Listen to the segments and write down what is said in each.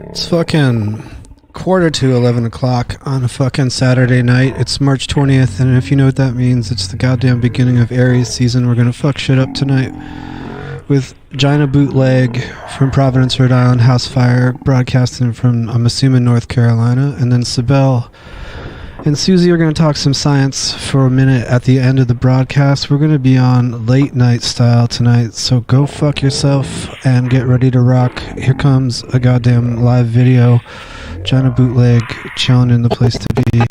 It's fucking quarter to 11 o'clock on a fucking Saturday night. It's March 20th, and if you know what that means, it's the goddamn beginning of Aries season. We're gonna fuck shit up tonight with Gyna Bootleg from Providence, Rhode Island, Housefire, broadcasting from, I'm assuming, North Carolina, and then Cybele and Suzy are going to talk some science for a minute at the end of the broadcast. We're going to be on late night style tonight, so go fuck yourself and get ready to rock. Here comes a goddamn live video. Gyna Bootleg chilling in the place to be.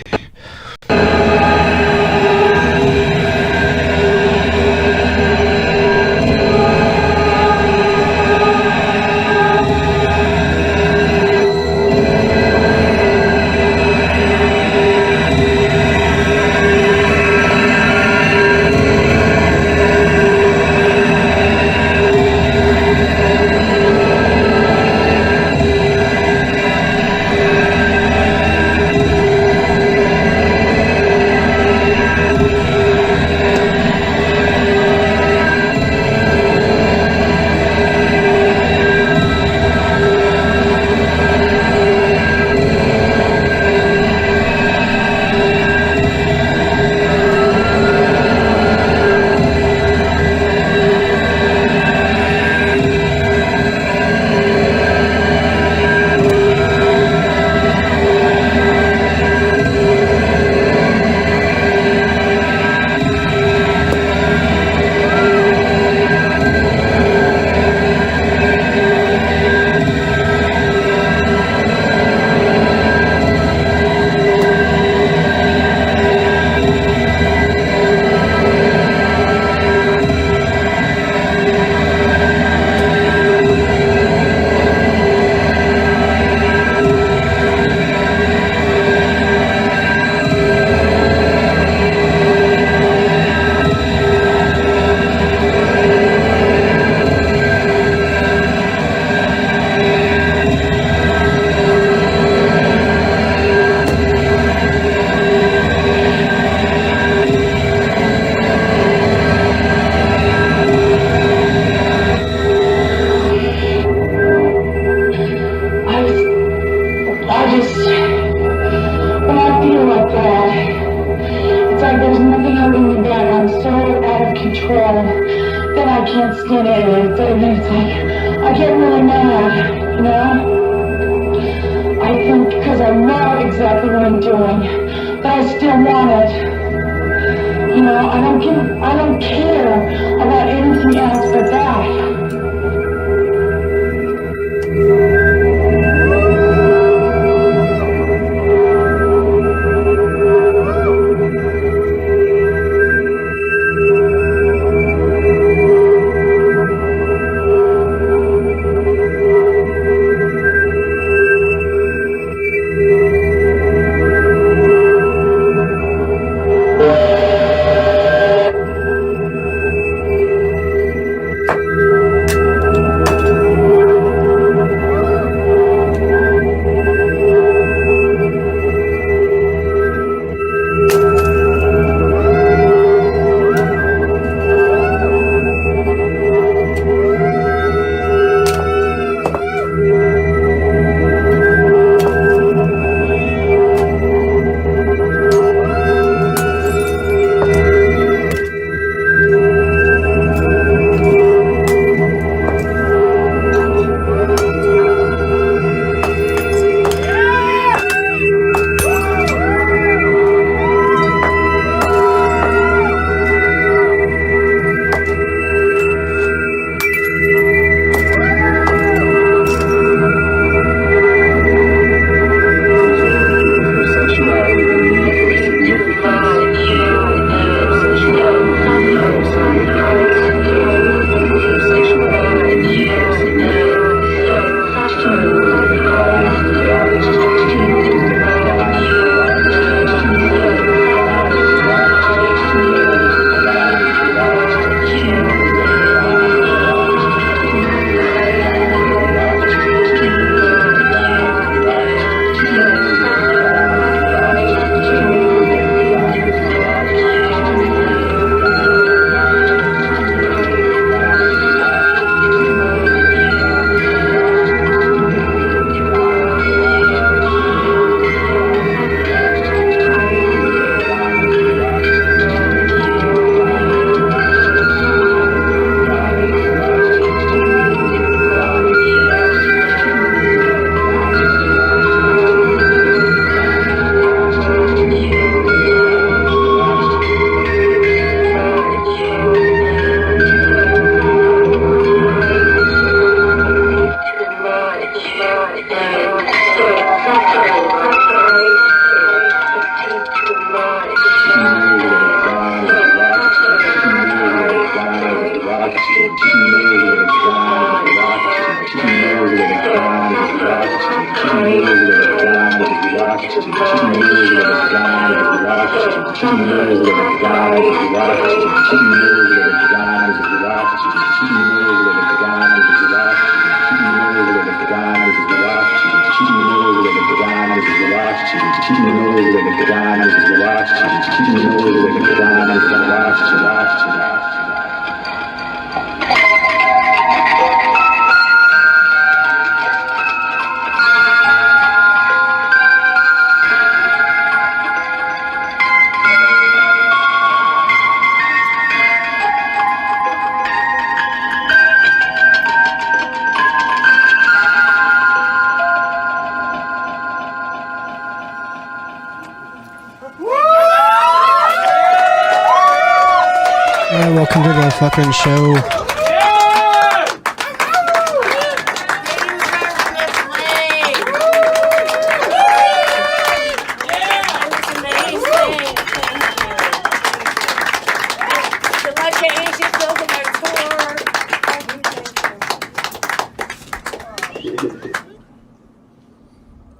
Welcome to the fucking show.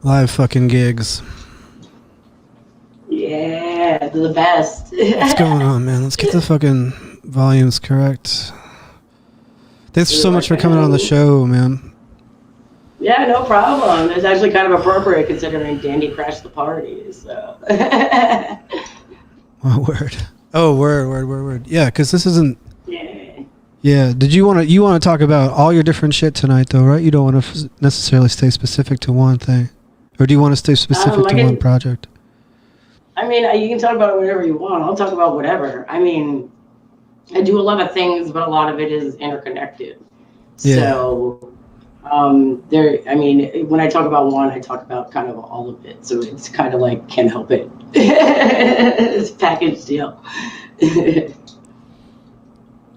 Live fucking gigs. Yeah, they're the best. What's going on, man? Let's get the fucking volumes correct. Thanks so much for coming on the show, man. Yeah, no problem. It's actually kind of appropriate considering Dandy crashed the party, so. Oh, word. Oh, word. Yeah, because this isn't... Yeah. Yeah, did you want to talk about all your different shit tonight, though, right? You don't want to necessarily stay specific to one thing. Or do you want to stay specific to one project? I mean, you can talk about whatever you want. I'll talk about whatever. I mean, I do a lot of things, but a lot of it is interconnected. Yeah. So, I mean, when I talk about one, I talk about kind of all of it. So it's kind of like, can't help it. It's a package deal.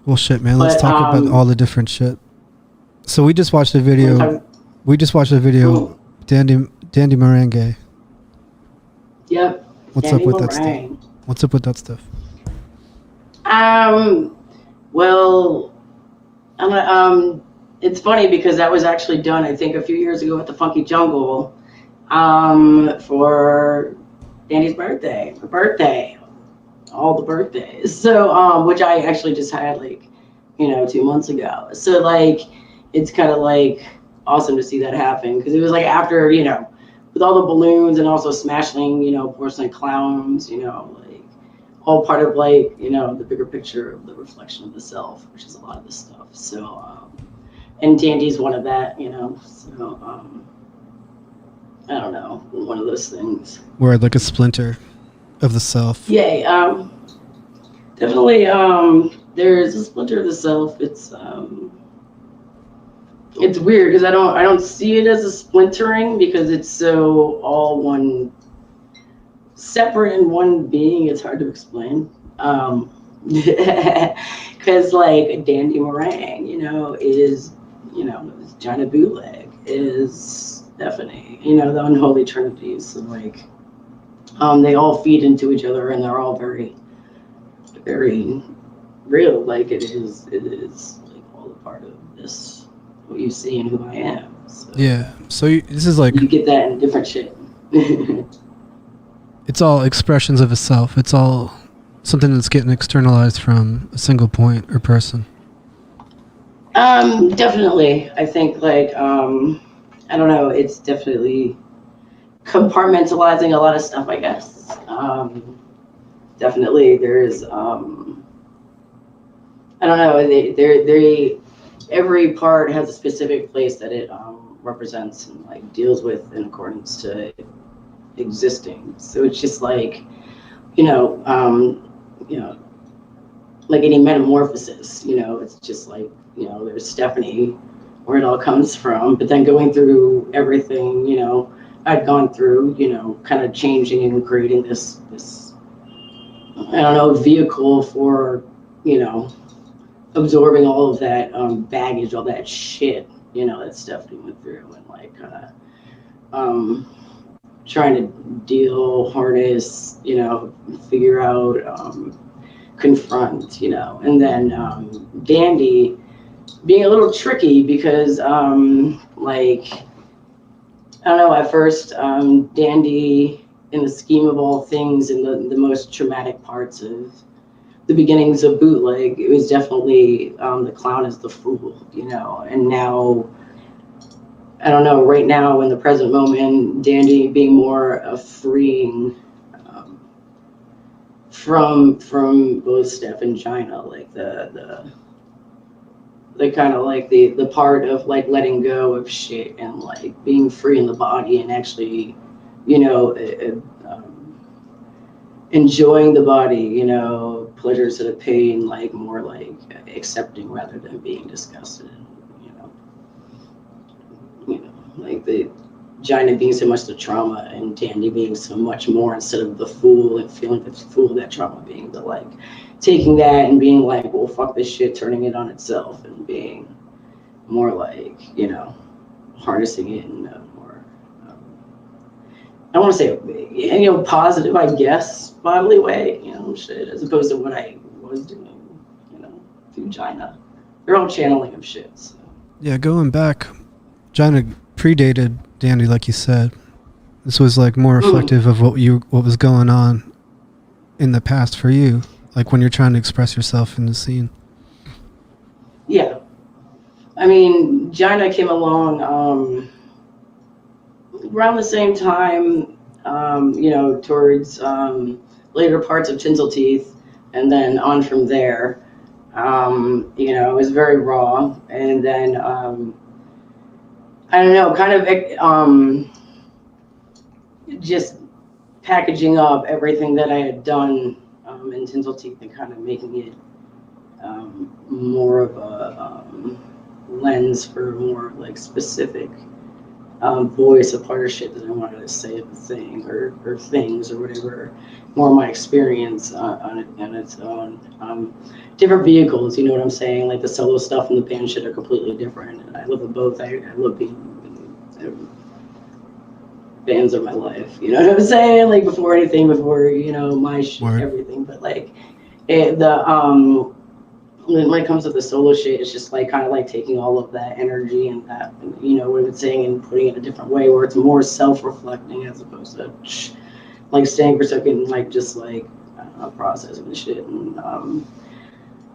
Well, shit, man. Let's talk about all the different shit. So we just watched a video. Cool. Dandy Merengue. Yep. What's up with that stuff? What's up with that stuff? Well, it's funny because that was actually done, I think, a few years ago at the Funky Jungle, for Dandy's birthday, all the birthdays. So, which I actually just had 2 months ago. So it's kind of awesome to see that happen because it was after, with all the balloons and also smashing, porcelain clowns, all part of the bigger picture of the reflection of the self, which is a lot of this stuff. So, and Dandy's one of that, so, I don't know, one of those things. Where like a splinter of the self. Yeah, definitely, there's a splinter of the self. It's weird because I don't see it as a splintering because it's so all one separate in one being. It's hard to explain. Because Dandy Meringue, is Gyna Bootleg, is Stephanie, the unholy trinity. So they all feed into each other and they're all very, very real. It is all a part of this. What you see and who I am. So yeah. So this is you get that in different shit. It's all expressions of a self. It's all something that's getting externalized from a single point or person. Definitely. I think I don't know. It's definitely compartmentalizing a lot of stuff. I guess. Definitely, there's. I don't know. They every part has a specific place that it represents and deals with in accordance to existing. So it's just like any metamorphosis. It's just there's Stephanie, where it all comes from. But then going through everything, I'd gone through, kind of changing and creating this I don't know, vehicle for absorbing all of that baggage, all that shit, that Stephanie went through, and trying to deal, harness, figure out, confront, and then Dandy being a little tricky because like I don't know, at first Dandy, in the scheme of all things, in the most traumatic parts of the beginnings of Bootleg, it was definitely the clown is the fool, you know. And now, I don't know, right now in the present moment, Dandy being more of freeing from both Steph and Gyna, like the kind of like the part of like letting go of shit and like being free in the body and actually, you know, enjoying the body, you know, pleasures of the pain, like more like accepting rather than being disgusted, you know, like the Gyna being so much the trauma and Dandy being so much more instead of the fool and feeling the fool of that trauma being the like taking that and being like, well, fuck this shit, turning it on itself and being more like, you know, harnessing it in a more, I want to say, you know, positive, I guess, bodily way, you know, shit, as opposed to what I was doing, you know, through Gyna. They're all channeling of shit. So. Yeah, going back, Gyna predated Dandy, like you said. This was like more reflective of what was going on in the past for you, like when you're trying to express yourself in the scene. Yeah, I mean, Gyna came along around the same time, you know, towards later parts of Tinsel Teeth, and then on from there. You know, it was very raw, and then I don't know, kind of just packaging up everything that I had done in Tinsel Teeth and kind of making it more of a lens for more like specific voice, a part of shit that I wanted to say of a thing or things or whatever, more of my experience on its own. Different vehicles, you know what I'm saying? Like the solo stuff and the band shit are completely different. And I love them both. I love being bands of my life, you know what I'm saying? Like before anything, before, you know, my shit, everything. But like when it comes to the solo shit, it's just like kind of like taking all of that energy and that, you know, what it's saying and putting it a different way where it's more self-reflecting as opposed to like staying for a second and like just like processing the shit. And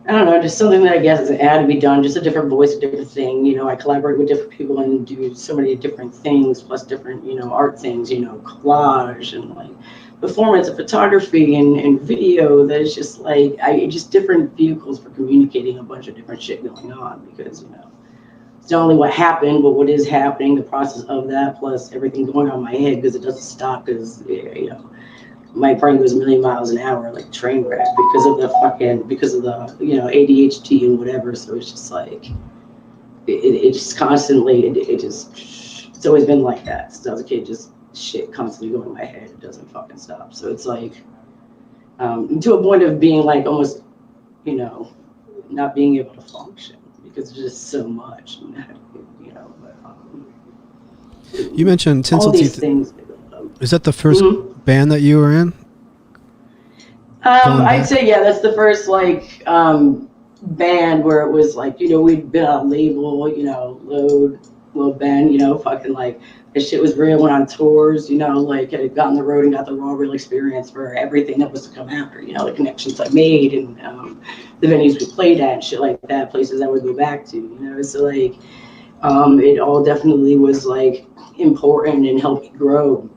I don't know, just something that I guess had to be done, just a different voice, a different thing. You know, I collaborate with different people and do so many different things, plus different, you know, art things, you know, collage and like performance and photography and video. That is just like, just different vehicles for communicating a bunch of different shit going on because, you know, it's not only what happened, but what is happening, the process of that, plus everything going on in my head because it doesn't stop because, you know, my brain goes a million miles an hour like a train wreck because of the, you know, ADHD and whatever. So it's just like, it just constantly, it's always been like that. Since I was a kid, just shit constantly going in my head. It doesn't fucking stop. So it's like, to a point of being like almost, you know, not being able to function because there's just so much, you know, but, you mentioned Tinsel Teeth. Things, is that the first band that you were in? I'd say, yeah, that's the first like band where it was like, you know, we'd been on a label, you know, load band, you know, fucking like this shit was real, went on tours, you know, like had got on the road and got the raw real experience for everything that was to come after, you know, the connections I made and the venues we played at and shit like that, places I would go back to, you know, so like it all definitely was like important and helped me grow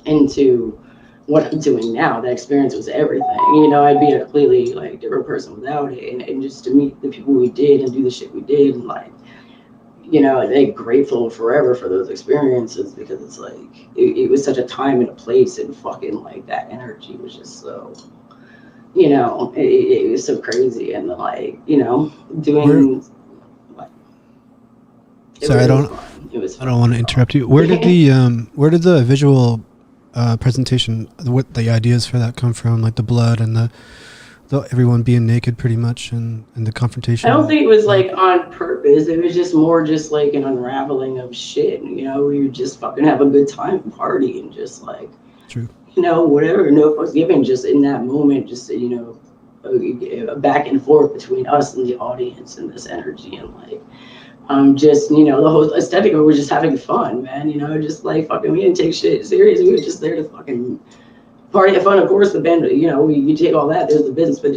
into what I'm doing now. That experience was everything. You know, I'd be a completely like different person without it. And just to meet the people we did and do the shit we did and like, you know, they're grateful forever for those experiences because it's like, it was such a time and a place and fucking like that energy was just so, you know, it was so crazy and like, you know, doing like, sorry, I don't want to interrupt you. Where did the visual presentation, what the ideas for that come from, like the blood and the everyone being naked pretty much and the confrontation? I don't think it was like on purpose. It was just more just like an unraveling of shit. You know, we would just fucking have a good time and party and just like, true, you know, whatever, no fucks given, just in that moment, just, you know, back and forth between us and the audience and this energy and like just the whole aesthetic of it was just having fun, man. Just like fucking we didn't take shit serious. We were just there to fucking party have fun. Of course the band, you take all that, there's the business, but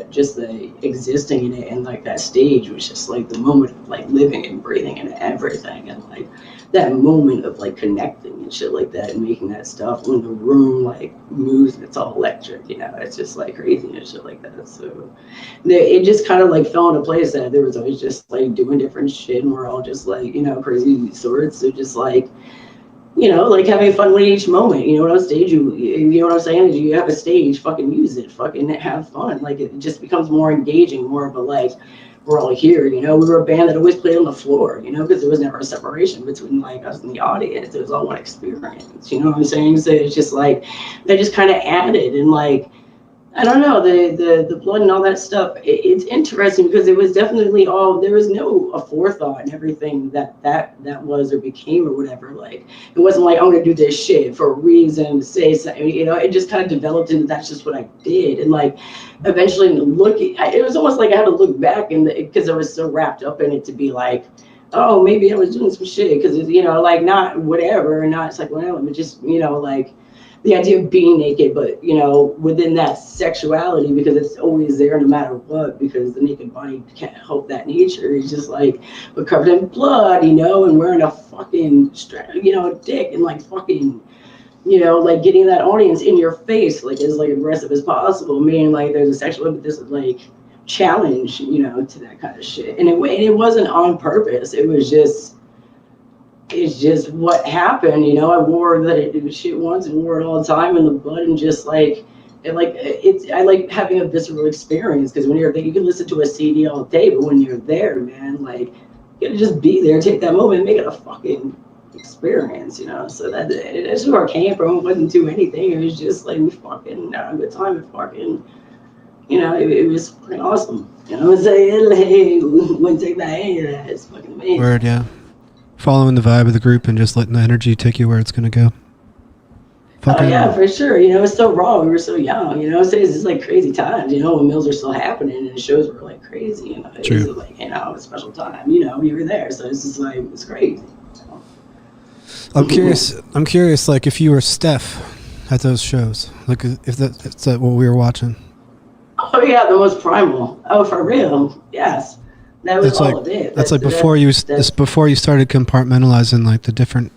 just the existing in it and like that stage was just like the moment of like living and breathing and everything, and like that moment of like connecting and shit like that and making that stuff when the room like moves and it's all electric, it's just like crazy and shit like that. So it just kind of like fell into place that there was always just like doing different shit and we're all just like crazy sorts. So just like like having fun with each moment. On stage, you know what I'm saying? Is you have a stage, fucking use it, fucking have fun. Like it just becomes more engaging, more of a like, we're all here, we were a band that always played on the floor, because there was never a separation between like us and the audience. It was all one experience, you know what I'm saying? So it's just like, they just kind of added and like, I don't know, the blood and all that stuff. It's interesting because it was definitely there was no forethought and everything that was or became or whatever. Like, it wasn't like, I'm going to do this shit for a reason to say something, it just kind of developed into that's just what I did. And like, eventually it was almost like I had to look back because I was so wrapped up in it to be like, oh, maybe I was doing some shit because, like not whatever, not it's like whatever, but just, like, the idea of being naked, but within that sexuality, because it's always there no matter what, because the naked body can't help that nature. It's just like we're covered in blood, and wearing a fucking dick and like fucking like getting that audience in your face like as like aggressive as possible, meaning like there's a sexual but this like challenge to that kind of shit. And it wasn't on purpose. It's just what happened, I wore the shit once and wore it all the time in the blood, and just like, I like having a visceral experience, because when you're there, you can listen to a CD all day, but when you're there, man, like, you gotta just be there, take that moment, and make it a fucking experience, so that's where I came from. It wasn't do anything, it was just like, we fucking had a good time and fucking, it was fucking awesome, I'm saying? Like, wouldn't take that any of that, it's fucking amazing. Word, yeah. Following the vibe of the group and just letting the energy take you where it's gonna go. Yeah, for sure. It's so raw. We were so young. It's just like crazy times. When meals are still happening and the shows were like crazy. It was like a special time. We were there, so it's just like it's crazy. I'm curious. Like if you were Steph at those shows, like if that's what we were watching. Oh yeah, the most primal. Oh, for real. Yes. That was all it is. That's like before you started compartmentalizing like the different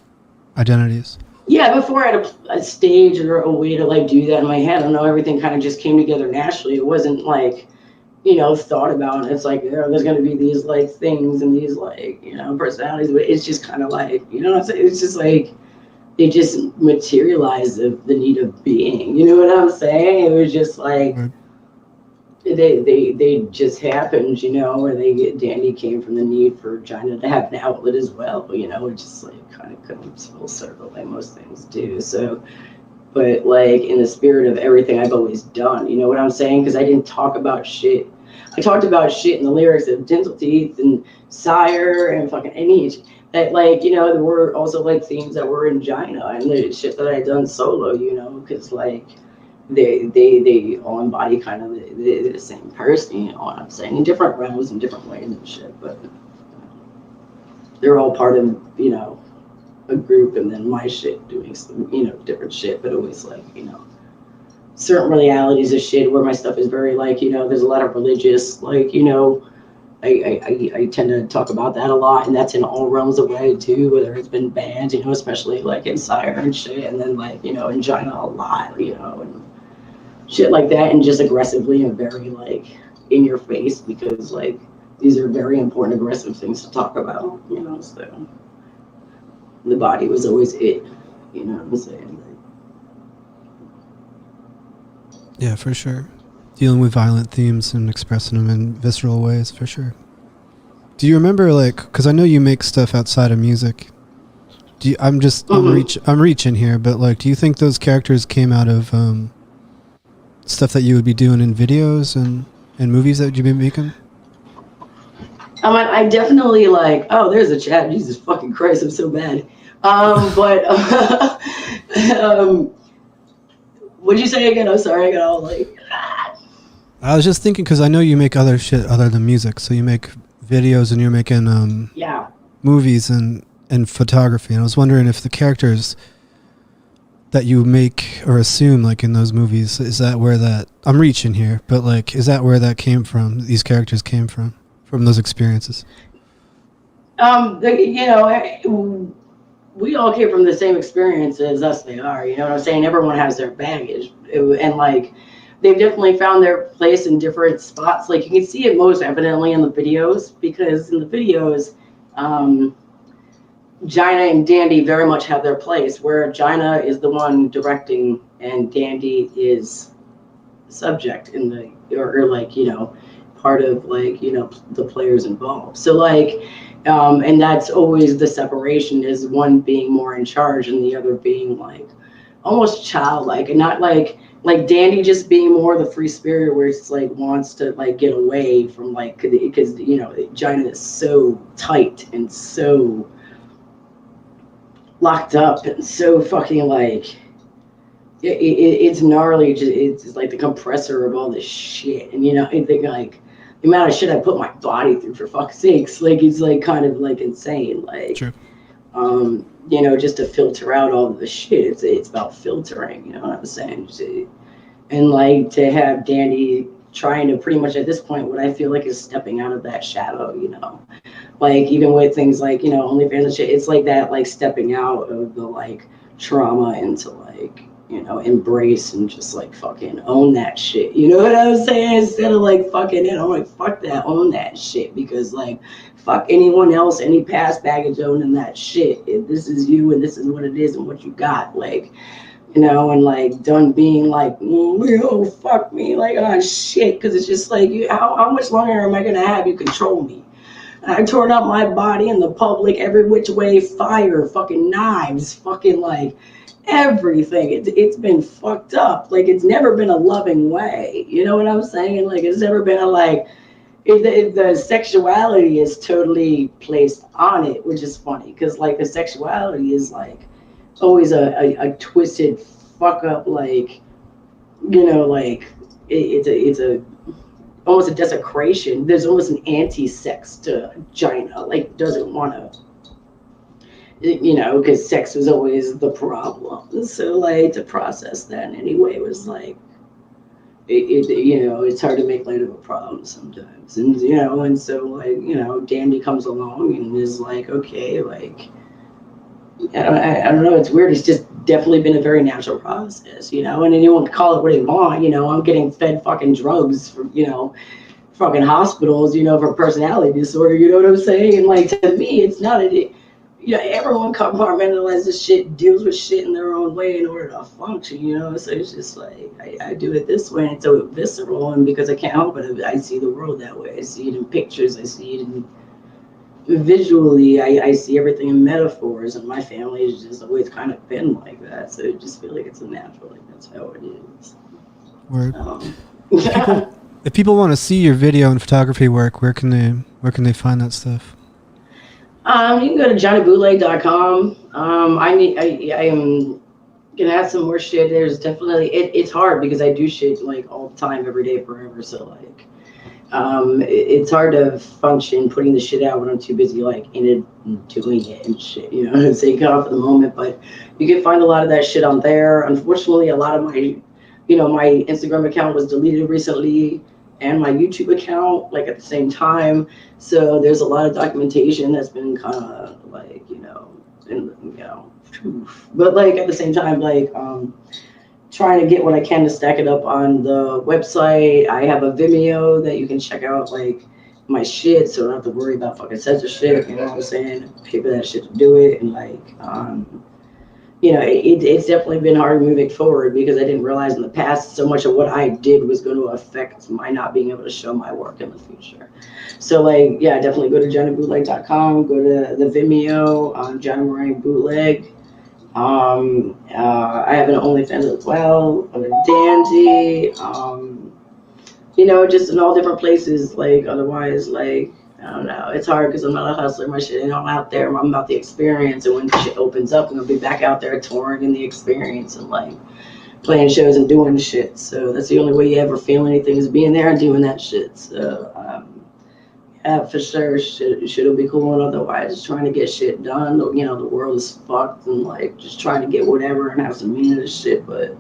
identities. Yeah, before I had a stage or a way to like do that in my head. I don't know, everything kind of just came together naturally. It wasn't like, thought about. It's like, there's going to be these like things and these like, personalities, but it's just kind of like, what I'm saying? It's just like, it just materialized the need of being. You know what I'm saying? It was just like, right. They just happened, where Danny came from the need for Gyna to have an outlet as well, it just like kind of comes full circle like most things do. So, but like in the spirit of everything I've always done, you know what I'm saying? Because I didn't talk about shit. I talked about shit in the lyrics of Dental Teeth and Sire and fucking Anish. That like, there were also like themes that were in Gyna and the shit that I had done solo, because like they all embody kind of the same person, you know what I'm saying, in different realms and different ways and shit, but they're all part of, a group, and then my shit doing some, different shit, but always like, certain realities of shit where my stuff is very like, there's a lot of religious, like, I tend to talk about that a lot, and that's in all realms of way too, whether it's been bands, especially like in Sire and shit, and then like, in Gyna a lot, and shit like that, and just aggressively and very like in your face, because like these are very important aggressive things to talk about, so the body was always it, what I'm saying? Yeah, for sure. Dealing with violent themes and expressing them in visceral ways, for sure. Do you remember, like, because I know you make stuff outside of music. I'm reaching here, but like, do you think those characters came out of stuff that you would be doing in videos and movies that you've been making? I definitely like, oh, there's a chat. Jesus fucking Christ, I'm so bad. But what'd you say again? I'm sorry, I got all like, I was just thinking because I know you make other shit other than music. So you make videos and you're making Yeah. movies and photography. And I was wondering if the characters that you make or assume like in those movies, is that where that, I'm reaching here, but like, is that where that came from? These characters came from those experiences? You know, we all came from the same experience as us. They are, you know what I'm saying? Everyone has their baggage, and like they've definitely found their place in different spots. Like you can see it most evidently in the videos, because in the videos, Gyna and Dandy very much have their place, where Gyna is the one directing and Dandy is the subject in the, or like, you know, part of like, you know, the players involved. So like, and that's always the separation, is one being more in charge and the other being like almost childlike, and not like Dandy just being more the free spirit, where it's like wants to like get away from like, because you know Gyna is so tight and so locked up and so fucking like it's gnarly. It's like the compressor of all this shit, and you know I think like the amount of shit I put my body through, for fuck's sakes, like it's like kind of like insane, like True. You know, just to filter out all of the shit. It's about filtering, you know what I'm saying? And like to have Dandy trying to pretty much at this point, what I feel like is stepping out of that shadow, you know, like even with things like, you know, OnlyFans and shit, it's like that, like stepping out of the like trauma into like, you know, embrace and just like fucking own that shit, you know what I'm saying? Instead of like fucking, you know, like fuck that, own that shit, because like fuck anyone else, any past baggage owning that shit. If this is you and this is what it is and what you got, like, you know, and like done being like, oh fuck me, like, oh shit, because it's just like, how much longer am I gonna have you control me? I torn up my body in the public, every which way, fire, fucking knives, fucking like everything. It's been fucked up. Like it's never been a loving way. You know what I'm saying? Like it's never been a like, the sexuality is totally placed on it, which is funny, because like the sexuality is like always a twisted fuck up, like, you know, like it's a almost a desecration. There's almost an anti-sex to Gyna, like doesn't want to, you know, because sex was always the problem. So like to process that in any way was like you know, it's hard to make light of a problem sometimes. And you know, and so like, you know, Dandy comes along and is like, okay, like I don't know, it's weird. It's just definitely been a very natural process, you know, and anyone can call it what they want, you know. I'm getting fed fucking drugs from, you know, fucking hospitals, you know, for personality disorder, you know what I'm saying? And like to me, it's not a, you know, everyone compartmentalizes shit, deals with shit in their own way in order to function, you know. So it's just like I do it this way, and it's so visceral, and because I can't help it, I see the world that way. I see it in pictures, I see it in visually, I see everything in metaphors, and my family has just always kind of been like that. So I just feel like it's a natural, like that's how it is. Word. If people want to see your video and photography work, where can they find that stuff? You can go to gynabootleg.com. I am gonna add some more shit. There's definitely it's hard because I do shit like all the time, every day, forever. So like, it's hard to function putting the shit out when I'm too busy like in it and doing it and shit. You know what I'm saying? Cut off at the moment, but you can find a lot of that shit on there. Unfortunately, a lot of my, you know, my Instagram account was deleted recently, and my YouTube account, like at the same time. So there's a lot of documentation that's been kind of like, you know, but like at the same time, like trying to get what I can to stack it up on the website. I have a Vimeo that you can check out like my shit, so I don't have to worry about fucking censorship, you know what I'm saying? Pay for that shit to do it, and like, you know, it's definitely been hard moving forward because I didn't realize in the past so much of what I did was going to affect my not being able to show my work in the future. So like, yeah, definitely go to gynabootleg.com, go to the Vimeo, Gyna Bootleg. I have an OnlyFans as well, under Dandy, you know, just in all different places. Like otherwise, like, I don't know. It's hard because I'm not a hustler. My shit ain't all out there. I'm about the experience. And when shit opens up, I'm going to be back out there touring in the experience and like playing shows and doing shit. So that's the only way you ever feel anything is being there and doing that shit. So yeah, for sure, shit'll be cool. And otherwise, just trying to get shit done. You know, the world is fucked, and like just trying to get whatever and have some meaning to shit. But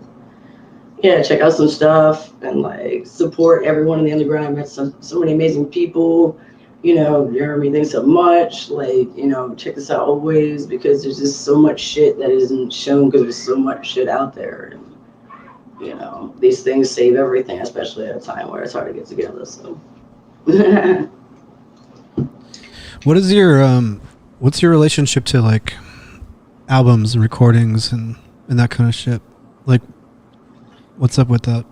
yeah, check out some stuff and like support everyone in the underground. I met so many amazing people. You know, Jeremy, thanks so much. Like, you know, check this out always because there's just so much shit that isn't shown because there's so much shit out there. And, you know, these things save everything, especially at a time where it's hard to get together. So. What is your what's your relationship to like albums and recordings and that kind of shit? Like, what's up with that?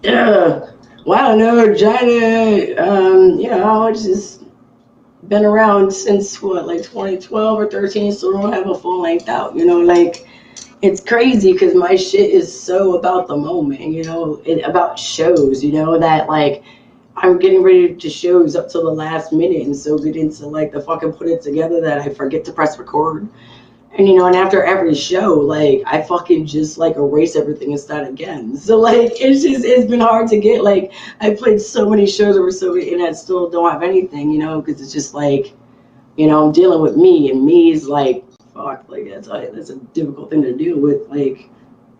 Yeah. Well, I don't know, Gyna, you know, it's just been around since what, like 2012 or 13, so don't have a full length out, you know, like it's crazy because my shit is so about the moment, you know, about shows, you know, that like I'm getting ready to shows up till the last minute and so get into like the fucking put it together that I forget to press record. And you know, and after every show, like I fucking just like erase everything and start again. So like it's been hard to get like I played so many shows over so many and I still don't have anything, you know, because it's just like, you know, I'm dealing with me and me is like fuck, like that's a difficult thing to deal with, like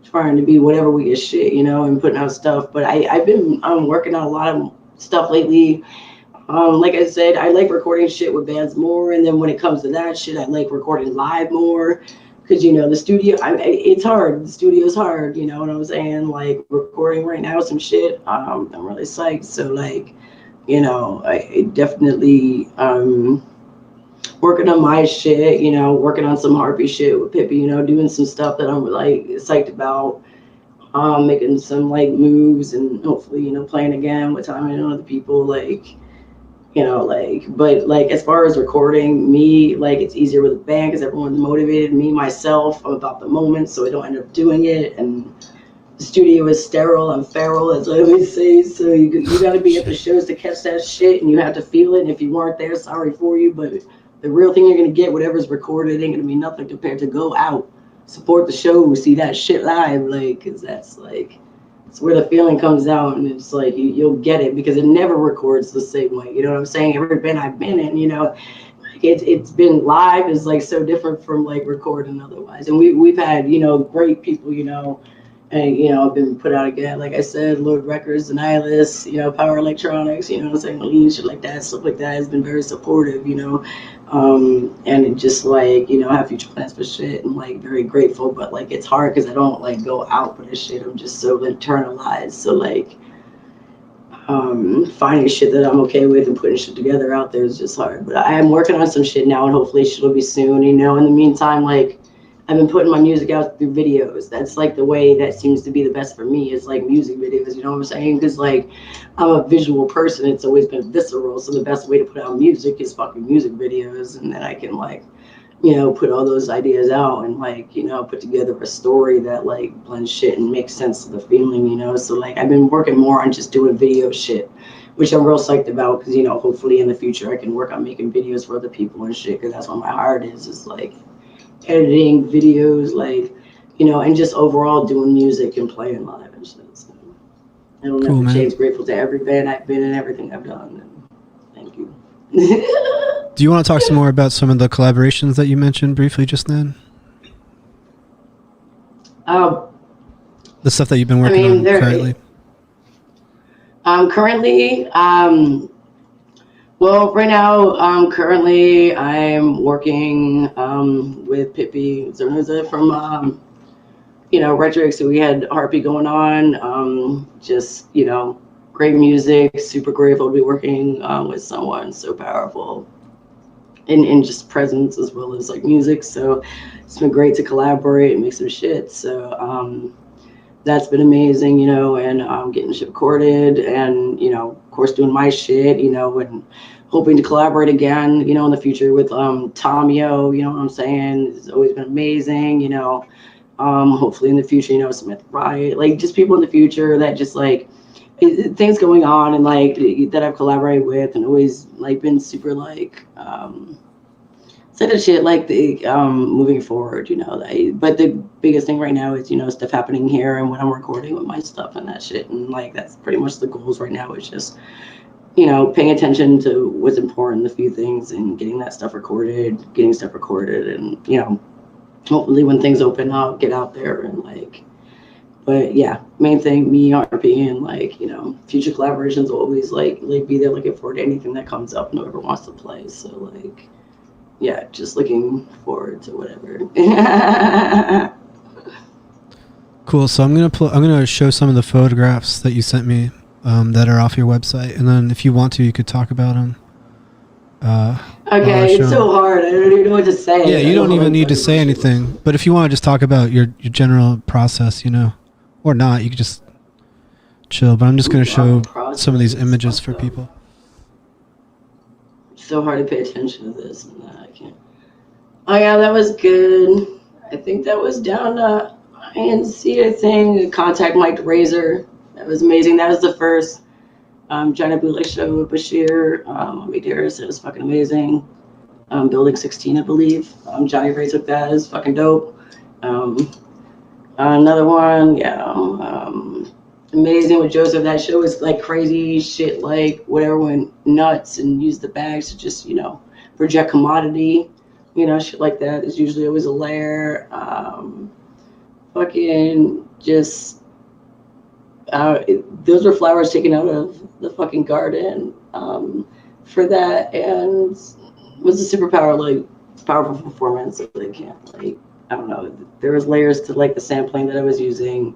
trying to be whatever we get shit, you know, and putting out stuff. But I've been working on a lot of stuff lately. Like I said, I like recording shit with bands more, and then when it comes to that shit, I like recording live more, because you know the studio. It's hard. The studio's hard. You know what I'm saying? Like recording right now, some shit. I'm really psyched. So like, you know, I definitely working on my shit. You know, working on some harpy shit with Pippi. You know, doing some stuff that I'm like psyched about. Making some like moves and hopefully you know playing again with Tommy and other people like. You know, like, but like as far as recording me, like it's easier with a band because everyone's motivated. Me myself, I'm about the moment, so I don't end up doing it. And the studio is sterile. I'm feral, as I always say. So you got to be at the shows to catch that shit, and you have to feel it. And if you weren't there, sorry for you. But the real thing you're gonna get, whatever's recorded, ain't gonna be nothing compared to go out, support the show, see that shit live, like, cause that's like. It's where the feeling comes out, and it's like you'll get it because it never records the same way. You know what I'm saying? Every band I've been in, you know, it's been live is like so different from like recording otherwise. And we've had you know great people, you know, and you know I've been put out again. Like I said, Lord Records, Annihilus, you know, Power Electronics, you know what I'm saying, Lean, shit like that, stuff like that has been very supportive, you know. And it just like you know have future plans for shit and like very grateful, but like it's hard because I don't like go out with this shit. I'm just so internalized. So like finding shit that I'm okay with and putting shit together out there is just hard. But I am working on some shit now and hopefully shit will be soon. You know, in the meantime, like I've been putting my music out through videos. That's like the way that seems to be the best for me is like music videos, you know what I'm saying? Because like I'm a visual person. It's always been visceral. So the best way to put out music is fucking music videos. And then I can like, you know, put all those ideas out and like, you know, put together a story that like blends shit and makes sense to the feeling, you know? So like I've been working more on just doing video shit, which I'm real psyched about because, you know, hopefully in the future I can work on making videos for other people and shit because that's what my heart is like editing videos, like, you know, and just overall doing music and playing live and shit. So I don't Cool, ever man. change. Grateful to every band I've been in, everything I've done. And thank you. Do you want to talk some more about some of the collaborations that you mentioned briefly just then? The stuff that you've been working on currently. Currently, well, right now, currently I'm working with Pippi from you know, Retrix. So we had Harpy going on. Just, you know, great music, super grateful to be working with someone so powerful in just presence as well as like music. So it's been great to collaborate and make some shit. So that's been amazing, you know, and getting shit recorded and, you know, of course doing my shit, you know, and hoping to collaborate again, you know, in the future with Tomio, you know what I'm saying? It's always been amazing, you know. Hopefully in the future, you know, Smith Riot, like just people in the future that just like things going on and like that I've collaborated with and always like been super like sort of shit like the moving forward, you know. But the biggest thing right now is, you know, stuff happening here and when I'm recording with my stuff and that shit, and like that's pretty much the goals right now. Is just, you know, paying attention to what's important, the few things, and getting stuff recorded, and you know, hopefully when things open up, get out there and like. But yeah, main thing, me, RP, and like, you know, future collaborations always like be there, looking forward to anything that comes up and whoever wants to play. So like, yeah, just looking forward to whatever. Cool. So I'm gonna show some of the photographs that you sent me that are off your website, and then if you want to, you could talk about them. Okay, it's so hard. I don't even know what to say. Yeah, you don't even need to say anything. But if you want to just talk about your general process, you know, or not, you could just chill. But I'm just gonna show some of these images for people. It's so hard to pay attention to this and that. I can't. Oh yeah, that was good. I think that was down to INC, I think. Contact Mike Razor. That was amazing. That was the first Gyna Bootleg show with Bashir. Amidaris. It was fucking amazing. Building 16, I believe. Johnny Ray took that. It was fucking dope. Another one, yeah. Amazing with Joseph. That show was like crazy shit, like whatever went nuts, and used the bags to just, you know, project commodity. You know, shit like that. There's usually always a layer. Fucking just, those were flowers taken out of the fucking garden for that, and was a superpower, like powerful performance. So they can't, like, I don't know. There was layers to like the sampling that I was using,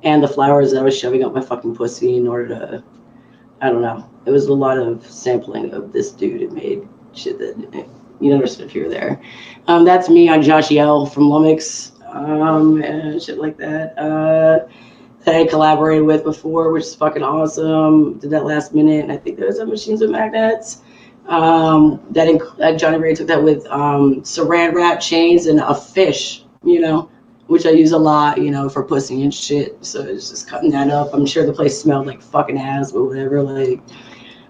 and the flowers that I was shoving up my fucking pussy in order to, I don't know. It was a lot of sampling of this dude. It made shit that you understood if you're there. That's me on Josh Yell from Lummox, and shit like that. That I collaborated with before, which is fucking awesome. Did that last minute, and I think there was some Machines with Magnets. Johnny Ray took that with saran wrap chains and a fish, you know, which I use a lot, you know, for pussy and shit. So it's just cutting that up. I'm sure the place smelled like fucking ass, but whatever. Like,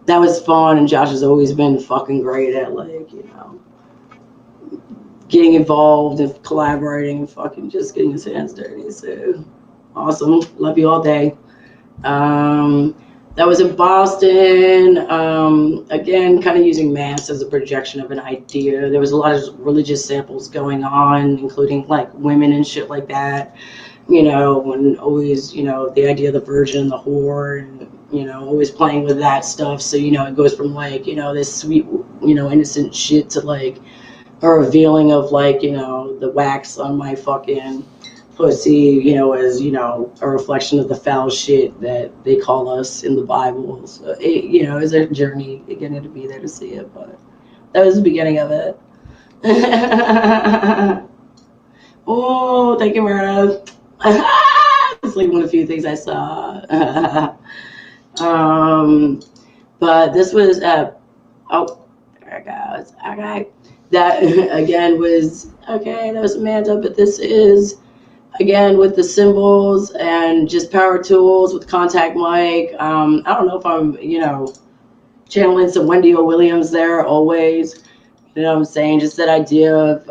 that was fun, and Josh has always been fucking great at, like, you know, getting involved and collaborating and fucking just getting his hands dirty. So awesome. Love you all day. That was in Boston. Again, kind of using mass as a projection of an idea. There was a lot of religious samples going on, including like women and shit like that. You know, and always, you know, the idea of the virgin, the whore, and, you know, always playing with that stuff. So, you know, it goes from like, you know, this sweet, you know, innocent shit to like a revealing of like, you know, the wax on my fucking pussy, you know, as, you know, a reflection of the foul shit that they call us in the Bible. So, it, you know, it's a journey getting to be there to see it, but that was the beginning of it. Oh, thank you, Mara. It's like one of the few things I saw. But this was, oh, there it goes. Okay. That, again, was, okay, that was Amanda, but this is, again, with the symbols and just power tools with Contact Mic. I don't know if I'm, you know, channeling some Wendy O. Williams there always. You know what I'm saying? Just that idea of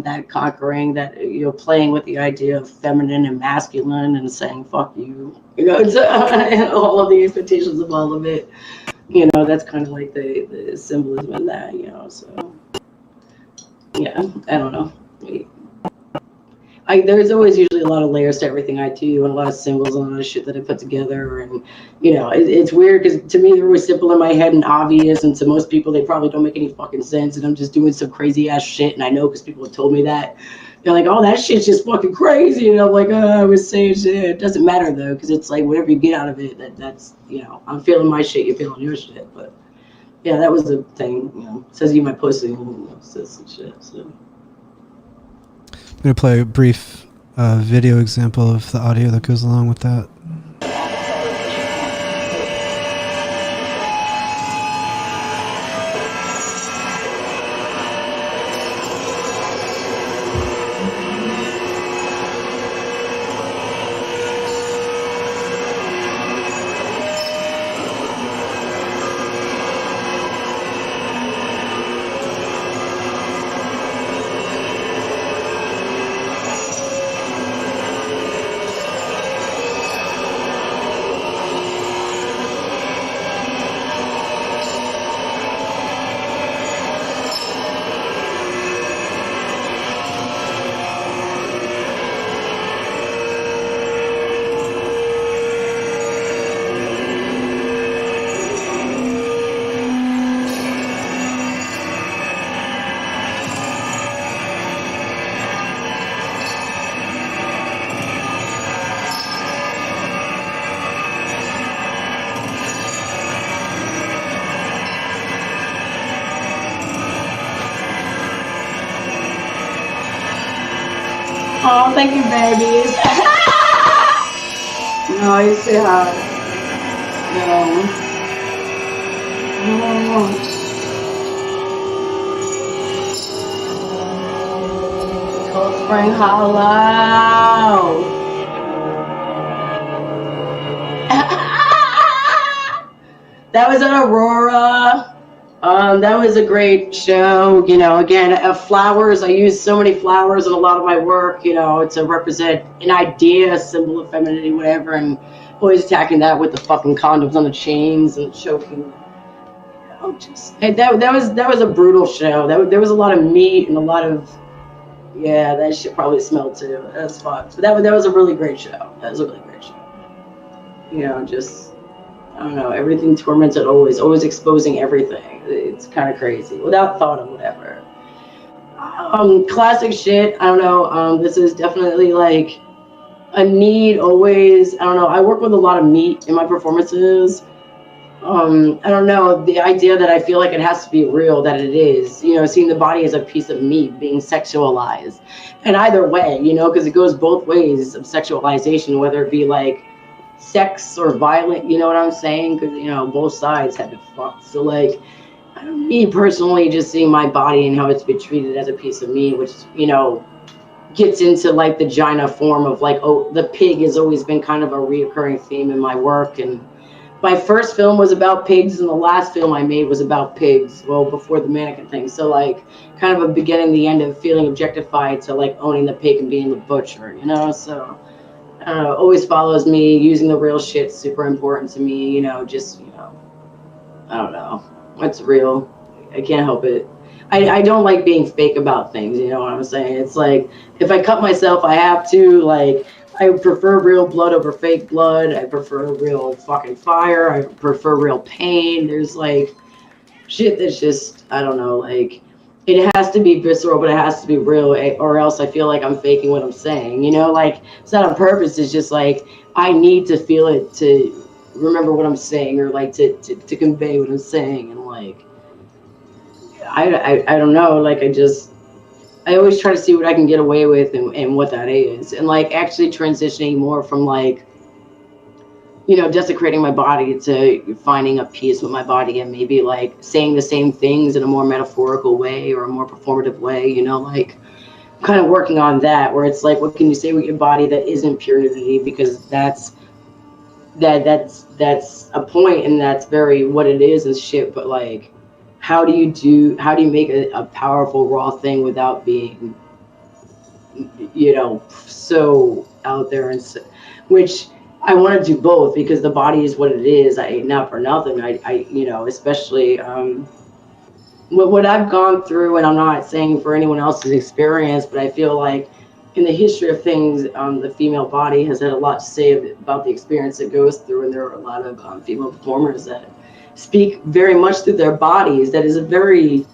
that conquering, that, you know, playing with the idea of feminine and masculine and saying, fuck you. You know, it's, all of the expectations of all of it. You know, that's kind of like the symbolism in that, you know, so. Yeah, I don't know. There's always usually a lot of layers to everything I do, and a lot of symbols and a lot of shit that I put together. And, you know, it's weird because to me they're always simple in my head and obvious, and to most people they probably don't make any fucking sense, and I'm just doing some crazy ass shit, and I know because people have told me that. They're like, oh, that shit's just fucking crazy, and I'm like, oh, I was saying shit. It doesn't matter though, because it's like whatever you get out of it, that's, you know, I'm feeling my shit, you're feeling your shit. But yeah, that was the thing, you know, says you my pussy, you know, says some shit. So I'm going to play a brief video example of the audio that goes along with that. Oh, thank you, babies. No, you say hi. No. Cold Spring Hollow. That was at Aurora. That was a great show. You know, again, flowers. I use so many flowers in a lot of my work, you know, to represent an idea, a symbol of femininity, whatever, and always attacking that with the fucking condoms on the chains and choking. Oh, just that was a brutal show. There was a lot of meat and a lot of, yeah, that shit probably smelled too. That's fucked. But that was a really great show. That was a really great show. You know, just, I don't know, everything tormented, always exposing everything. It's kind of crazy, without thought of whatever. Classic shit. I don't know. This is definitely like a need always. I don't know. I work with a lot of meat in my performances. I don't know, the idea that I feel like it has to be real, that it is, you know, seeing the body as a piece of meat being sexualized. And either way, you know, because it goes both ways of sexualization, whether it be like sex or violent, you know what I'm saying? Because, you know, both sides have it fucked. So, like, me personally, just seeing my body and how it's been treated as a piece of meat, which, you know, gets into like the Gyna form of like, oh, the pig has always been kind of a reoccurring theme in my work. And my first film was about pigs, and the last film I made was about pigs, well, before the mannequin thing. So, like, kind of a beginning, the end of feeling objectified to, like, owning the pig and being the butcher, you know? So, always follows me. Using the real shit, super important to me, you know, just, you know, I don't know. It's real. I can't help it. I don't like being fake about things, you know what I'm saying? It's like, if I cut myself, I have to, like, I prefer real blood over fake blood. I prefer real fucking fire. I prefer real pain. There's like shit that's just, I don't know, like, it has to be visceral, but it has to be real, or else I feel like I'm faking what I'm saying, you know? Like, it's not on purpose. It's just like, I need to feel it to remember what I'm saying, or like to convey what I'm saying. And like, I don't know, like, I always try to see what I can get away with, and what that is. And like actually transitioning more from like, you know, desecrating my body to finding a peace with my body, and maybe like saying the same things in a more metaphorical way or a more performative way, you know, like kind of working on that, where it's like, what can you say with your body that isn't pure nudity? Because that's a point, and that's very what it is and shit. But like, how do you make a powerful raw thing without being, you know, so out there, and so, which I want to do both, because the body is what it is. Not for nothing. I you know, especially what I've gone through, and I'm not saying for anyone else's experience, but I feel like in the history of things, the female body has had a lot to say about the experience it goes through, and there are a lot of female performers that speak very much through their bodies. That is a very,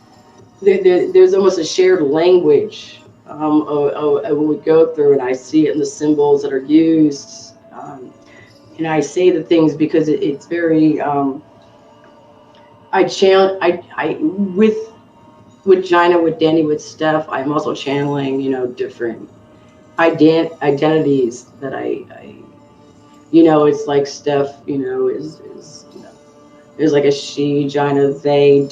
there's almost a shared language of what we go through, and I see it in the symbols that are used, and I say the things because it's very, I with Gyna, with Danny, with Steph, I'm also channeling, you know, different identities that I you know, it's like Steph, you know, is you know, there's like a she, Gyna, they,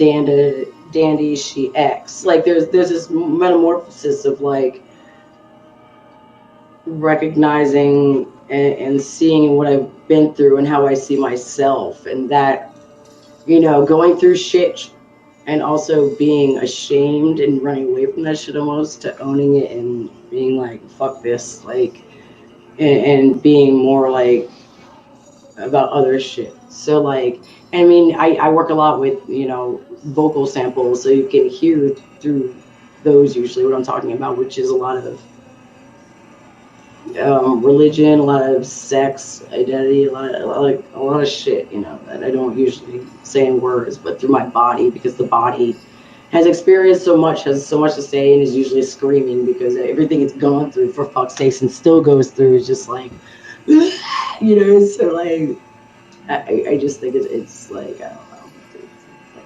Dandy, she, X. Like there's this metamorphosis of like recognizing and seeing what I've been through and how I see myself, and that, you know, going through shit and also being ashamed and running away from that shit almost, to owning it and being like, fuck this, like, and being more like about other shit. So like, I mean, I work a lot with, you know, vocal samples, so you can hear through those usually what I'm talking about, which is a lot of religion, a lot of sex, identity, a lot of shit, you know, that I don't usually say in words, but through my body, because the body has experienced so much, has so much to say, and is usually screaming because everything it's gone through, for fuck's sakes, and still goes through, is just like, you know. So like, I just think it's like, I don't know, it's like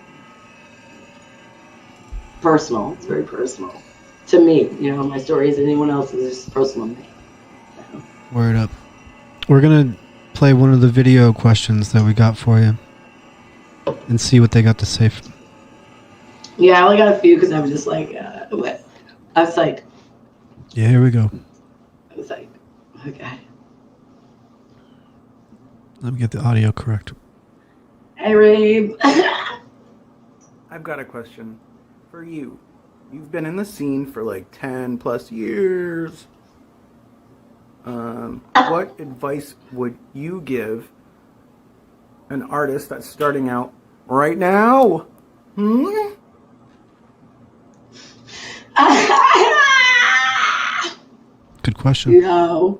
personal. It's very personal. to me. You know, my story isn't anyone else's. It's just personal to me. So. Word up. We're gonna play one of the video questions that we got for you and see what they got to say. Yeah, I only got a few because I was just like, what? I was like, yeah, here we go. I was like, okay. Let me get the audio correct. Hey, Rabe. I've got a question for you. You've been in the scene for like 10 plus years. What advice would you give an artist that's starting out right now? Good question. Yo.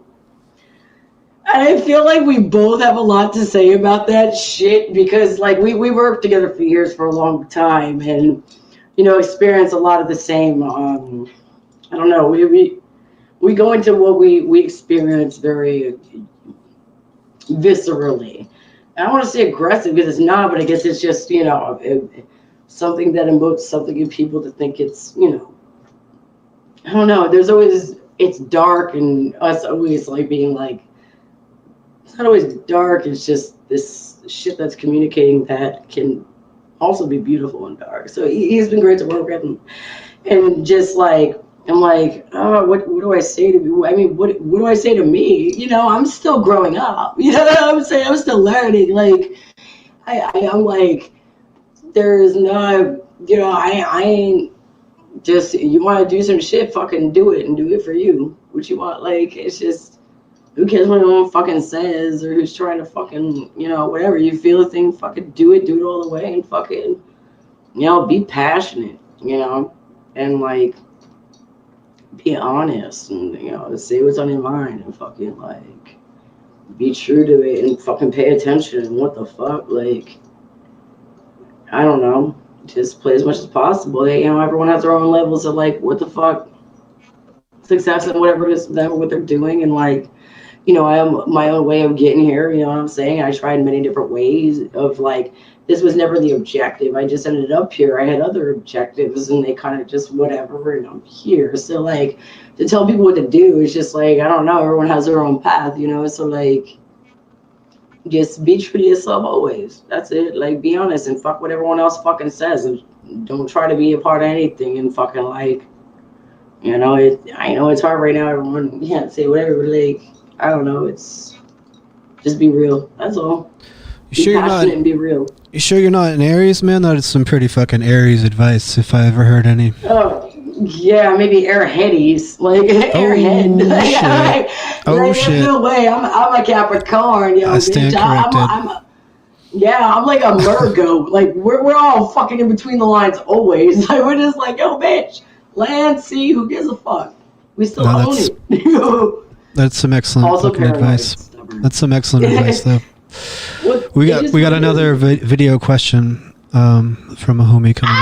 I feel like we both have a lot to say about that shit because, like, we worked together for years for a long time and, you know, experience a lot of the same. I don't know. We go into what we experience very viscerally. I don't want to say aggressive because it's not, but I guess it's just, you know, something that emotes something in people to think it's, you know, I don't know. There's always, it's dark and us always like being like, it's not always dark. It's just this shit that's communicating that can also be beautiful and dark. So he's been great to work with, and just like I'm like, oh, what do I say to you? I mean, what do I say to me? You know, I'm still growing up. You know what I'm saying? I'm still learning. Like, I'm like, there's no, you know, I ain't just, you want to do some shit, fucking do it and do it for you. What you want, like, it's just. Who cares what anyone fucking says or who's trying to fucking, you know, whatever. You feel a thing, fucking do it all the way and fucking, you know, be passionate, you know, and like be honest and, you know, say what's on your mind and fucking like be true to it and fucking pay attention and what the fuck, like, I don't know, just play as much as possible. They, you know, everyone has their own levels of like what the fuck success and whatever it is for them, what they're doing, and like, you know, I have my own way of getting here, you know what I'm saying? I tried many different ways of like, this was never the objective. I just ended up here. I had other objectives and they kind of just whatever, and I'm here. So like, to tell people what to do is just like, I don't know, everyone has their own path, you know? So like, just be true to yourself always. That's it. Like, be honest and fuck what everyone else fucking says. And don't try to be a part of anything and fucking like, you know, I know it's hard right now. Everyone can't say whatever, but like, I don't know. It's just be real. That's all. You sure you're not? And be real. You sure you're not an Aries, man? That is some pretty fucking Aries advice, if I ever heard any. Oh yeah, maybe airheadies, like airhead. Oh shit! There's no way. I'm a Capricorn, yo. I stand corrected. I'm like a Virgo. Like we're all fucking in between the lines always. Like we're just like, yo, bitch, land, sea, who gives a fuck? We still own it. That's some excellent fucking advice. That's some excellent advice, though. We got another video question from a homie coming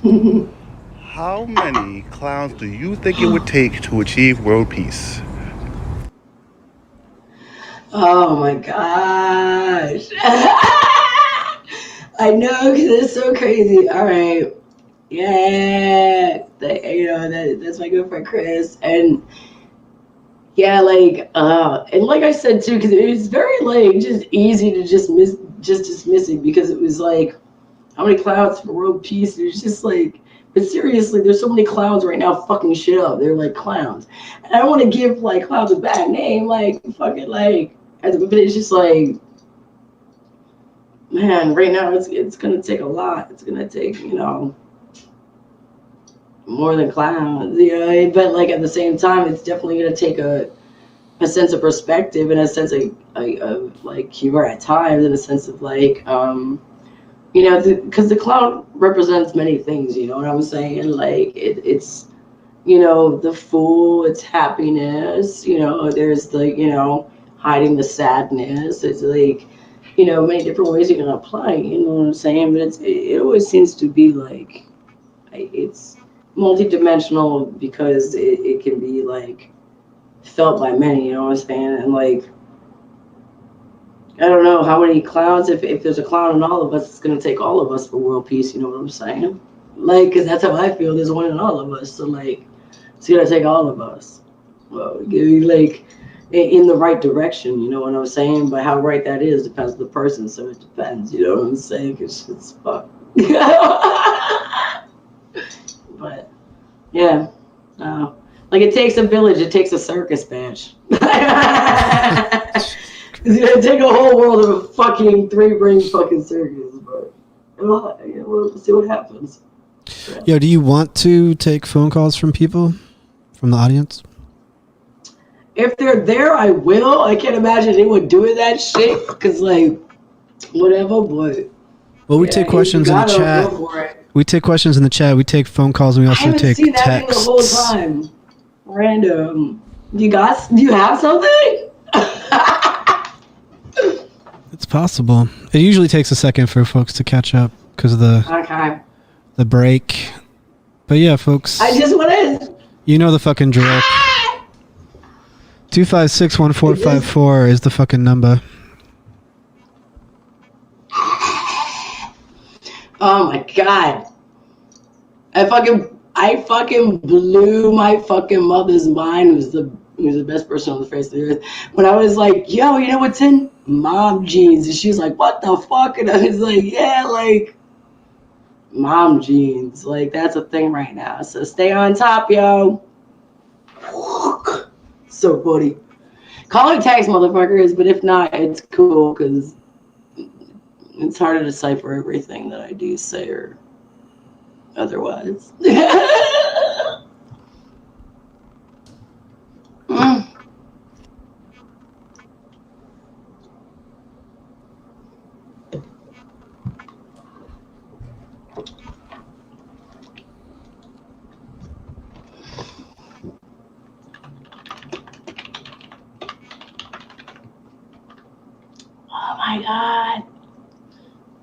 your way. How many clowns do you think it would take to achieve world peace? Oh my gosh. I know, because it's so crazy. All right. Yeah, you know, that's my good friend Chris, and yeah, like, and like I said too, because it was very like just easy to just dismiss it because it was like, how many clowns for world peace? It was just like, but seriously, there's so many clowns right now fucking shit up. They're like clowns, and I don't want to give like clowns a bad name, like fucking like, but it's just like, man, right now it's gonna take a lot. It's gonna take, you know, more than clowns, you know, but like at the same time, it's definitely going to take a sense of perspective and a sense of like humor at times, and a sense of like, you know, because the clown represents many things, you know what I'm saying? Like it's, you know, the fool, it's happiness, you know, there's the, you know, hiding the sadness. It's like, you know, many different ways you can apply it, you know what I'm saying? But it always seems to be like, it's multi-dimensional because it can be like felt by many, you know what I'm saying? And like, I don't know how many clowns. If there's a clown in all of us, it's gonna take all of us for world peace. You know what I'm saying? Like, cause that's how I feel. There's one in all of us. So like, it's gonna take all of us. Well, like in the right direction. You know what I'm saying? But how right that is depends on the person. So it depends. You know what I'm saying? Cause it's fuck. But yeah, like it takes a village. It takes a circus badge. It's gonna take a whole world of a fucking 3-ring fucking circus, but we'll see what happens. Yeah. Yo, do you want to take phone calls from people, from the audience? If they're there, I will. I can't imagine anyone doing that shit, because, like, whatever, but... Well, we take questions in the chat. We take questions in the chat. We take phone calls, and we also take texts. I haven't seen that thing the whole time. Random. Do you have something? It's possible. It usually takes a second for folks to catch up because of the break. But yeah, folks. I just want to... You know the fucking drill. 2561454 is the fucking number. Oh my god. I fucking blew my fucking mother's mind, who's the best person on the face of the earth, when I was like, yo, you know what's in mom jeans? And she was like, what the fuck? And I was like, yeah, like mom jeans, like that's a thing right now, so stay on top, yo. So funny. Call or text, motherfuckers, but if not, it's cool, because it's hard to decipher everything that I do say or otherwise. Oh my god.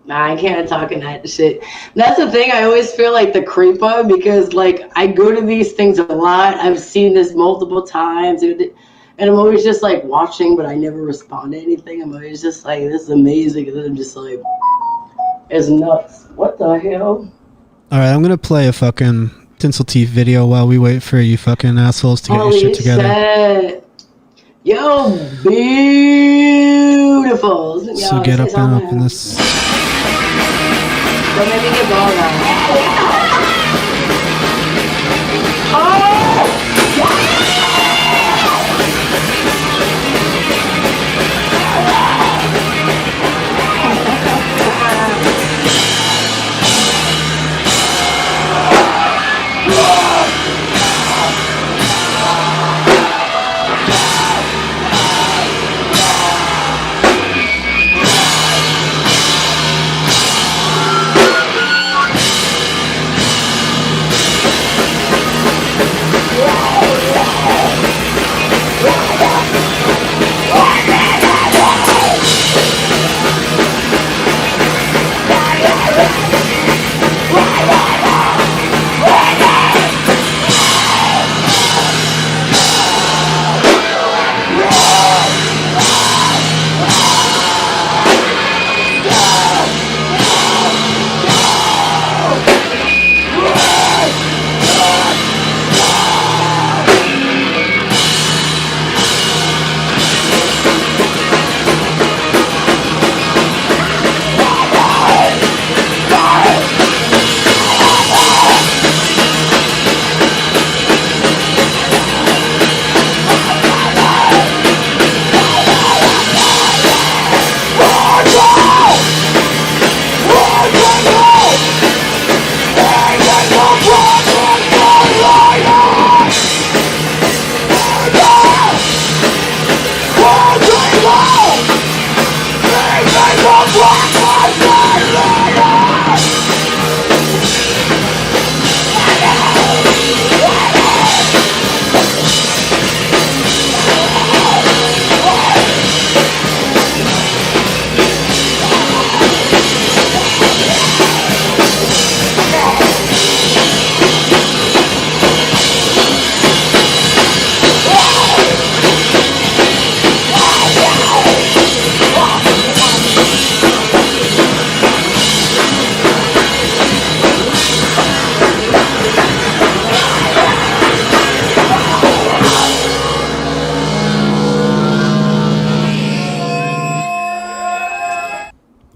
Nah, I can't talk in that shit. That's the thing. I always feel like the creeper, because like I go to these things a lot. I've seen this multiple times, and I'm always just like watching, but I never respond to anything. I'm always just like, this is amazing, and then I'm just like, it's nuts. What the hell? All right, I'm gonna play a fucking Tinsel Teeth video while we wait for you fucking assholes to get your shit together. Shit. Yo, beautiful. Yo, so get up and open this. Don't make me get ball now.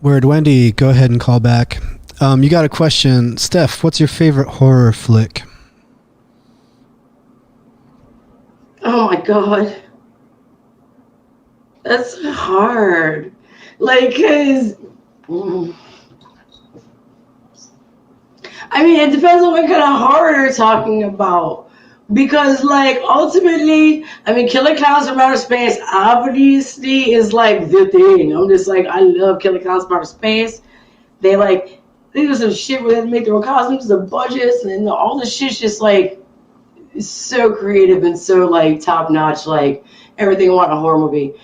Word, Wendy, go ahead and call back. You got a question. Steph, what's your favorite horror flick? Oh my God. That's hard. Like, cause I mean, it depends on what kind of horror you're talking about. Because, like, ultimately, I mean, Killer Clowns from Outer Space obviously is like the thing. I'm just like, I love Killer Clowns from Outer Space. They do some shit where they make their own costumes, the budgets, and all the shit's just like so creative and so like top notch, like everything I want in a horror movie.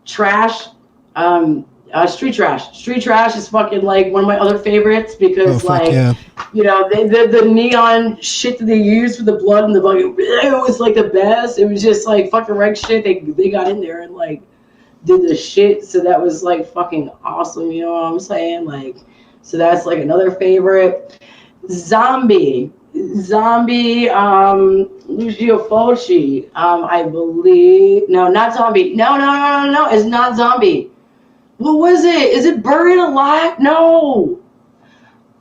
Trash, Street Trash. Street Trash is fucking like one of my other favorites because you know, the neon shit that they used for the blood and the bucket, it was like the best. It was just like fucking wreck shit. They got in there and like did the shit, so that was like fucking awesome. You know what I'm saying? Like, so that's like another favorite. Zombie, Lucio Fulci, I believe. No, not Zombie. No, it's not Zombie. What was it? Is it Buried Alive? No.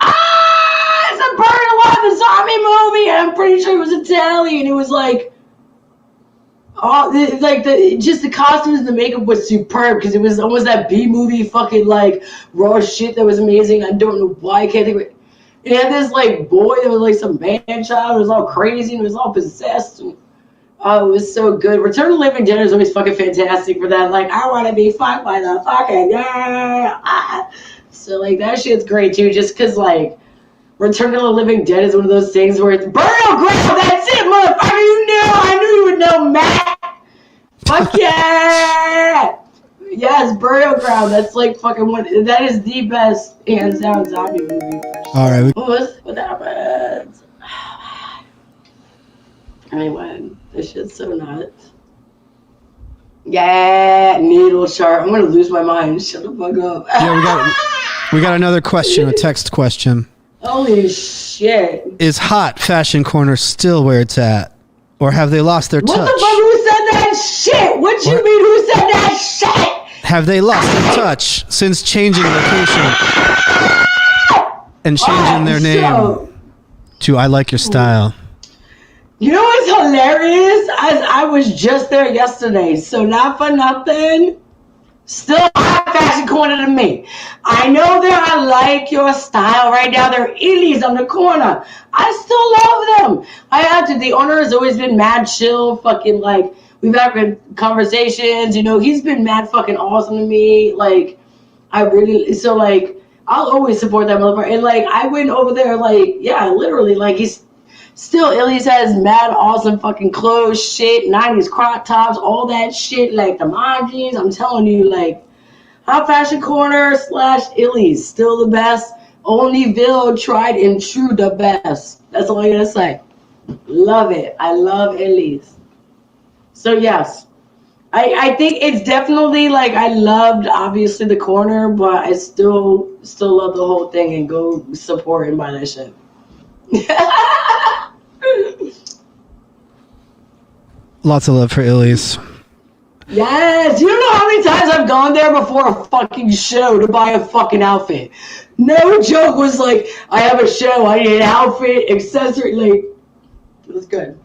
It's a Buried Alive, the zombie movie. I'm pretty sure it was Italian. It was like, just the costumes and the makeup was superb because it was almost that B movie fucking like raw shit that was amazing. I don't know why I can't think of it. It had this like boy that was like some man child. It was all crazy and it was all possessed. And, it was so good. Return of the Living Dead is always fucking fantastic for that. Like, I want to be fucked by the fucking So like that shit's great too. Just because like Return of the Living Dead is one of those things where it's burial ground. That's it, motherfucker. You knew. I knew you would know, Matt. Fuck yeah. Yes, Burial Ground. That's like fucking one. That is the best hands down zombie movie. All right. What happens? Anyway, this shit's so nuts. Yeah, needle sharp. I'm gonna lose my mind. Shut the fuck up. Yeah, we got another question, a text question. Holy shit. Is Hot Fashion Corner still where it's at? Or have they lost their touch? What the fuck? Who said that shit? What you mean who said that shit? Have they lost their touch since changing location and changing their name to I Like Your Style? You know what's hilarious? I was just there yesterday, so not for nothing. Still Hot Fashion Corner to me. I know they're I Like Your Style right now. They're Illies on the corner. I still love them. I have to. The owner has always been mad chill, fucking like, we've had good conversations, you know, he's been mad fucking awesome to me. Like, so like, I'll always support that motherfucker. And like, I went over there, like, yeah, literally, like, he's still, Illy's has mad awesome fucking clothes, shit, 90s crop tops, all that shit, like the mom jeans. I'm telling you, like, Hot Fashion Corner / Illy's, still the best. Onlyville, tried and true, the best. That's all I gotta say. Love it. I love Illy's. So yes, I think it's definitely like, I loved obviously the corner, but I still love the whole thing and go support and buy that shit. Lots of love for Illy's. Yes, you know how many times I've gone there before a fucking show to buy a fucking outfit. No joke, was like, I have a show, I need an outfit, accessory, like, it was good.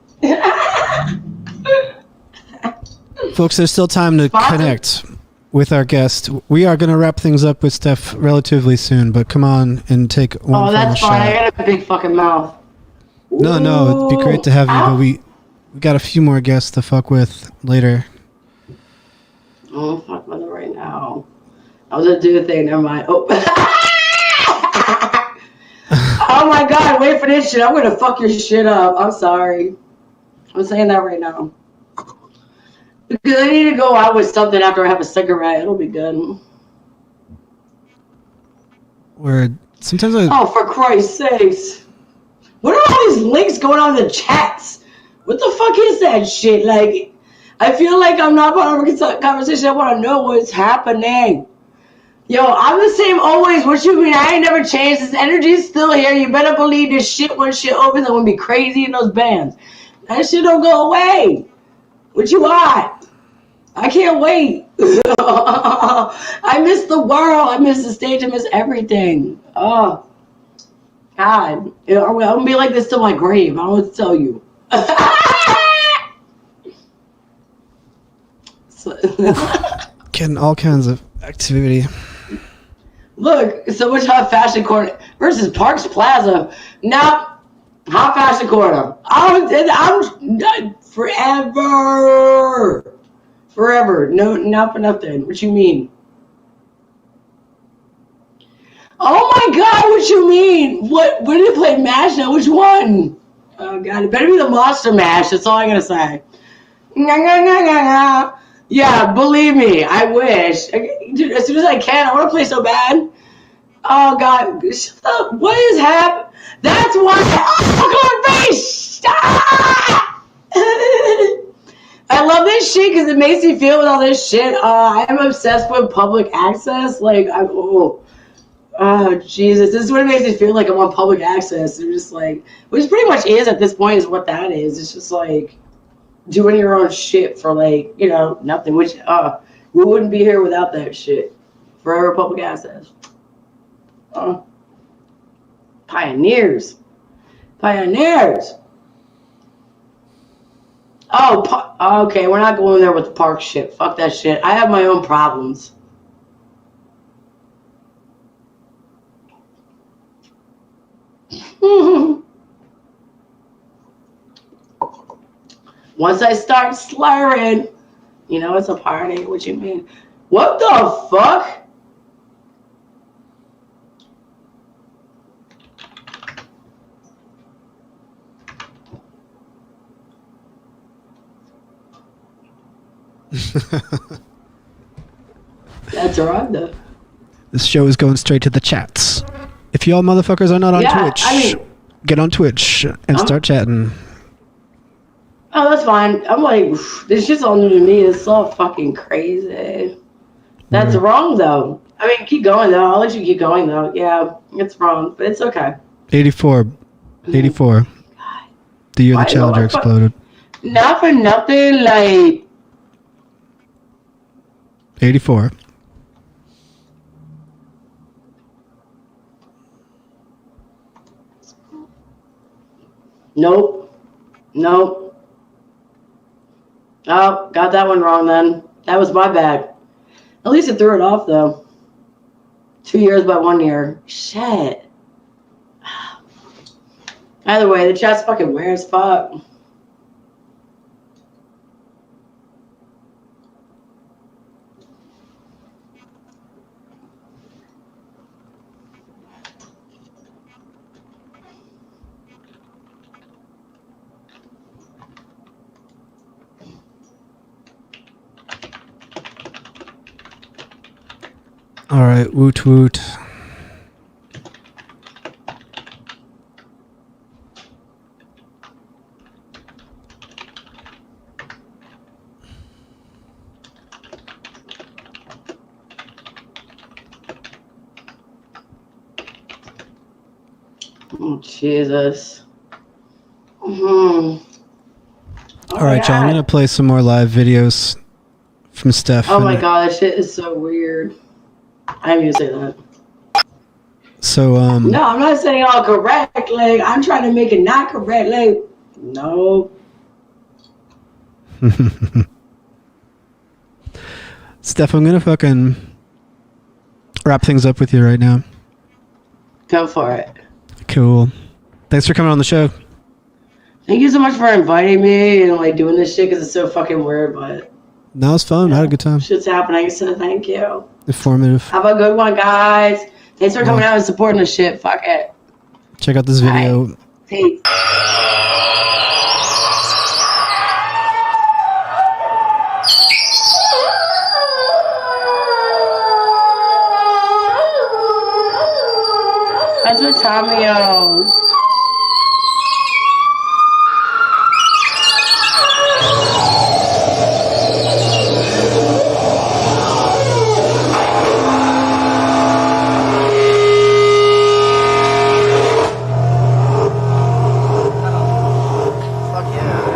Folks, there's still time to connect with our guest. We are going to wrap things up with Steph relatively soon, but come on and take one final shot. Oh, that's fine. I got a big fucking mouth. No, it'd be great to have you, but we got a few more guests to fuck with later. Oh, fuck with it right now. I was going to do a thing, never mind. Oh. Oh my God, wait for this shit. I'm going to fuck your shit up. I'm sorry. I'm saying that right now. Because I need to go out with something after I have a cigarette. It'll be good. Word. Sometimes Oh, for Christ's sakes. What are all these links going on in the chats? What the fuck is that shit? Like, I feel like I'm not part of a conversation. I want to know what's happening. Yo, I'm the same always. What you mean? I ain't never changed. This energy's still here. You better believe this shit when shit opens. I'm going to be crazy in those bands. That shit don't go away. What you want? I can't wait. I miss the world. I miss the stage. I miss everything. Oh, God. You know, I'm going to be like this till my grave. I don't know what to tell you. Getting all kinds of activity. Look, so much hot fashion corner versus Parks Plaza. Now, hot fashion corner. I'm forever. Forever. No, not for nothing. What you mean? Oh my God, what you mean? What did they play MASH now? Which one? Oh God, it better be the Monster MASH. That's all I'm gonna say. Yeah, believe me, I wish. Dude, as soon as I can, I want to play so bad. Oh God, shut up. What is happening? That's why. Oh God, face. Stop! I love this shit because it makes me feel with all this shit. I am obsessed with public access. Like, oh Jesus, this is what it makes me feel like. I'm on public access. They're just like, which pretty much is at this point is what that is. It's just like doing your own shit for like, you know, nothing. Which we wouldn't be here without that shit. Forever public access. Pioneers. Oh, okay. We're not going there with the park shit. Fuck that shit. I have my own problems. Once I start slurring, you know it's a party. What you mean? What the fuck? That's right, though. This show is going straight to the chats. If y'all motherfuckers are not on Twitch, get on Twitch and start chatting. Oh, that's fine. I'm like, this shit's all new to me. It's so fucking crazy. That's wrong, though. I mean, keep going, though. I'll let you keep going, though. Yeah, it's wrong, but it's okay. 84. 84. The year the Challenger exploded. Not for nothing, like... 84. Nope. Oh, got that one wrong then. That was my bad. At least it threw it off, though. 2 years by 1 year. Shit. Either way, the chat's fucking weird as fuck. All right, woot woot. Oh, Jesus. All right, y'all. I'm gonna play some more live videos from Steph. Oh my God, that shit is so weird. I didn't even say that. So No, I'm not saying all correct. Like I'm trying to make it not correct. Like no. Steph, I'm gonna fucking wrap things up with you right now. Go for it. Cool. Thanks for coming on the show. Thank you so much for inviting me and like doing this shit because it's so fucking weird, but No, it's fun. I had a good time. Shit's happening, so thank you. Informative. Have a good one, guys. Thanks for coming out and supporting the shit. Fuck it. Check out this video. Bye. Peace. That's what Tommy owns. Fuck yeah.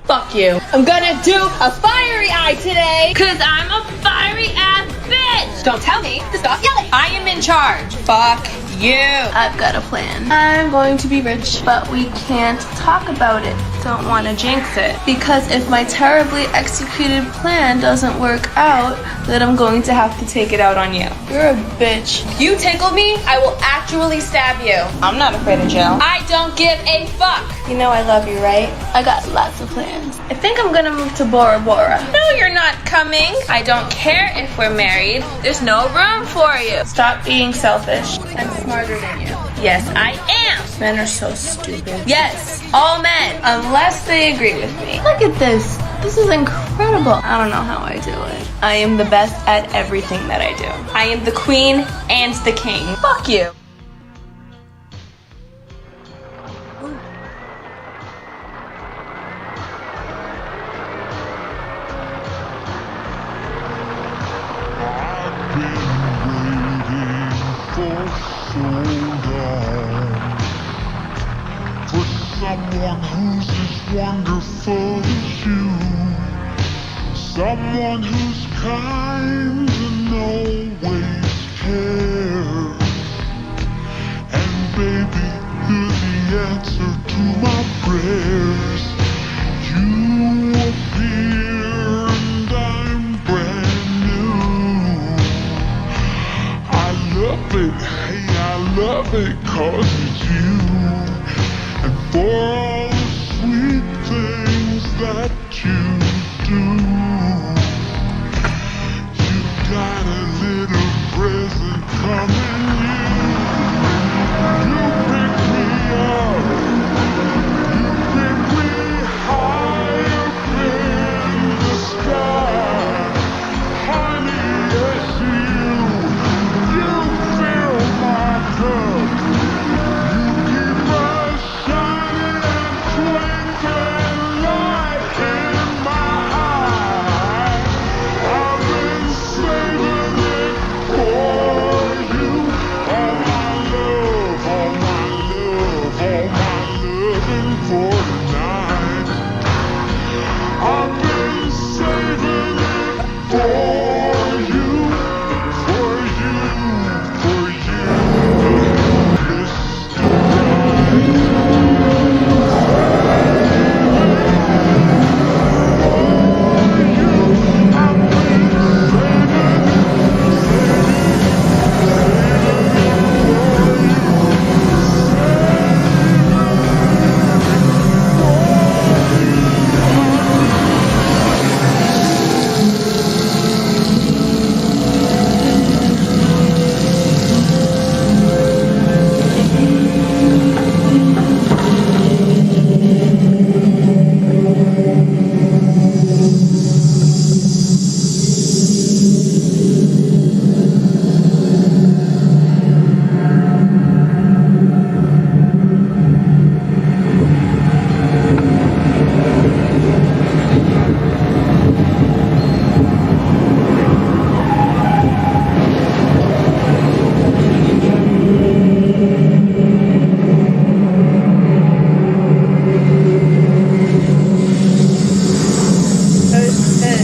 Fuck you. I'm gonna do a fiery eye today, cause I'm a fiery ass bitch. Don't tell me to stop yelling. I am in charge. Fuck you. I've got a plan. I'm going to be rich, but we can't talk about it. Don't want to jinx it. Because if my terribly executed plan doesn't work out, then I'm going to have to take it out on you. You're a bitch. If you tickle me, I will actually stab you. I'm not afraid of jail. I don't give a fuck. You know I love you, right? I got lots of plans. I think I'm gonna move to Bora Bora. No, you're not coming. I don't care if we're married. There's no room for you. Stop being selfish. I'm smarter than you. Yes, I am. Men are so stupid. Yes, all men, unless they agree with me. Look at this. This is incredible. I don't know how I do it. I am the best at everything that I do. I am the queen and the king. Fuck you. Someone who's as wonderful as you, someone who's kind and always cares, and baby, you're the answer to my prayers. You appear and I'm brand new. I love it, hey, I love it 'cause it's you. And for all the sweet things that you do, you got a little present coming. You pick me up, you pick me high up in the sky. Honey, yes you fill my cup. You keep us shining and twinkling light in my eye. I've been saving it for you. All my love, all my love, all my loving for tonight. I've been saving it for you, for you, for you, Mr. Right.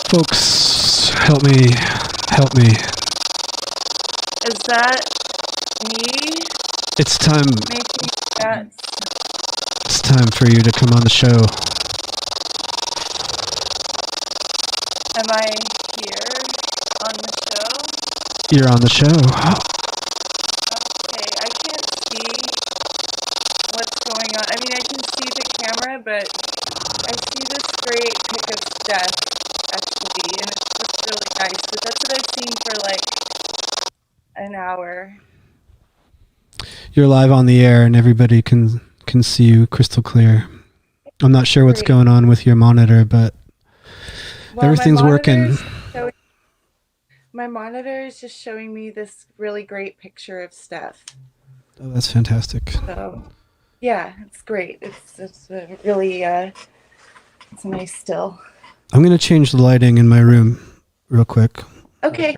Folks, help me. Help me. Is that me It's time. making that? It's time for you to come on the show. Am I here on the show? You're on the show. Okay, I can't see what's going on. I mean, I can see the camera, but I see this great pic of Steph, actually, and it looks really nice. But that's what I've seen for like an hour. You're live on the air, and everybody can see you crystal clear. I'm not sure what's going on with your monitor, but everything's working. My monitor is just showing me this really great picture of Steph. Oh, that's fantastic. So, yeah, it's great. It's a really it's nice still. I'm gonna change the lighting in my room real quick. Okay.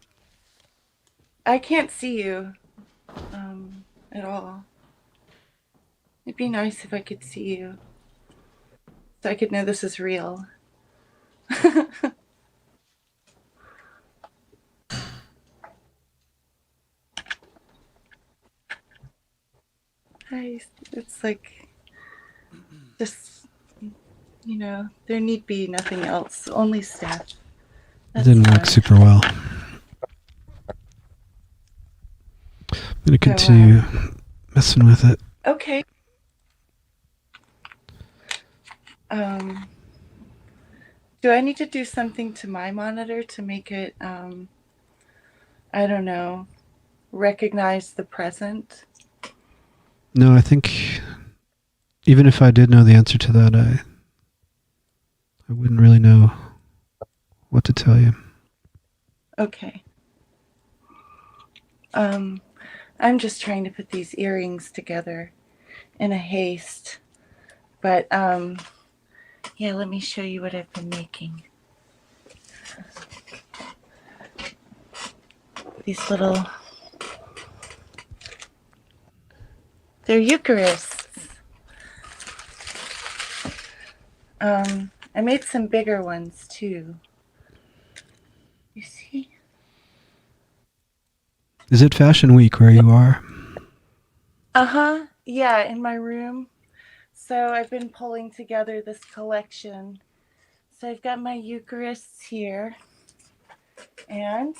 I can't see you at all. It'd be nice if I could see you, so I could know this is real. It's like just, you know, there need be nothing else, only Steph. It didn't work super well. I'm gonna continue messing with it. Okay. Do I need to do something to my monitor to make it, I don't know, recognize the present? No, I think even if I did know the answer to that, I wouldn't really know what to tell you. Okay. I'm just trying to put these earrings together in a haste. But, yeah, let me show you what I've been making. These little... They're Eucharists. I made some bigger ones, too. You see? Is it Fashion Week where you are? Uh-huh. Yeah, in my room. So I've been pulling together this collection. So I've got my Eucharists here. And,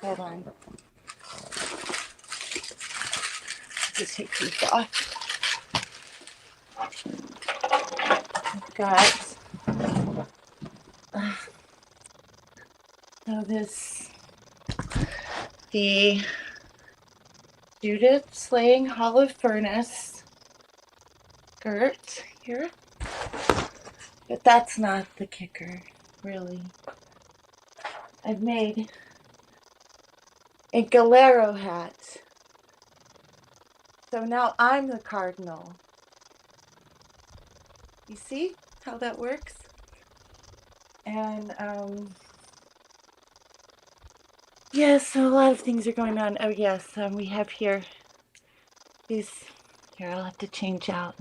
hold on. Just take these off. I've got the Judith slaying hollow furnace skirt here. But that's not the kicker, really. I've made a Galero hat. So now I'm the cardinal. You see how that works? And, yeah, so a lot of things are going on. Oh, yes, we have here these, here, I'll have to change out.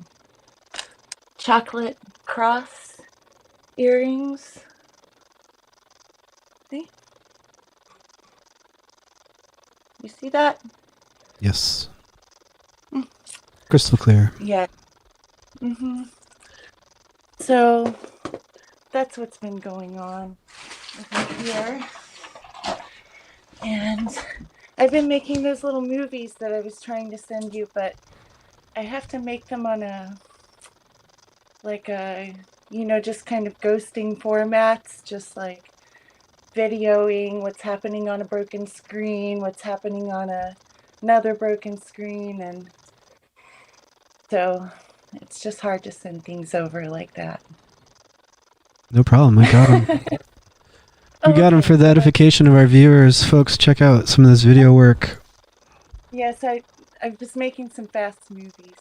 Chocolate cross earrings. See? You see that? Yes. Crystal clear. Yeah. Mm-hmm. So that's what's been going on over here. And I've been making those little movies that I was trying to send you, but I have to make them on a, like a, you know, just kind of ghosting formats, just like videoing what's happening on a broken screen, what's happening on another broken screen, and so it's just hard to send things over like that. No problem. I got them. We got them for the edification of our viewers. Folks, check out some of this video work. Yes, I was making some fast movies.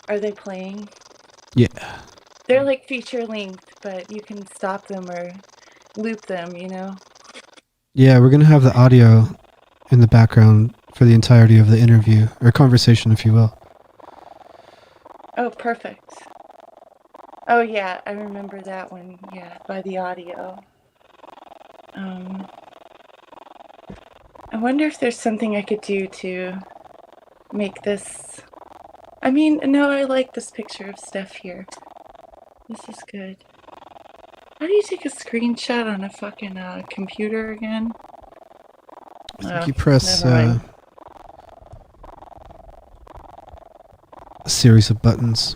Are they playing? Yeah. They're like feature length, but you can stop them or loop them, you know? Yeah, we're going to have the audio in the background for the entirety of the interview, or conversation, if you will. Oh, perfect. Oh, yeah, I remember that one, yeah, by the audio. I wonder if there's something I could do to make this... I mean, no, I like this picture of Steph here. This is good. How do you take a screenshot on a fucking computer again? I think you press never mind. a series of buttons.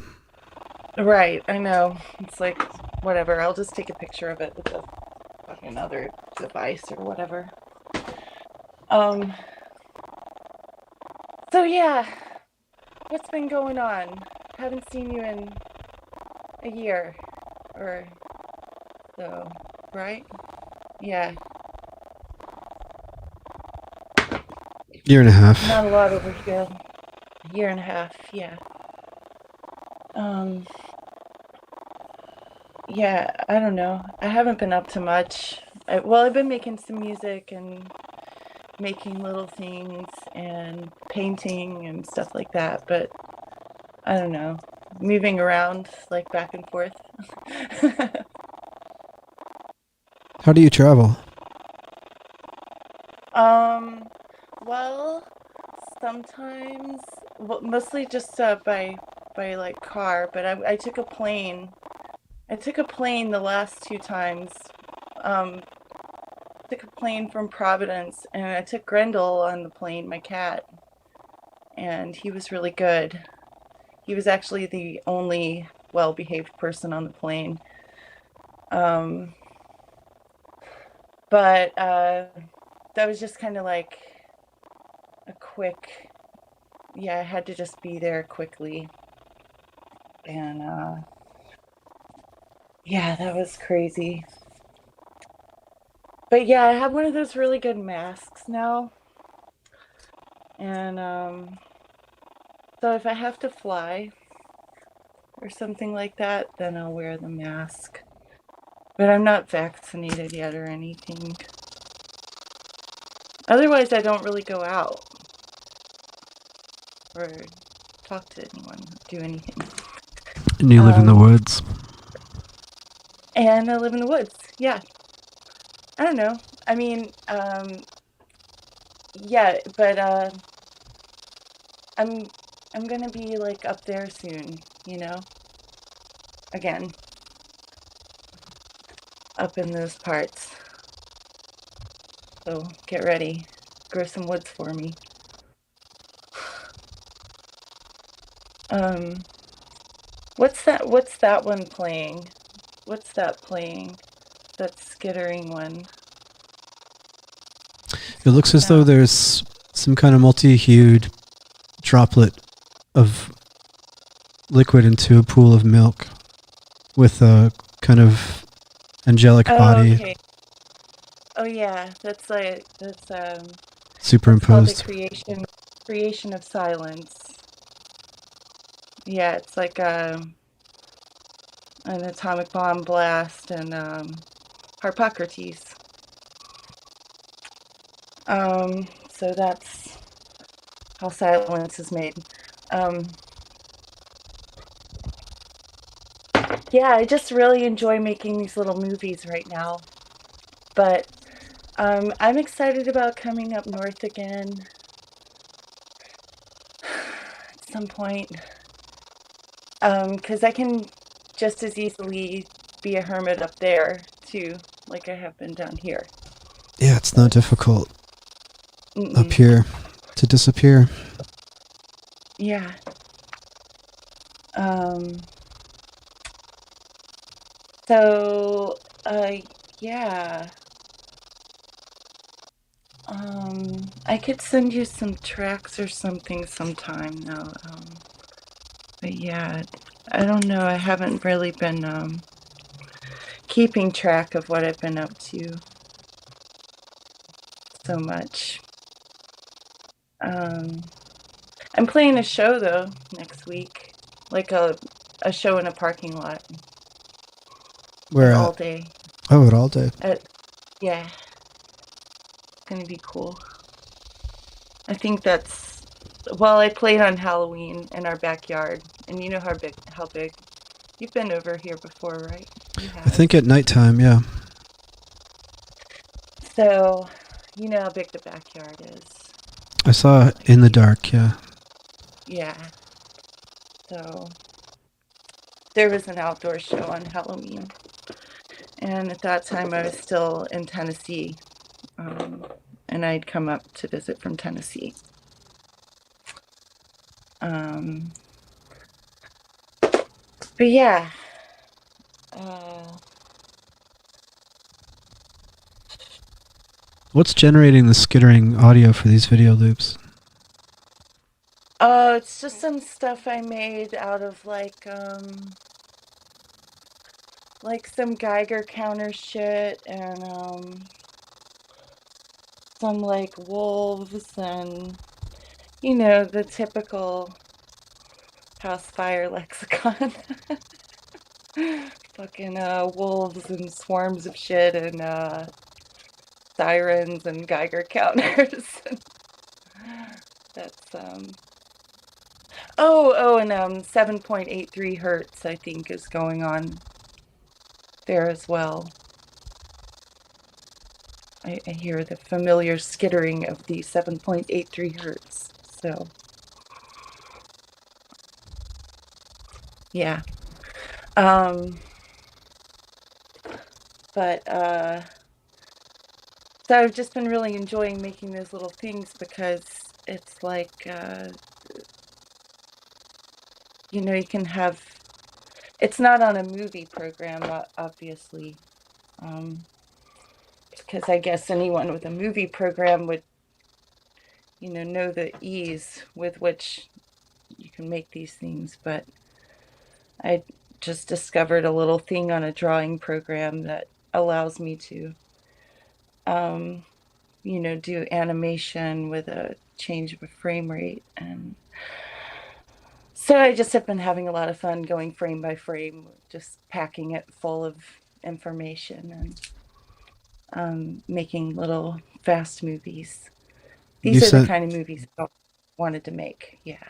Right, I know. It's like, whatever. I'll just take a picture of it with the fucking other device or whatever. So yeah, what's been going on? Haven't seen you in a year or so, right? Yeah. Year and a half. Not a lot over here. A year and a half, yeah. Yeah, I don't know. I haven't been up to much. I've been making some music and making little things and painting and stuff like that, but I don't know. Moving around, like back and forth. How do you travel? Well, sometimes, mostly just by like car, but I took a plane. I took a plane the last 2 times. Took a plane from Providence, and I took Grendel on the plane, my cat, and he was really good. He was actually the only well-behaved person on the plane. But that was just kind of like a quick, yeah, I had to just be there quickly. And yeah, that was crazy. But yeah, I have one of those really good masks now. And so if I have to fly or something like that, then I'll wear the mask. But I'm not vaccinated yet or anything. Otherwise, I don't really go out or talk to anyone, do anything. And you live in the woods. And I live in the woods, yeah. I don't know. I mean, yeah, but I'm gonna be like up there soon, you know? Again. Up in those parts. So get ready. Grow some woods for me. What's that one playing? What's that playing? That skittering one. It looks as though there's some kind of multi-hued droplet of liquid into a pool of milk with a kind of angelic body. Okay. Oh yeah, that's superimposed. It's called the creation of silence. Yeah, it's like an atomic bomb blast and Harpocrates. So that's how silence is made. Yeah, I just really enjoy making these little movies right now. But I'm excited about coming up north again at some point. Because I can just as easily be a hermit up there, too, like I have been down here. Yeah, it's not difficult up here to disappear. Yeah. So, yeah. I could send you some tracks or something sometime now. But yeah, I don't know. I haven't really been keeping track of what I've been up to so much. I'm playing a show though next week, like a show in a parking lot. Where all day. Oh, all day. Yeah, it's gonna be cool. I think that's. Well, I played on Halloween in our backyard, and you know how big. You've been over here before, right? I think at nighttime, yeah. So, you know how big the backyard is. I saw it in the dark, yeah. Yeah. So, there was an outdoor show on Halloween. And at that time, I was still in Tennessee. And I'd come up to visit from Tennessee. But yeah. What's generating the skittering audio for these video loops? It's just some stuff I made out of like some Geiger counter shit and some like wolves and the typical Housefire lexicon. Fucking wolves and swarms of shit and sirens and Geiger counters. That's and 7.83 hertz I think is going on there as well. I hear the familiar skittering of the 7.83 hertz. So yeah. But so I've just been really enjoying making those little things because it's like you can have, it's not on a movie program obviously, because I guess anyone with a movie program would know the ease with which you can make these things, but I just discovered a little thing on a drawing program that allows me to do animation with a change of a frame rate. And so I just have been having a lot of fun going frame by frame, just packing it full of information and making little fast movies. These are the kind of movies I wanted to make. Yeah.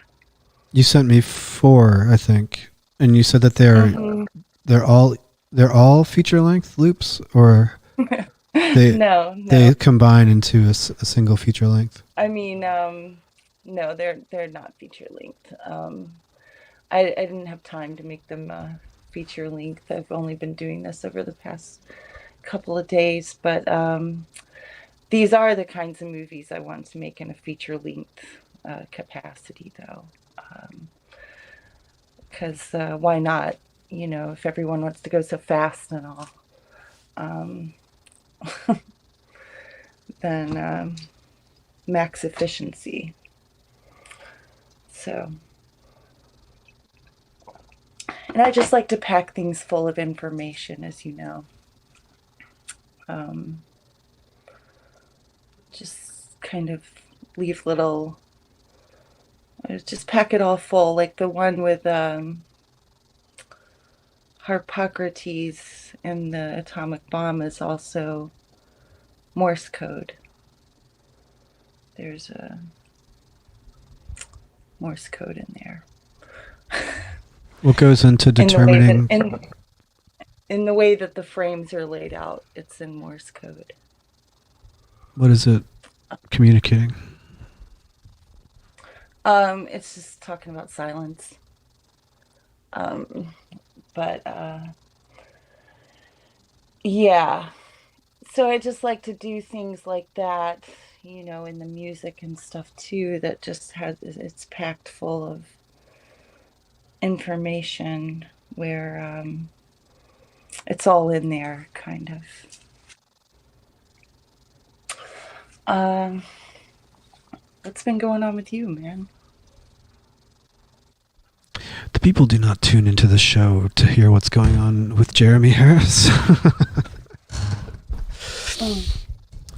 You sent me 4, I think, and you said that they're all feature length loops, or they combine into a single feature length. I mean, no, they're not feature length. I didn't have time to make them feature length. I've only been doing this over the past couple of days, but these are the kinds of movies I want to make in a feature length capacity, though. Because why not? If everyone wants to go so fast and all, then max efficiency. So, and I just like to pack things full of information, as you know. Just kind of leave little, just pack it all full, like the one with Harpocrates and the atomic bomb is also Morse code. There's a Morse code in there. What goes into determining? In the way that the frames are laid out, it's in Morse code. What is it communicating? It's just talking about silence. But yeah. So I just like to do things like that, in the music and stuff too, that just it's packed full of information where it's all in there, kind of. What's been going on with you, man? The people do not tune into the show to hear what's going on with Jeremy Harris.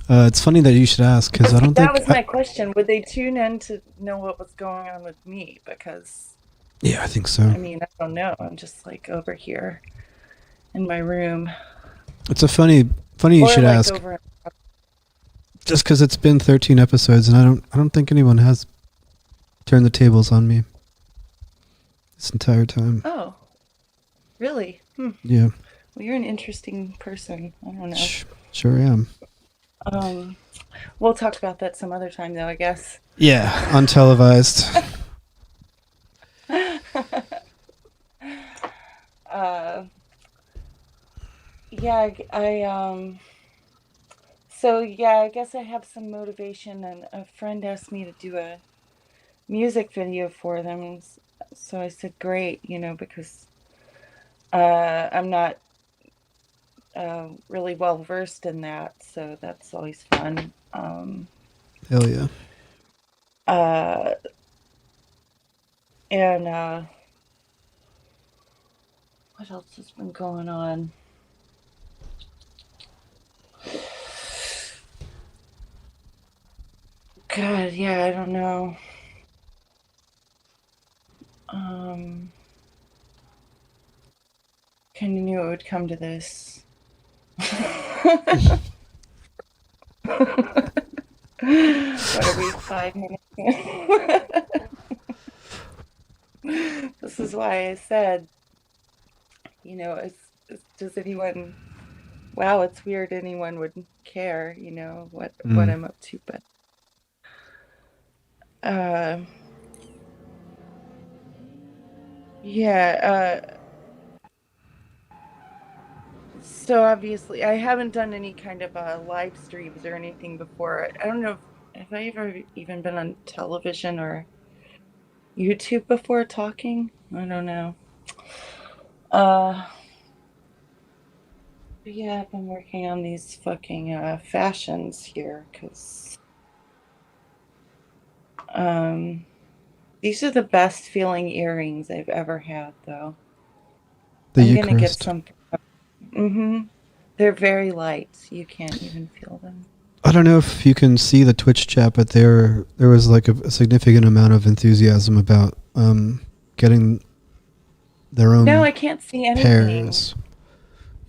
It's funny that you should ask, because I don't think... That was my question. Would they tune in to know what was going on with me? Because... Yeah, I think so. I mean, I don't know. I'm just like over here in my room. It's a funny you should ask. Just because it's been 13 episodes, and I don't think anyone has turned the tables on me this entire time. Oh, really? Yeah. Well, you're an interesting person. I don't know. Sure am. We'll talk about that some other time, though, I guess. Yeah, untelevised. Yeah, so yeah, I guess I have some motivation, and a friend asked me to do a music video for them, so I said great, because I'm not really well versed in that, so that's always fun. Hell yeah. Uh, and what else has been going on? God, yeah, I don't know. Kind of knew it would come to this. What are we, 5 minutes in? This is why I said, does anyone? Wow, it's weird anyone would care, what I'm up to, but uh, yeah. So obviously, I haven't done any kind of live streams or anything before. I don't know have I ever even been on television or YouTube before talking? I don't know. But yeah, I've been working on these fucking fashions here because these are the best feeling earrings I've ever had, though. The I'm gonna get Eucharist. some. They're very light. You can't even feel them. I don't know if you can see the Twitch chat, but there was like a significant amount of enthusiasm about getting their own No, I can't see anything. pairs.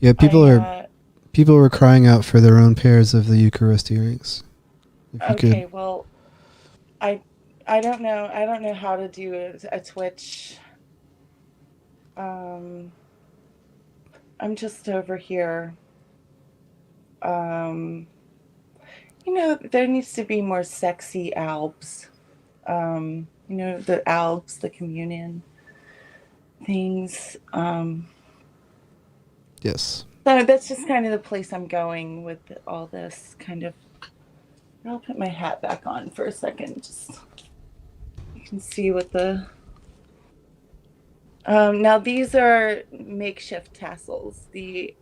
Yeah, people were crying out for their own pairs of the Eucharist earrings. If you Okay, could. well, I I don't know. I don't know how to do a Twitch. I'm just over here. There needs to be more sexy albs. The albs, the communion things. Yes. So that's just kind of the place I'm going with all this kind of. I'll put my hat back on for a second. Just you can see what the. Now these are makeshift tassels. The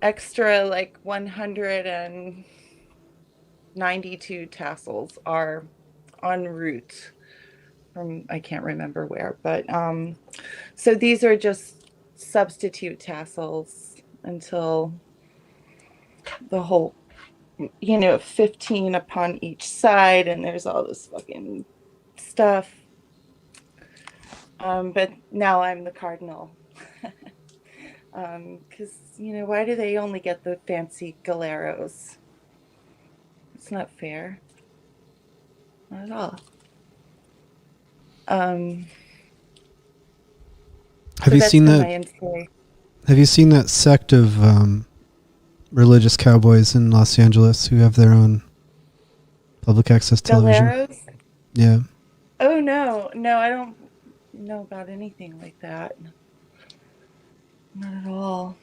extra 192 tassels are en route from I can't remember where, but so these are just substitute tassels until the whole 15 upon each side, and there's all this fucking stuff. But now I'm the cardinal. Because why do they only get the fancy galeros? It's not fair. Not at all. Have you seen that? Have you seen that sect of religious cowboys in Los Angeles who have their own public access television? Galeros? Yeah. Oh no, I don't know about anything like that. Not at all.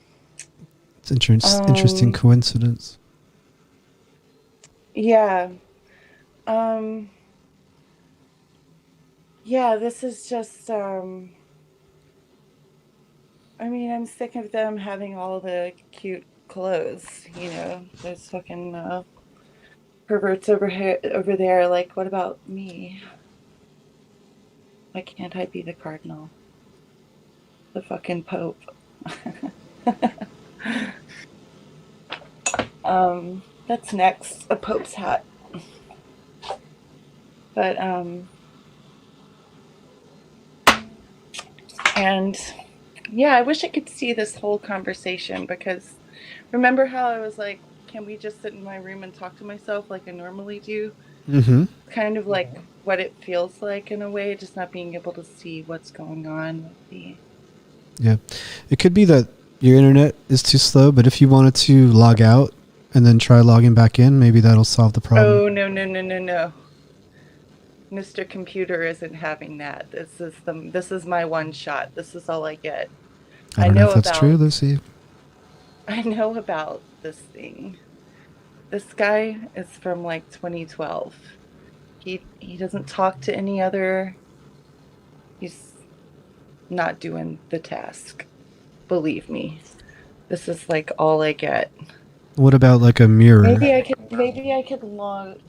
It's interesting coincidence. Yeah. Yeah, this is just I'm sick of them having all the cute clothes, There's fucking perverts over there. Like, what about me? Why can't I be the cardinal? The fucking pope. That's next. A pope's hat. But and yeah, I wish I could see this whole conversation, because remember how I was like, can we just sit in my room and talk to myself like I normally do? Mm-hmm. Kind of like what it feels like in a way, just not being able to see what's going on with the. Yeah. It could be that your internet is too slow, but if you wanted to log out and then try logging back in, maybe that'll solve the problem. Oh, no. Mr. Computer isn't having that. This is my one shot. This is all I get. I don't know if that's true, Lucy. I know about this thing. This guy is from like 2012. He doesn't talk to any other. He's not doing the task. Believe me. This is like all I get. What about like a mirror? Maybe I could log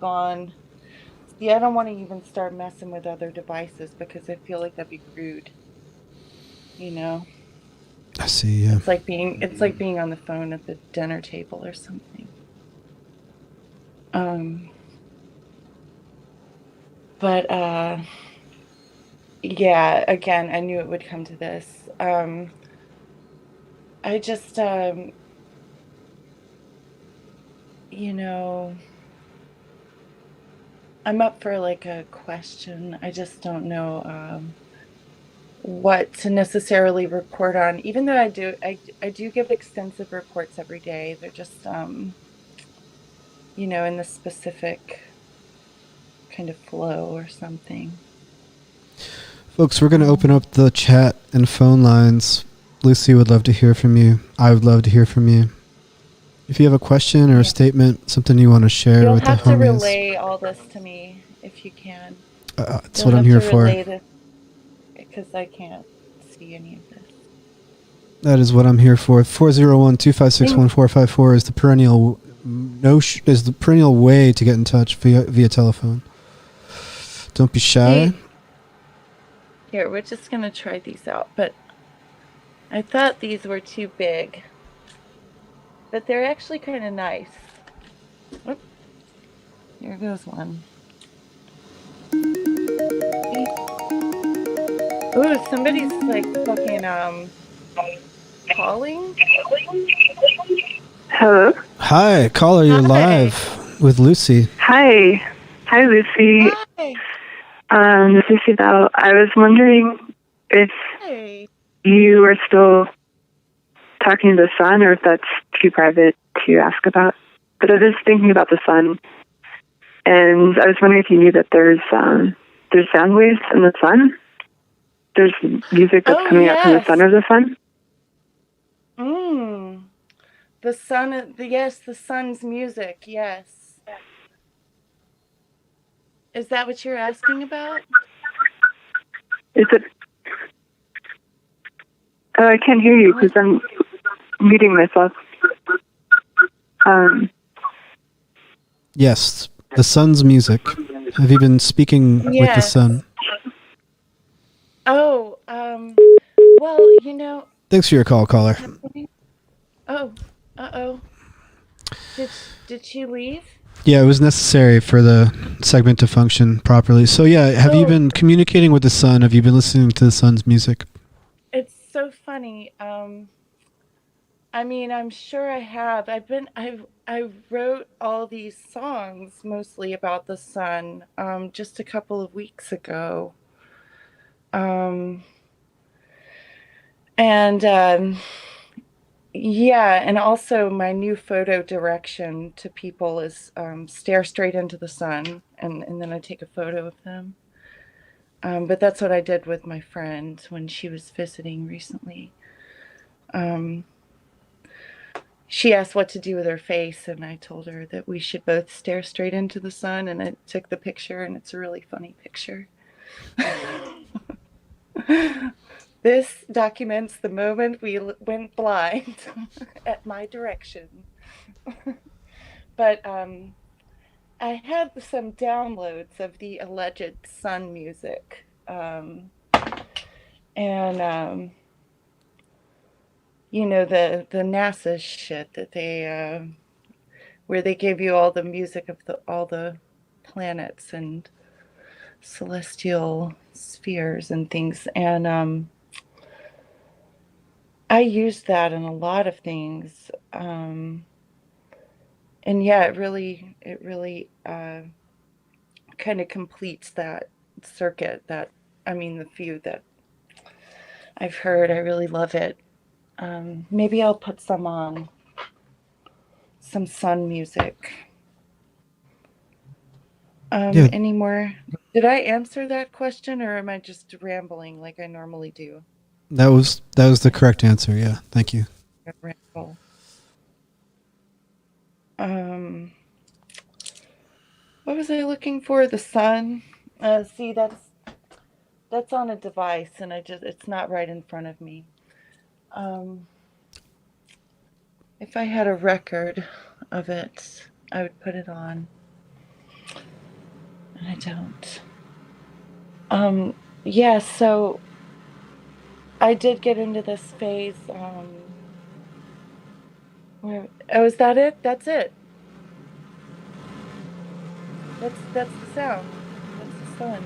on. See, I don't want to even start messing with other devices because I feel like that'd be rude. You know? I see, yeah. It's like being on the phone at the dinner table or something. But yeah, again, I knew it would come to this. I just you know, I'm up for like a question. I just don't know what to necessarily report on. Even though I do give extensive reports every day. They're just you know, in the specific kind of flow or something. Folks, we're going to open up the chat and phone lines. Lucy would love to hear from you. I would love to hear from you. If you have a question or a statement, something you want to share You'll with the have to homies. relay all this to me if you can. That's what I'm here for. Because I can't see any of this. That is what I'm here for. 401-256-1454 is the perennial way to get in touch via telephone. Don't be shy. Here, we're just going to try these out, but I thought these were too big. But they're actually kind of nice. Whoop. Here goes one. Ooh, somebody's like fucking calling. Hello. Hi, caller, you're live with Lucy. Hi, Lucy. Hi. This is Cybele. I was wondering if you are still talking to the sun, or if that's too private to ask about. But I was thinking about the sun, and I was wondering if you knew that there's sound waves in the sun. There's music that's coming out from the center of the sun. The sun. Yes, the sun's music. Yes. Is that what you're asking about? Is it? Oh, I can't hear you because I'm muting myself. Yes, the sun's music. Have you been speaking with the sun? Oh, well, you know. Thanks for your call, caller. Oh, uh-oh. Did she leave? Yeah, it was necessary for the segment to function properly. So yeah, have you been communicating with the sun? Have you been listening to the sun's music? It's so funny. I mean, I'm sure I have. I wrote all these songs mostly about the sun just a couple of weeks ago. Yeah, and also my new photo direction to people is stare straight into the sun, and then I take a photo of them. But that's what I did with my friend when she was visiting recently. She asked what to do with her face, and I told her that we should both stare straight into the sun, and I took the picture, and it's a really funny picture. This documents the moment we went blind at my direction. But I had some downloads of the alleged sun music. You know, the NASA shit that they, where they gave you all the music of all the planets and celestial spheres and things. And I used that in a lot of things. And yeah, it really kind of completes that circuit the few that I've heard. I really love it. Maybe I'll put some sun music. Any more? Did I answer that question, or am I just rambling like I normally do? That was the correct answer. Yeah, thank you. What was I looking for? The sun. See, that's on a device, and it's not right in front of me. If I had a record of it, I would put it on, and I don't. Yeah, so I did get into this phase. Is that it? That's it. That's the sound. That's the sun.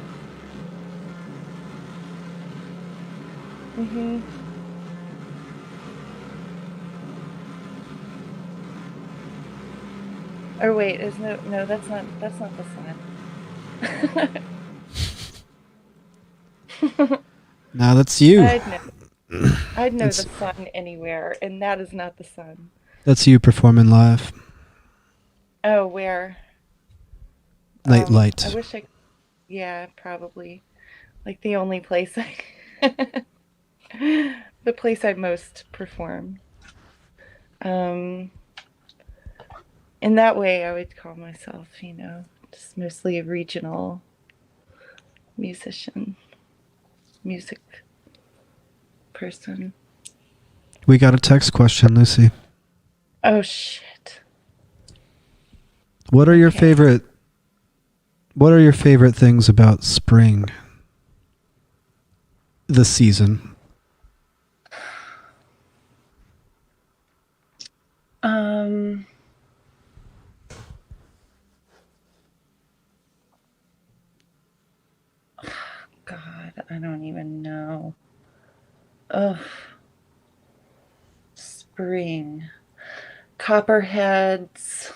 Or wait, no, that's not the sun. Now that's you. I'd know the sun anywhere, and that is not the sun. That's you performing live. Oh, where? Night light. I wish yeah, probably. Like the only place the place I most perform. In that way, I would call myself, just mostly a regional musician, music person. We got a text question, Lucy. Oh, shit. What are your favorite things about spring? The season. God, I don't even know. Ugh. Spring. Copperheads.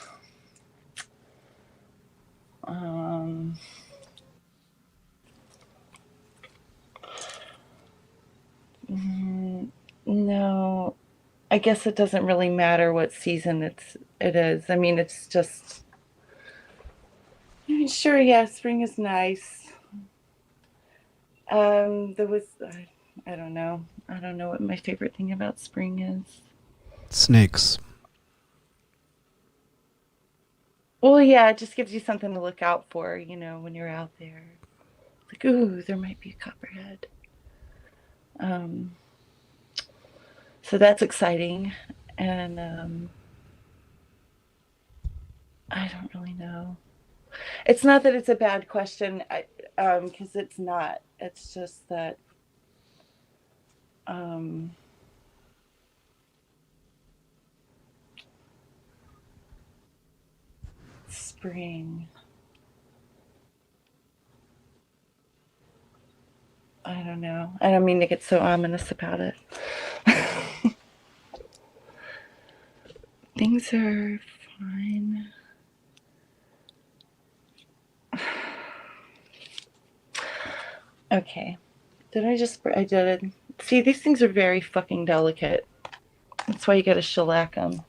No, I guess it doesn't really matter what season it is. I mean, it's just. Sure, yeah, spring is nice. There was, I don't know. I don't know what my favorite thing about spring is. Snakes. Well, yeah, it just gives you something to look out for, when you're out there. Like, ooh, there might be a copperhead. So that's exciting. And I don't really know. It's not that it's a bad question, because it's not. It's just that spring. I don't know. I don't mean to get so ominous about it. Things are fine. Okay. I did. See, these things are very fucking delicate. That's why you gotta shellac them.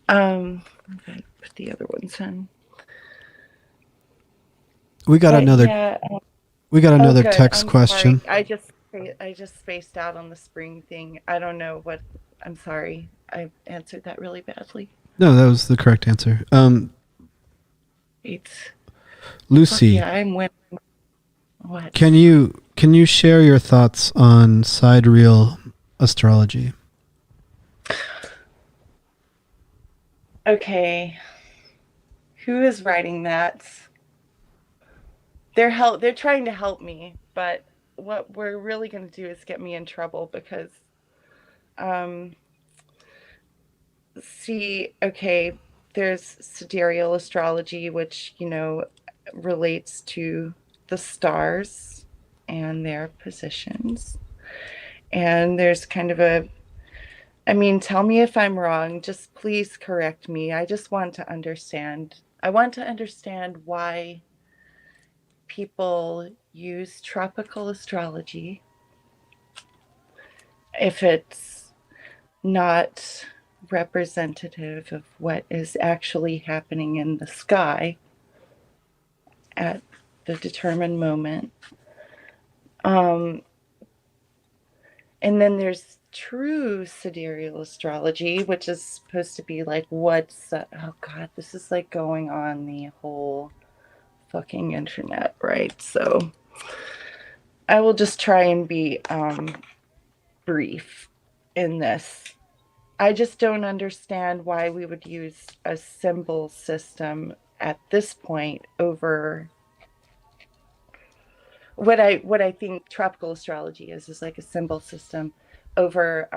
I'm gonna put the other ones in. We got another text question. Sorry. I just spaced out on the spring thing. I don't know what. I'm sorry. I answered that really badly. No, that was the correct answer. Lucy. Yeah, I'm winning. What? Can you share your thoughts on sidereal astrology? Okay. Who is writing that? They're trying to help me, but what we're really going to do is get me in trouble because there's sidereal astrology, which, relates to the stars and their positions. And there's kind of tell me if I'm wrong. Just please correct me. I just want to understand. I want to understand why people use tropical astrology if it's not representative of what is actually happening in the sky at the determined moment. And then there's true sidereal astrology, which is supposed to be like what's oh god, this is like going on the whole fucking internet, right? So I will just try and be brief in this. I just don't understand why we would use a symbol system at this point over what I think tropical astrology is like a symbol system over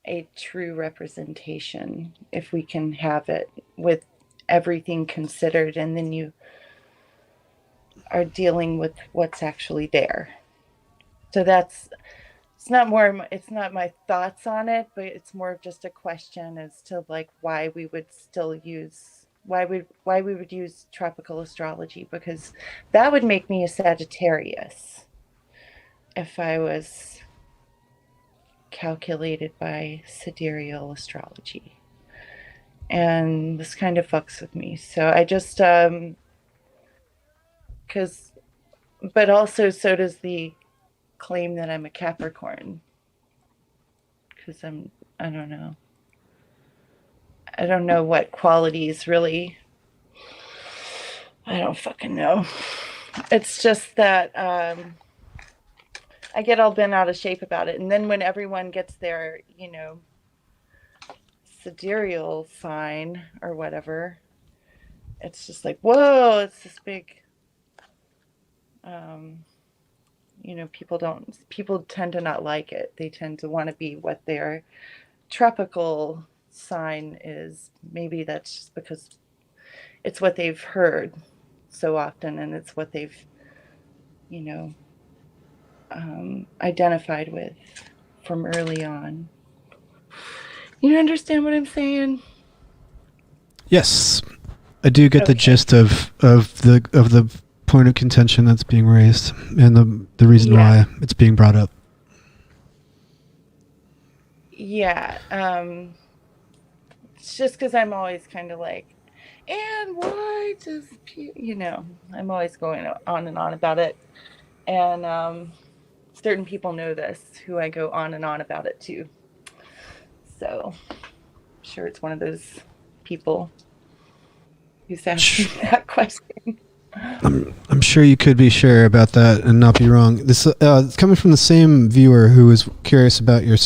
a true representation, if we can have it with everything considered, and then you are dealing with what's actually there. So that's it's not my thoughts on it, but it's more of just a question as to like why we would use tropical astrology, because that would make me a Sagittarius if I was calculated by sidereal astrology. And this kind of fucks with me. So I just but also so does the claim that I'm a Capricorn, because I don't know. I don't know what qualities really. I don't fucking know. It's just that I get all bent out of shape about it. And then when everyone gets their, sidereal sign or whatever, it's just like, whoa, it's this big, people tend to not like it. They tend to want to be what their tropical sign is. Maybe that's just because it's what they've heard so often, and it's what they've, identified with from early on. You understand what I'm saying? Yes, I do get the gist of the point of contention that's being raised and the reason why it's being brought up. Yeah, it's just because I'm always kind of like, and why does I'm always going on and on about it, and certain people know this who I go on and on about it too. So I'm sure it's one of those people who's asking that question. I'm sure you could be sure about that and not be wrong. This it's coming from the same viewer who was curious about your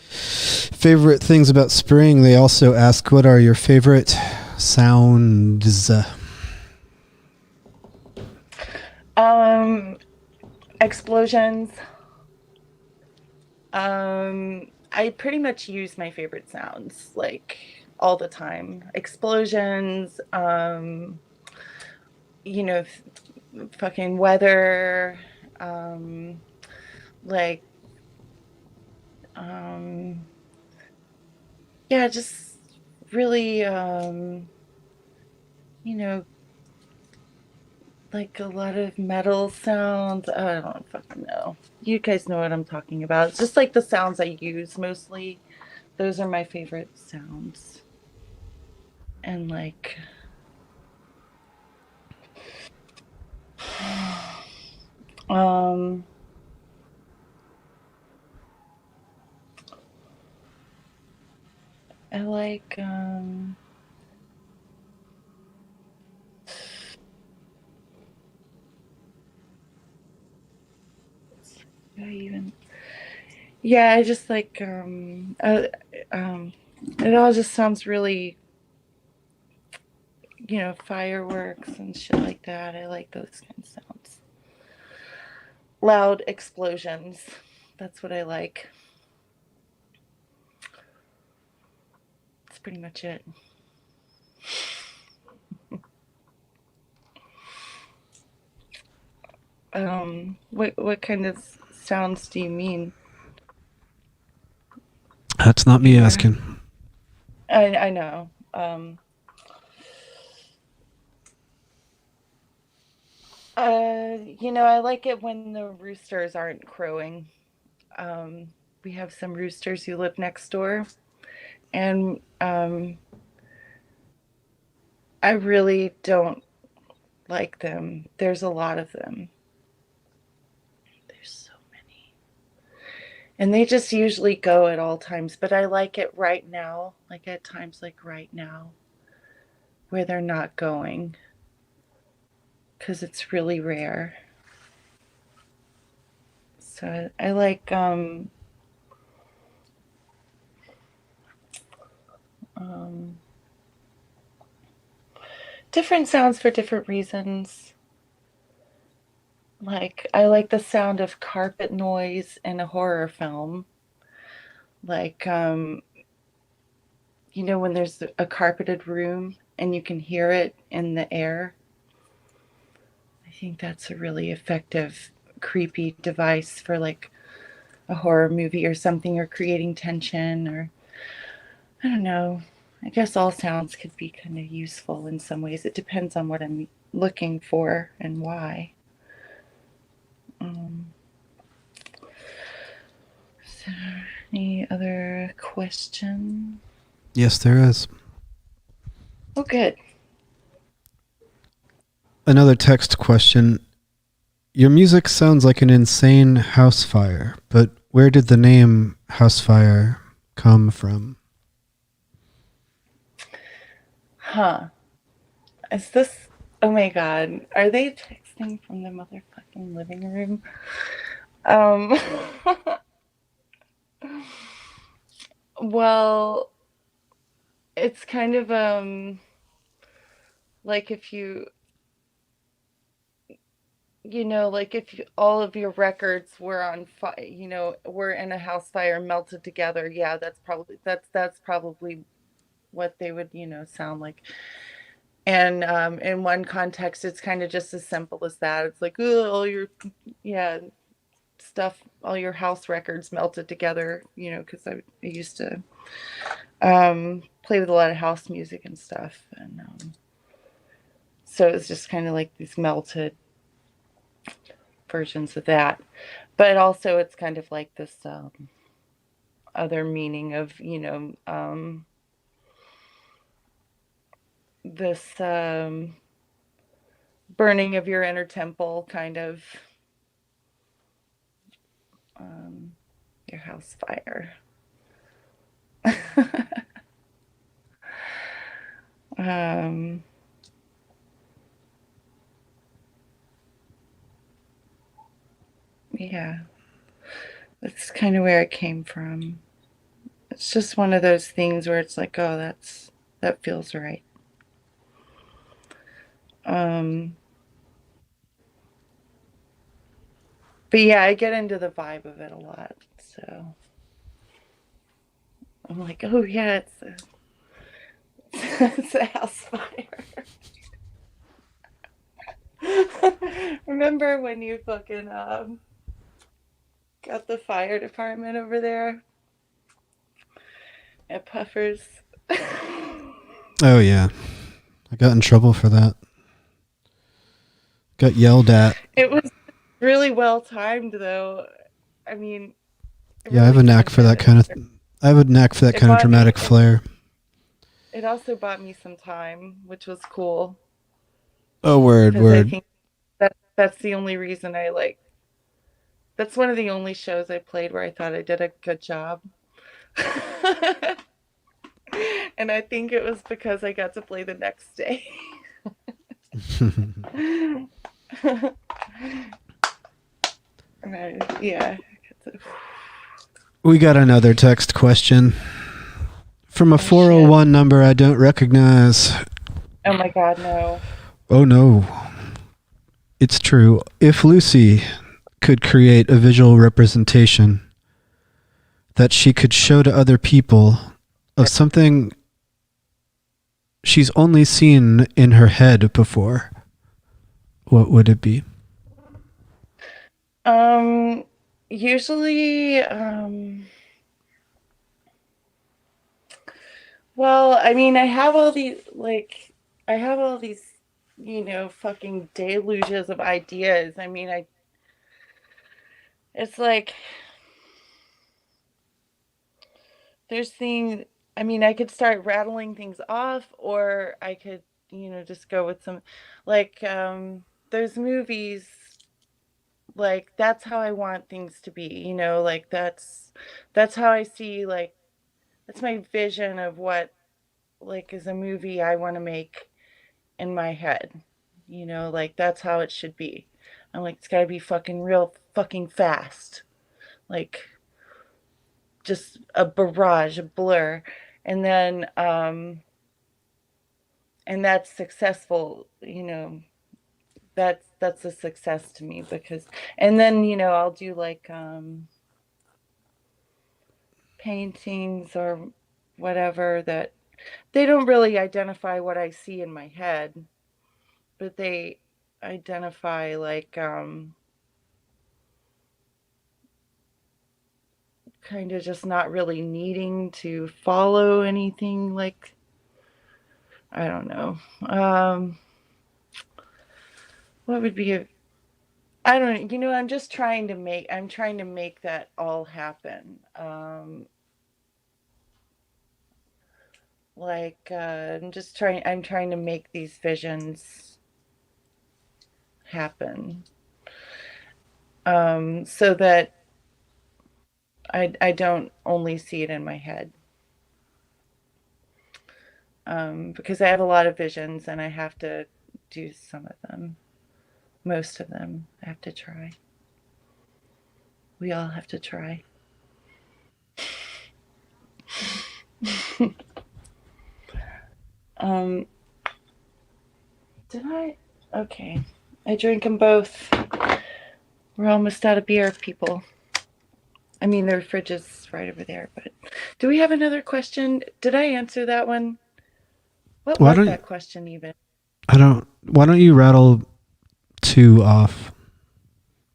favorite things about spring. They also ask, what are your favorite sounds? Explosions. I pretty much use my favorite sounds like all the time. Explosions, fucking weather, like, yeah, just really, like a lot of metal sounds. I don't fucking know. You guys know what I'm talking about. It's just like the sounds I use mostly. Those are my favorite sounds. And like, I like, I just like, it all just sounds really, fireworks and shit like that. I like those kind of sounds. Loud explosions. That's what I like. That's pretty much it. What kind of sounds do you mean? That's not me asking. I know. I like it when the roosters aren't crowing. We have some roosters who live next door, and I really don't like them. There's a lot of them. There's so many. And they just usually go at all times, but I like it right now, like at times like right now, where they're not going, because it's really rare. So I like different sounds for different reasons. Like, I like the sound of carpet noise in a horror film. Like, you know, when there's a carpeted room and you can hear it in the air. I think that's a really effective, creepy device for like a horror movie or something, or creating tension, or I don't know. I guess all sounds could be kind of useful in some ways. It depends on what I'm looking for and why. So, any other question? Yes, there is. Oh, good. Another text question. Your music sounds like an insane house fire, but where did the name Housefire come from? Huh. Is this... Oh my god. Are they texting from the motherfucking living room? Well, it's kind of like if you know, like if all of your records were on fire, you know, were in a house fire, melted together. Yeah, that's probably what they would, you know, sound like. And in one context, it's kind of just as simple as that. It's like, oh, all your, yeah, stuff, all your house records melted together, you know, because I used to play with a lot of house music and stuff. And so it's just kind of like these melted versions of that. But also it's kind of like this other meaning of, you know, this burning of your inner temple, kind of your house fire. Yeah, that's kind of where it came from. It's just one of those things where it's like, oh, that feels right. But yeah, I get into the vibe of it a lot, so I'm like, oh yeah, it's a house fire. Remember when you fucking got the fire department over there at Puffers? Oh, yeah. I got in trouble for that. Got yelled at. It was really well timed, though. I mean, Yeah, I have a knack for that kind of... I have a knack for that kind of dramatic flair. It also bought me some time, which was cool. Oh, word. I think that's the only reason I like... That's one of the only shows I played where I thought I did a good job. And I think it was because I got to play the next day. Yeah. We got another text question from a 401 number I don't recognize. Oh my god, no. Oh no. It's true. If Lucy could create a visual representation that she could show to other people of something she's only seen in her head before, what would it be? Usually, well, I mean, I have all these, you know, fucking deluges of ideas. I mean, it's like, there's things, I mean, I could start rattling things off, or I could, you know, just go with some, like, there's movies like that's how I want things to be, you know, like that's how I see, like that's my vision of what like is a movie I want to make in my head. You know, like that's how it should be. I'm like it's got to be fucking real fucking fast. Like just a barrage, a blur. And then and that's successful, you know. That's a success to me because and then, you know, I'll do like paintings or whatever that they don't really identify what I see in my head, but they identify like kind of just not really needing to follow anything like I don't know. What would be a I don't you know, I'm trying to make that all happen. Like I'm trying to make these visions happen. So that I don't only see it in my head. Because I have a lot of visions and I have to do some of them. Most of them I have to try. We all have to try. um, did I? Okay. I drank them both. We're almost out of beer, people. I mean, their fridge is right over there, but do we have another question? Did I answer that one? What Why was don't that question even? why don't you rattle two off?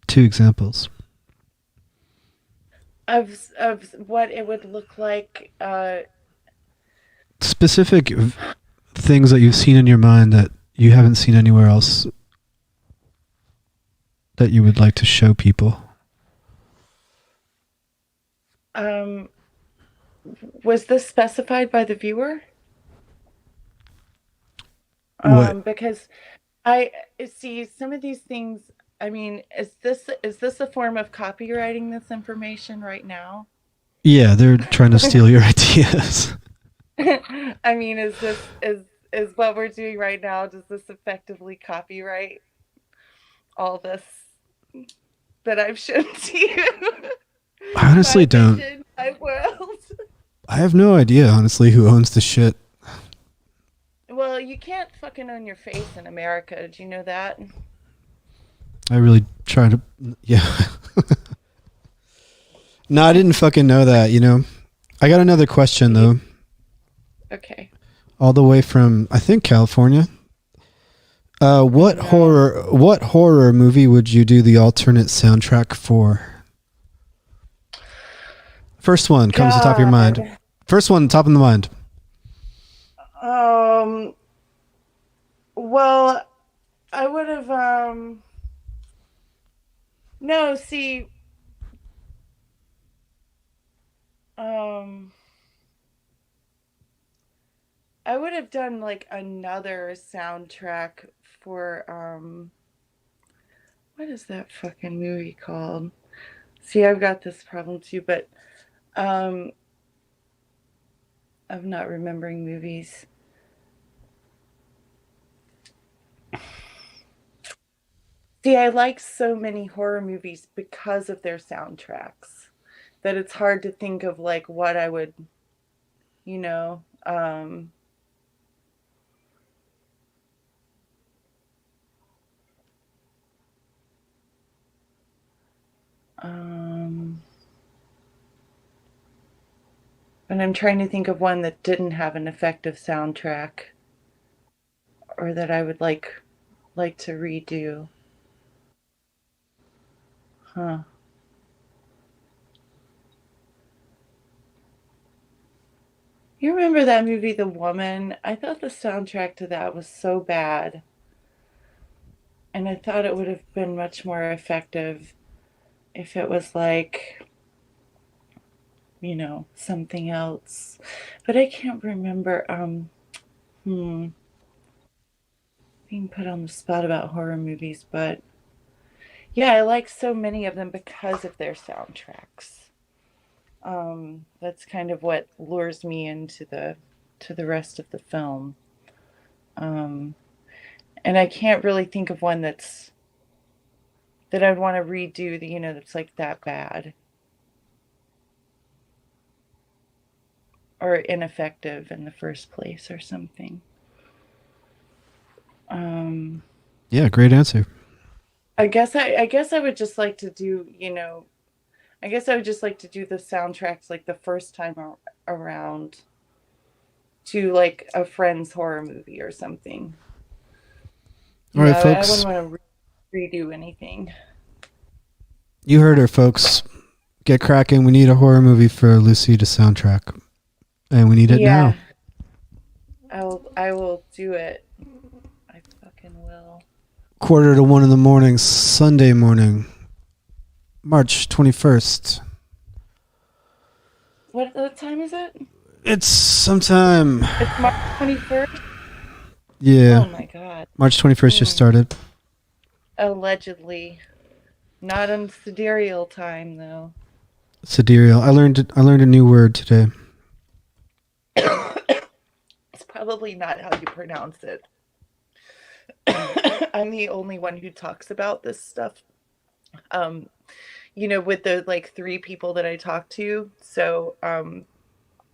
Two examples. Of what it would look like Specific things that you've seen in your mind that you haven't seen anywhere else that you would like to show people. Was this specified by the viewer? What? Because I see some of these things. I mean, is this a form of copywriting this information right now? Yeah, they're trying to steal your ideas. I mean, is what we're doing right now? Does this effectively copyright all this that I've shown to you? I honestly don't. Vision, my world. I have no idea, honestly, who owns the shit. Well, you can't fucking own your face in America. Did you know that? I really try to. Yeah. No, I didn't fucking know that, you know. I got another question, though. Okay. All the way from, I think, California. What horror movie would you do the alternate soundtrack for? First one comes to the top of your mind. First one, top of the mind. Well, I would have no, see I would have done like another soundtrack for what is that fucking movie called? See, I've got this problem too, but of not remembering movies. See, I like so many horror movies because of their soundtracks that it's hard to think of like what I would, you know, and I'm trying to think of one that didn't have an effective soundtrack or that I would like to redo. Huh. You remember that movie, The Woman? I thought the soundtrack to that was so bad. And I thought it would have been much more effective if it was like, you know, something else. But I can't remember. Being put on the spot about horror movies, but Yeah, I like so many of them because of their soundtracks. That's kind of what lures me into the rest of the film. Um, and I can't really think of one that I'd want to redo. That's like that bad or ineffective in the first place or something. Yeah, great answer. I guess I would just like to do, I guess I would just like to do the soundtracks like the first time around to like a friend's horror movie or something. All right, I folks. wouldn't want to redo anything. You heard her, folks. Get cracking. We need a horror movie for Lucy to soundtrack. And we need it now. I will do it. I fucking will. 1:45 in the morning, Sunday morning, March 21st. What time is it? It's sometime. It's March 21st? Yeah. Oh my god. March 21st just started. Allegedly. Not on sidereal time though. Sidereal. I learned a new word today. It's probably not how you pronounce it. I'm the only one who talks about this stuff. With the like 3 people that I talk to. So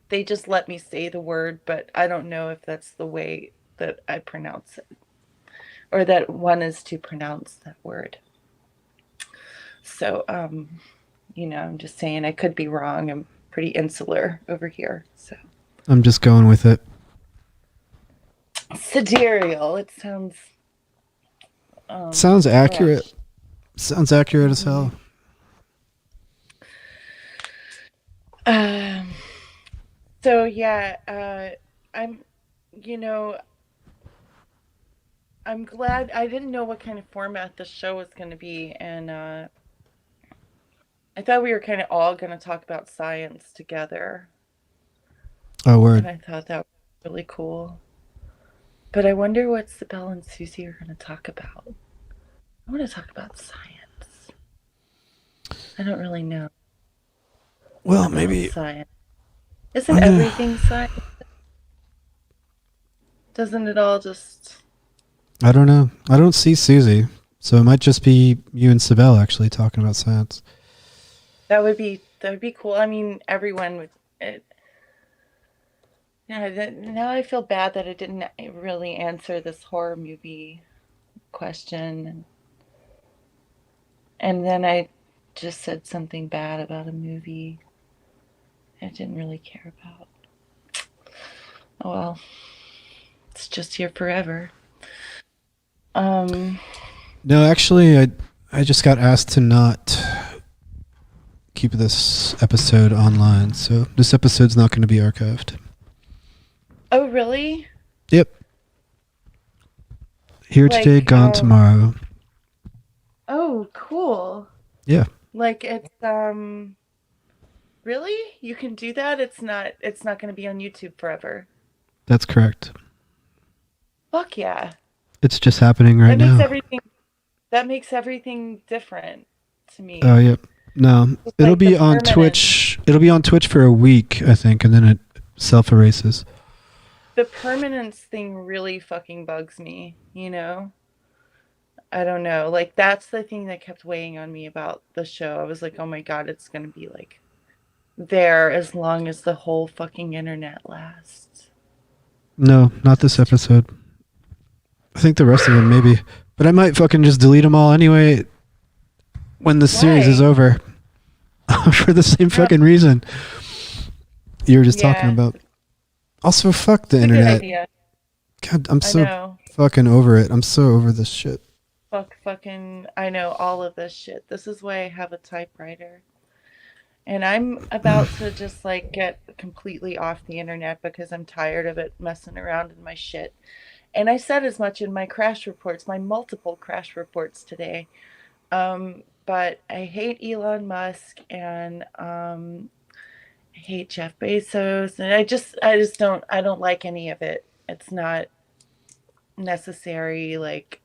they just let me say the word, but I don't know if that's the way that I pronounce it. Or that one is to pronounce that word. So I'm just saying I could be wrong. I'm pretty insular over here. So I'm just going with it. Sidereal. It sounds sounds accurate. Fresh. Sounds accurate as hell. So yeah, I'm glad. I didn't know what kind of format the show was going to be, and I thought we were kind of all going to talk about science together. Oh, word. And I thought that was really cool. But I wonder what Cybele and Suzy are going to talk about. I want to talk about science. I don't really know. Well, maybe science. Isn't everything science? Doesn't it all just... I don't know. I don't see Suzy. So it might just be you and Cybele actually talking about science. That would be cool. I mean, everyone would... now I feel bad that I didn't really answer this horror movie question. And then I just said something bad about a movie I didn't really care about. Oh well. It's just here forever. No, actually, I just got asked to not keep this episode online, so this episode's not going to be archived. Oh, really? Yep. Here today, gone tomorrow. Oh, cool. Yeah. Like it's really? You can do that? It's not going to be on YouTube forever. That's correct. Fuck yeah. It's just happening right now. That makes everything different to me. Oh, yep. No, it'll be on Twitch. It'll be on Twitch for a week, I think, and then it self-erases. The permanence thing really fucking bugs me, I don't know. Like, that's the thing that kept weighing on me about the show. I was like, oh my God, it's going to be like there as long as the whole fucking internet lasts. No, not this episode. I think the rest of them maybe. But I might fucking just delete them all anyway when the series is over. For the same fucking reason you were just talking about. Also, fuck the internet. Good idea. God, I'm so fucking over it. I'm so over this shit. I know all of this shit. This is why I have a typewriter. And I'm about to just like get completely off the internet because I'm tired of it messing around in my shit. And I said as much in my crash reports, my multiple crash reports today. But I hate Elon Musk and I hate Jeff Bezos, and I don't like any of it. It's not necessary. Like,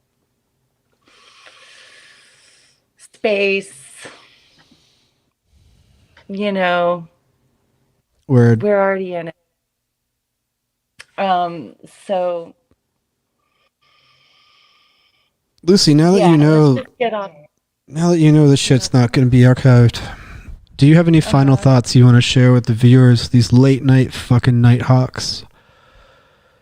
space. You know, Word. we're already in it. So Lucy, now that yeah, you know, let's just get on. now that you know this shit's not going to be archived, do you have any final thoughts you want to share with the viewers, these late night fucking nighthawks?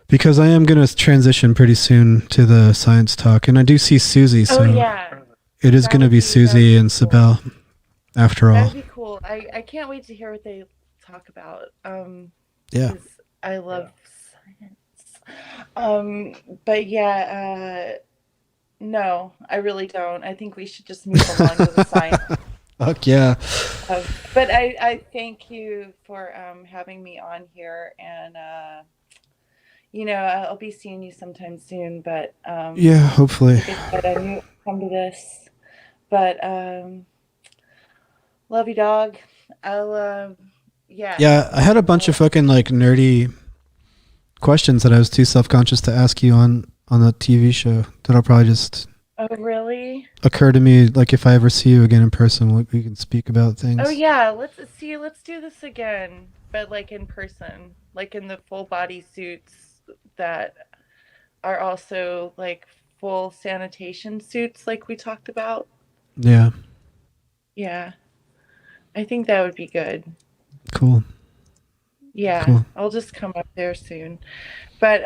Because I am going to transition pretty soon to the science talk, and I do see Suzy, so yeah. it is going to be Suzy and Cybele after all. That'd be cool. I can't wait to hear what they talk about. Yeah. 'Cause I love science. But yeah, no, I really don't. I think we should just move along to the science. Fuck yeah. But I thank you for having me on here, and you know, I'll be seeing you sometime soon. But yeah, hopefully. Like I said, I knew it would come to this, but love you, dog. I'll Yeah, I had a bunch of fucking like nerdy questions that I was too self-conscious to ask you on the TV show that I'll probably just Oh, really? occur to me, like if I ever see you again in person, we can speak about things. Oh yeah, let's do this again, but like in person, like in the full body suits that are also like full sanitation suits like we talked about. Yeah. Yeah. I think that would be good. Cool. Yeah. Cool. I'll just come up there soon. But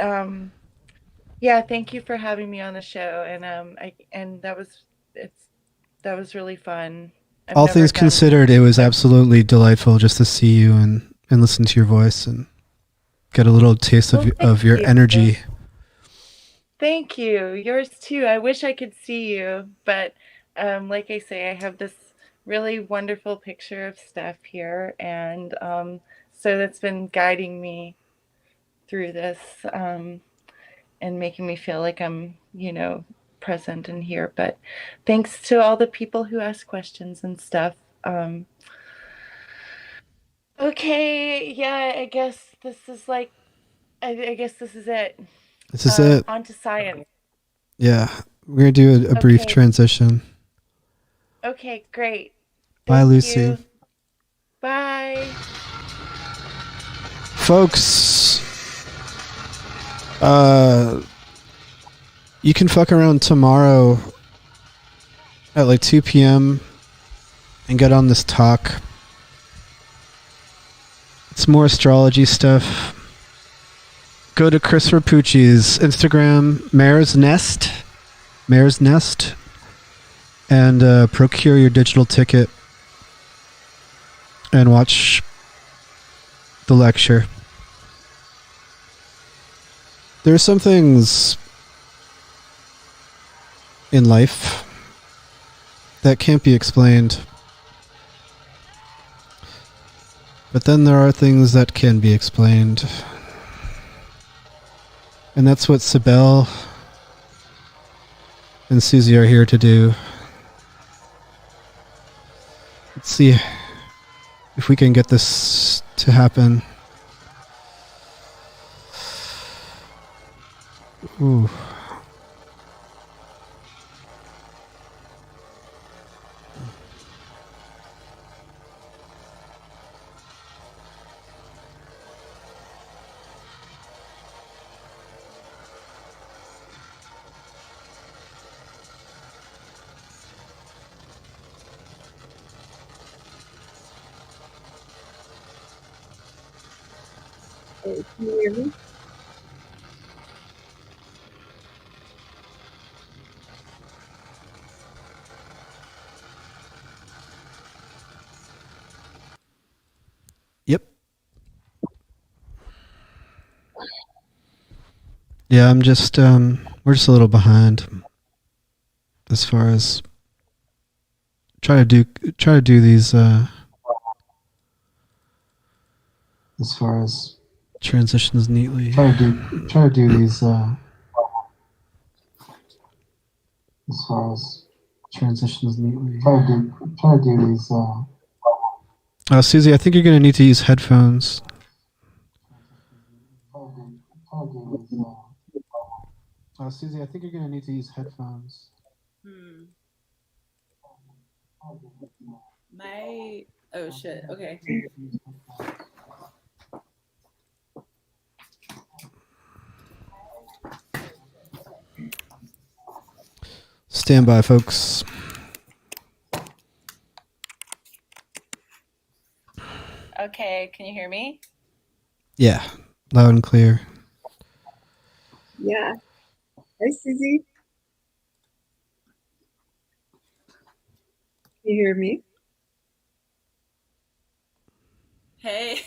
yeah, thank you for having me on the show, and that was really fun. All things considered, it was absolutely delightful just to see you and listen to your voice and get a little taste of your energy. Thank you. Yours too. I wish I could see you, but like I say, I have this really wonderful picture of Steph here, and so that's been guiding me through this and making me feel like I'm, you know, present and here. But thanks to all the people who ask questions and stuff. Okay, yeah, I guess this is like, I guess this is it. This is it. On to science. Yeah, we're gonna do a brief transition. Okay, great. Bye, Lucy. Bye. Folks, you can fuck around tomorrow at like 2 p.m. and get on this talk. It's more astrology stuff. Go to Chris Rapucci's Instagram, Mare's Nest, and procure your digital ticket and watch the lecture. There are some things in life that can't be explained. But then there are things that can be explained. And that's what Cybele and Suzy are here to do. Let's see if we can get this to happen. Ooh. Can you hear me? Yep. Yeah, I'm just we're just a little behind as far as try to do these as far as transitions neatly. Try to do these as far as transitions neatly. Try to do these Suzy, I think you're going to need to use headphones. Suzy, I think you're going to need to use headphones. Oh shit. Okay. Stand by, folks. Okay, can you hear me? Yeah, loud and clear. Yeah. Hi, Suzy. Can you hear me? Hey.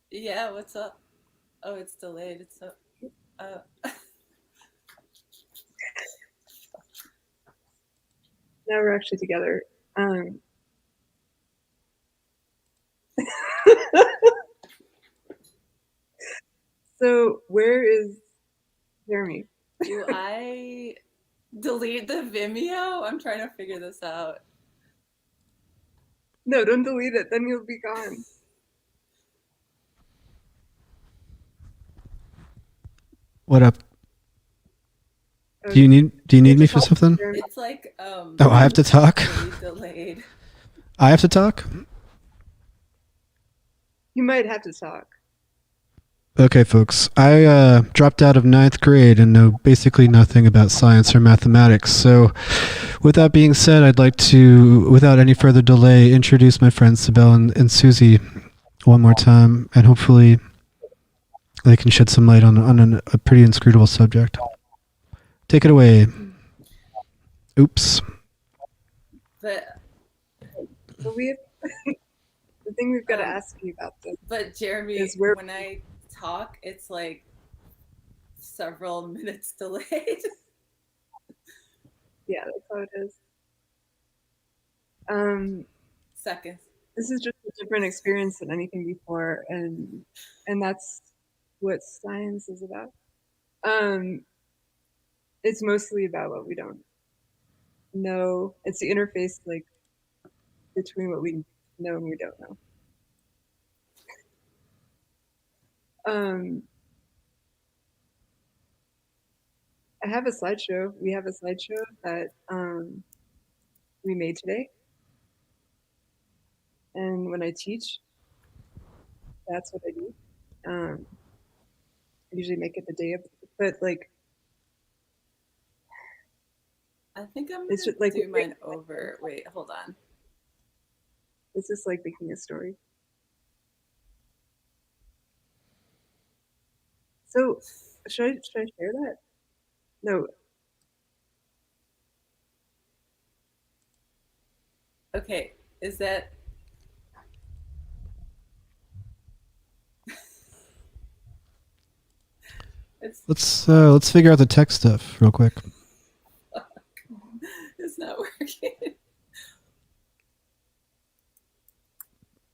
Yeah, what's up? Oh, it's delayed. It's up. Now we're actually together. So where is Jeremy? Do I delete the Vimeo? I'm trying to figure this out. No, don't delete it. Then you'll be gone. What up? Do you need me for something? It's like Oh, I have to talk. really delayed. I have to talk? You might have to talk. Okay, folks. I dropped out of 9th grade and know basically nothing about science or mathematics. So, with that being said, I'd like to, without any further delay, introduce my friends Cybele and Suzy one more time, and hopefully they can shed some light on a pretty inscrutable subject. Take it away. Oops. But we the thing we've got to ask you about this. But Jeremy, is where when I talk, it's like several minutes delayed. Yeah, that's how it is. Seconds. This is just a different experience than anything before, and that's what science is about. It's mostly about what we don't know. It's the interface, like, between what we know and we don't know. I have a slideshow. We have a slideshow that we made today. And when I teach, that's what I do. I usually make it the day of, but like, I think I'm it's gonna just like do mine over. Wait, hold on. It's just like making a story. So should I share that? No. Okay, is that Let's figure out the tech stuff real quick. it's not working.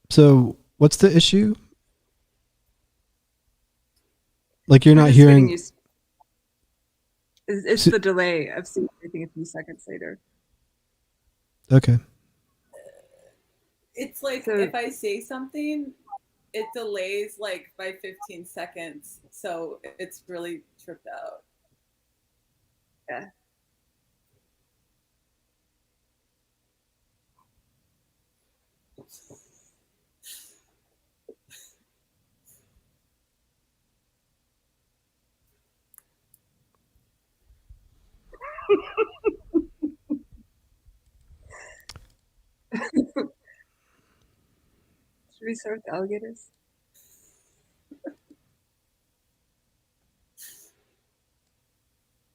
So, what's the issue? Like you're We're not just hearing. It's the delay of seeing everything a few seconds later. Okay. It's like if I say something, it delays like by 15 seconds, so it's really tripped out. Yeah. Should we start with the alligators?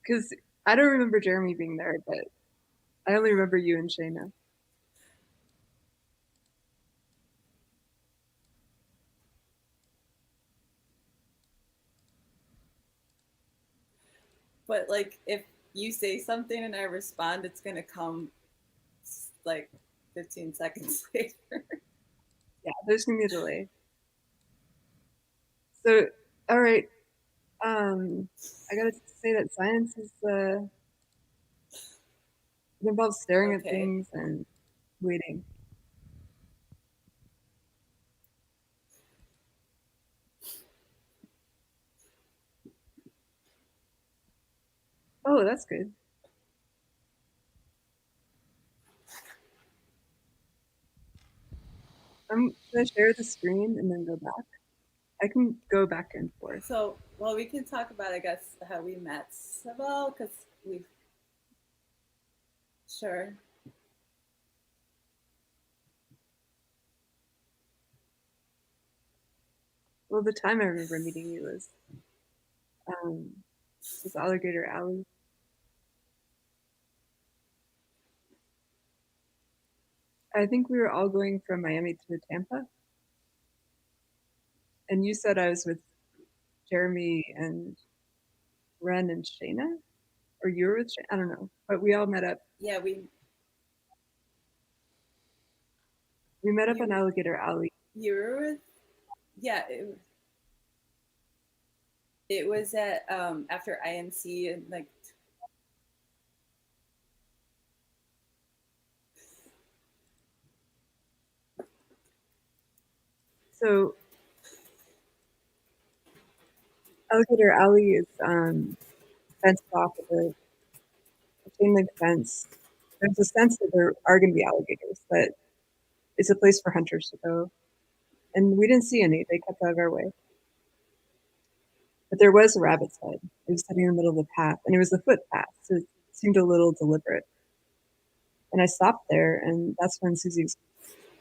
Because I don't remember Jeremy being there, but I only remember you and Shayna. But like if you say something and I respond, it's gonna come like 15 seconds later. Yeah, there's gonna be a delay. So, all right. I gotta say that science is it involves staring at things and waiting. Oh, that's good. Can I share the screen and then go back? I can go back and forth. So, well, we can talk about, I guess, how we met, Cybele, because we. Sure. Well, the time I remember meeting you was Alligator Alley. I think we were all going from Miami to Tampa. And you said I was with Jeremy and Ren and Shayna? Or you were with Shayna? I don't know. But we all met up. Yeah, we met up on Alligator Alley. You were with, yeah, it was at after INC and like. So Alligator Alley is fenced off with a chain link fence. There's a sense that there are going to be alligators, but it's a place for hunters to go. And we didn't see any. They kept out of our way. But there was a rabbit's head. It was sitting in the middle of the path, and it was a footpath, so it seemed a little deliberate. And I stopped there, and that's when Suzy was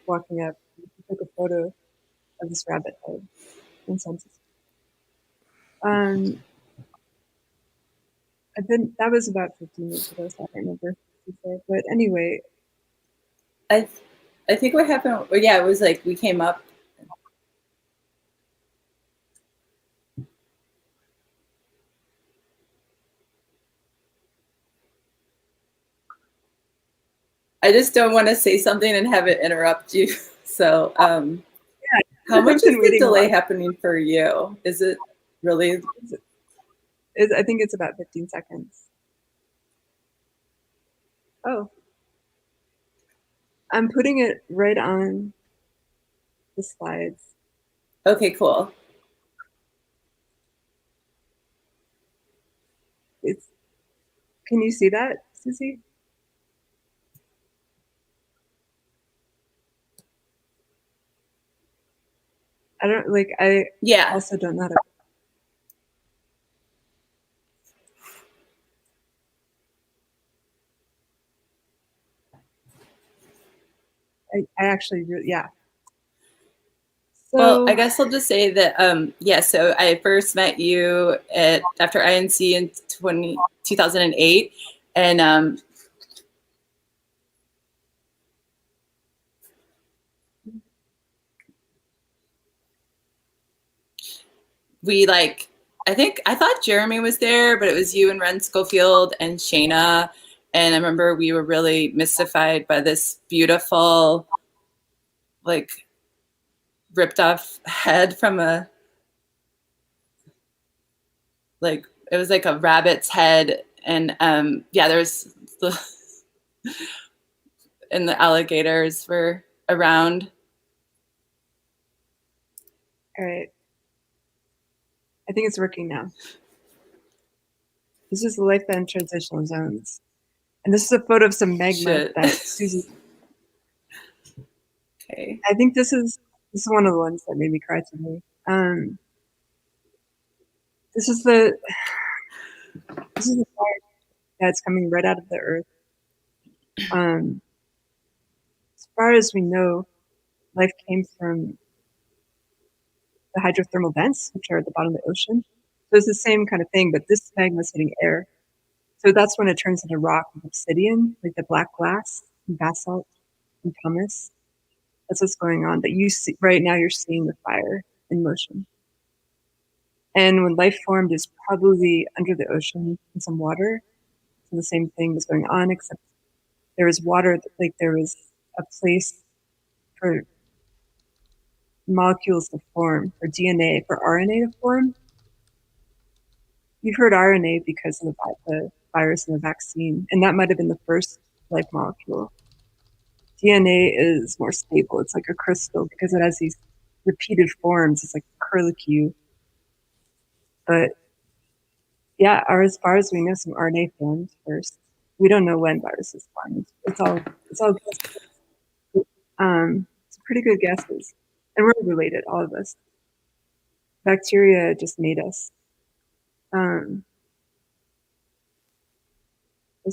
walking up. She took a photo of this rabbit head and sent it. That was about 15 years ago, so I can't remember. But anyway. I think what happened, yeah, it was like we came up. I just don't want to say something and have it interrupt you. So, how much is the delay happening for you? Is it really? I think it's about 15 seconds. Oh. I'm putting it right on the slides. Okay, cool. Can you see that, Suzy? I also don't know how to. I actually, yeah. So, well, I guess I'll just say that, so I first met you after INC in 2008. And I thought Jeremy was there, but it was you and Ren Schofield and Shayna. And I remember we were really mystified by this beautiful, like, ripped off head from it was like a rabbit's head. And there's and the alligators were around. All right. I think it's working now. This is the life and transitional zones. And this is a photo of some magma that Suzy. Okay. I think this is one of the ones that made me cry today. This is the fire that's coming right out of the earth. As far as we know, life came from the hydrothermal vents, which are at the bottom of the ocean. So it's the same kind of thing, but this magma is hitting air. So that's when it turns into rock and obsidian, like the black glass and basalt and pumice. That's what's going on. But you see, right now you're seeing the fire in motion. And when life formed, is probably under the ocean in some water. So the same thing was going on, except there was water, like there was a place for molecules to form, for DNA, for RNA to form. You've heard RNA because of the virus and the vaccine, and that might have been the first life molecule. DNA is more stable. It's like a crystal because it has these repeated forms. It's like a curlicue. But yeah, as far as we know, some RNA formed first. We don't know when viruses formed. It's all It's pretty good guesses. And we're related, all of us. Bacteria just made us. There's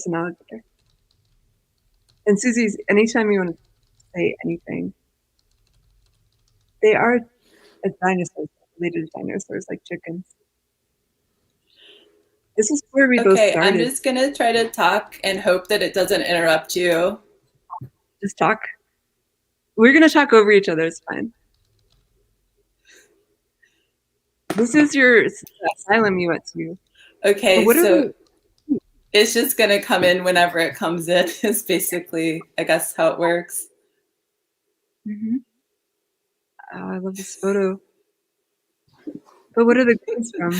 an alligator. And Susie's, anytime you want to say anything, they are a dinosaur, related to dinosaurs, like chickens. This is where we both started. I'm just gonna try to talk and hope that it doesn't interrupt you. Just talk. We're gonna talk over each other, it's fine. This is your asylum you went to. Okay, so it's just gonna come in whenever it comes in, is basically, I guess, how it works. Mm-hmm. Oh, I love this photo. But what are the grains from?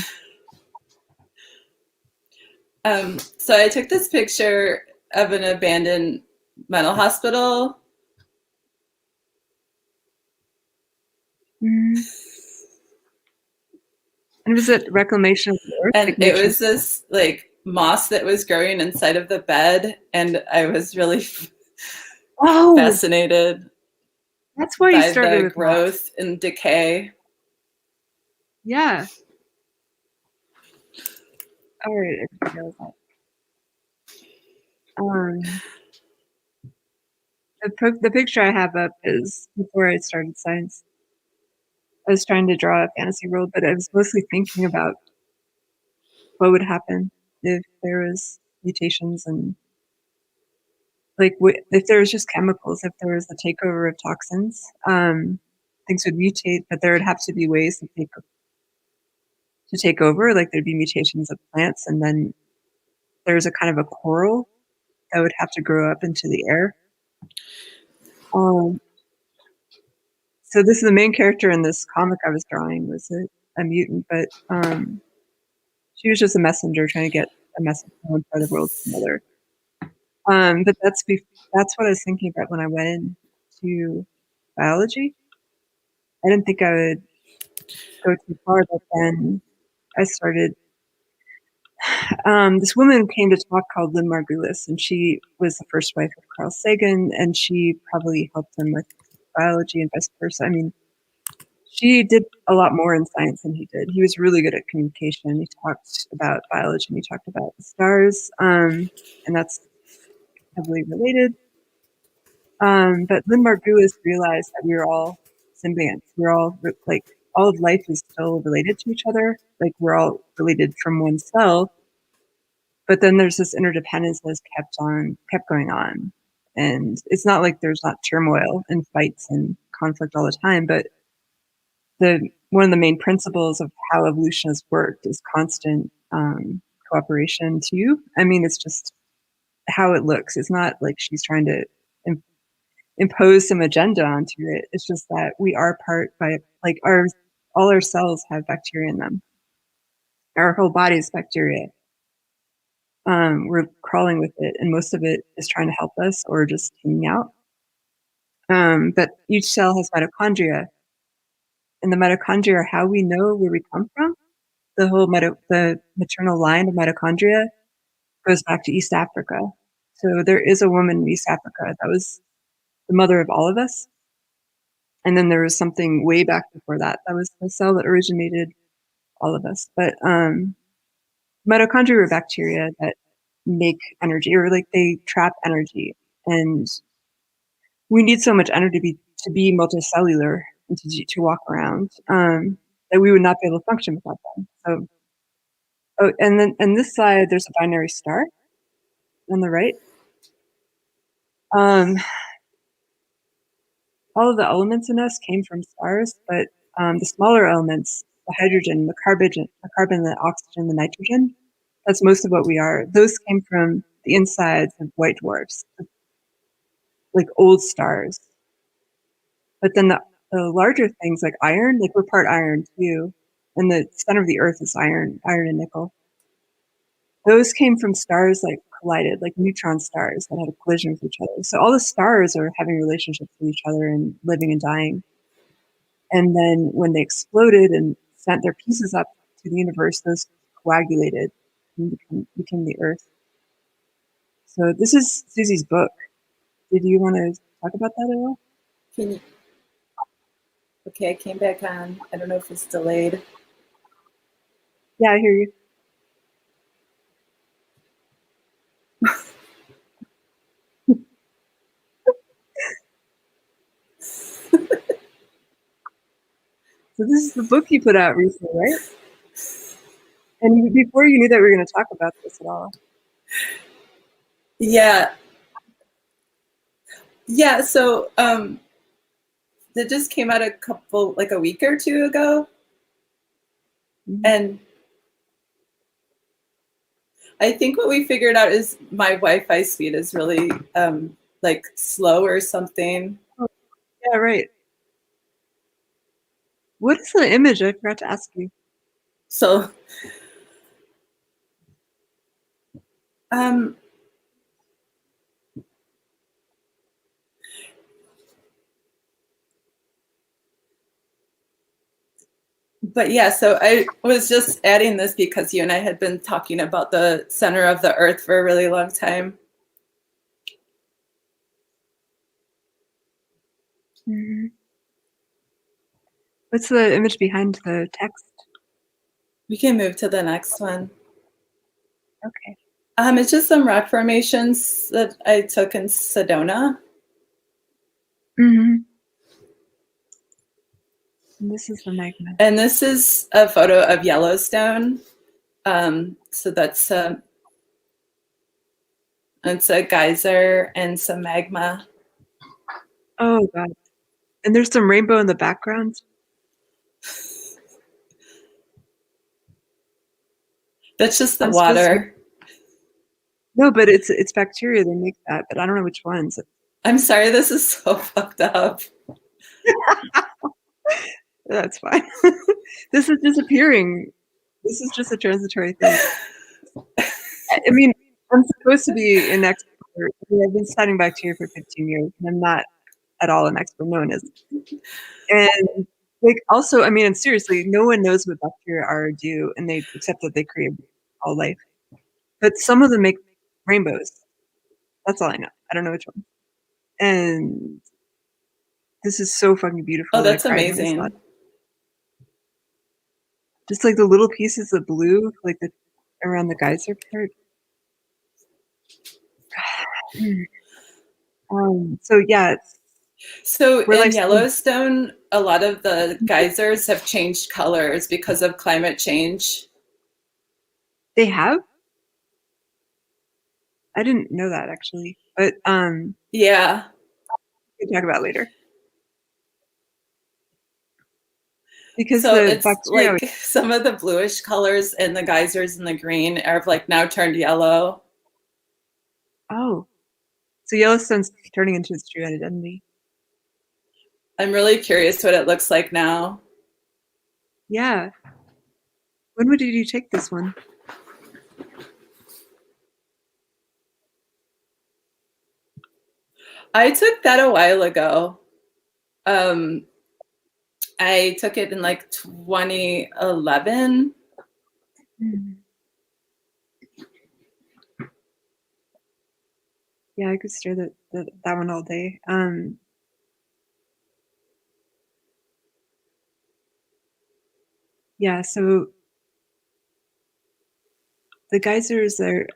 So I took this picture of an abandoned mental hospital. Mm-hmm. And was it reclamation of the earth? And it was this like moss that was growing inside of the bed, and I was really fascinated. That's why you started by the with growth and decay. Yeah. All right, everybody knows that. The picture I have up is before I started science. I was trying to draw a fantasy world, but I was mostly thinking about what would happen if there was mutations and like if there was just chemicals, if there was a takeover of toxins, things would mutate, but there would have to be ways to take over. Like there'd be mutations of plants, and then there's a kind of a coral that would have to grow up into the air. So this is the main character in this comic I was drawing was a mutant, but she was just a messenger trying to get a message from one part of the world to another. But that's what I was thinking about when I went into biology. I didn't think I would go too far, but then I started. This woman came to talk called Lynn Margulis, and she was the first wife of Carl Sagan, and she probably helped him with biology and vice versa. I mean, she did a lot more in science than he did. He was really good at communication. He talked about biology and he talked about the stars, and that's heavily related. But Lynn Margulis realized that we were all symbionts. We're all like all of life is still related to each other. Like we're all related from one cell. But then there's this interdependence that's kept going on. And it's not like there's not turmoil and fights and conflict all the time, but one of the main principles of how evolution has worked is constant cooperation too. I mean, it's just how it looks. It's not like she's trying to impose some agenda onto it. It's just that we are part by like all our cells have bacteria in them. Our whole body is bacteria. We're crawling with it, and most of it is trying to help us or just hanging out. But each cell has mitochondria, and the mitochondria are how we know where we come from. The maternal line of mitochondria goes back to East Africa. So there is a woman in East Africa that was the mother of all of us. And then there was something way back before that. That was the cell that originated all of us. But mitochondria are bacteria that make energy, or like they trap energy. And we need so much energy to be multicellular and to walk around that we would not be able to function without them. So, and then on this side, there's a binary star on the right. All of the elements in us came from stars, but the smaller elements, the hydrogen, the carbon, the oxygen, the nitrogen, that's most of what we are. Those came from the insides of white dwarfs, like old stars. But then the larger things like iron, like we're part iron too, and the center of the earth is iron and nickel. Those came from stars like collided, like neutron stars that had a collision with each other. So all the stars are having relationships with each other and living and dying. And then when they exploded and sent their pieces up to the universe, those coagulated and became the Earth. So this is Suzy's book. Did you want to talk about that at all? Okay, I came back on. I don't know if it's delayed. Yeah, I hear you. So this is the book you put out recently, right? And before you knew that we were going to talk about this at all. Yeah. Yeah, so that just came out a week or two ago. Mm-hmm. And I think what we figured out is my Wi-Fi speed is really slow or something. Oh, yeah, right. What is the image? I forgot to ask you. So but yeah, so I was just adding this because you and I had been talking about the center of the earth for a really long time. Mm-hmm. What's the image behind the text? We can move to the next one. Okay. It's just some rock formations that I took in Sedona. Mm-hmm. And this is the magma. And this is a photo of Yellowstone. So that's it's a geyser and some magma. Oh, God. And there's some rainbow in the background. That's just the water. No, but it's bacteria. They make that, but I don't know which ones. I'm sorry, this is so fucked up. That's fine. This is disappearing. This is just a transitory thing. I mean, I'm supposed to be an expert. I've been studying bacteria for 15 years, and I'm not at all an expert. No one is. And also, I mean, and seriously, no one knows what bacteria are or do, and except that they create all life. But some of them make rainbows. That's all I know. I don't know which one. And this is so fucking beautiful. Oh, that's amazing. Just like the little pieces of blue, around the geyser part. So yeah. So in Yellowstone, a lot of the geysers have changed colors because of climate change. They have? I didn't know that actually. But yeah. We can talk about it later. Because so the it's bacteria, like some of the bluish colors in the geysers and the green are now turned yellow. Oh. So Yellowstone's turning into its true identity. I'm really curious what it looks like now. Yeah. When did you take this one? I took that a while ago. I took it in 2011. Yeah, I could stare that one all day. Yeah, so the geysers are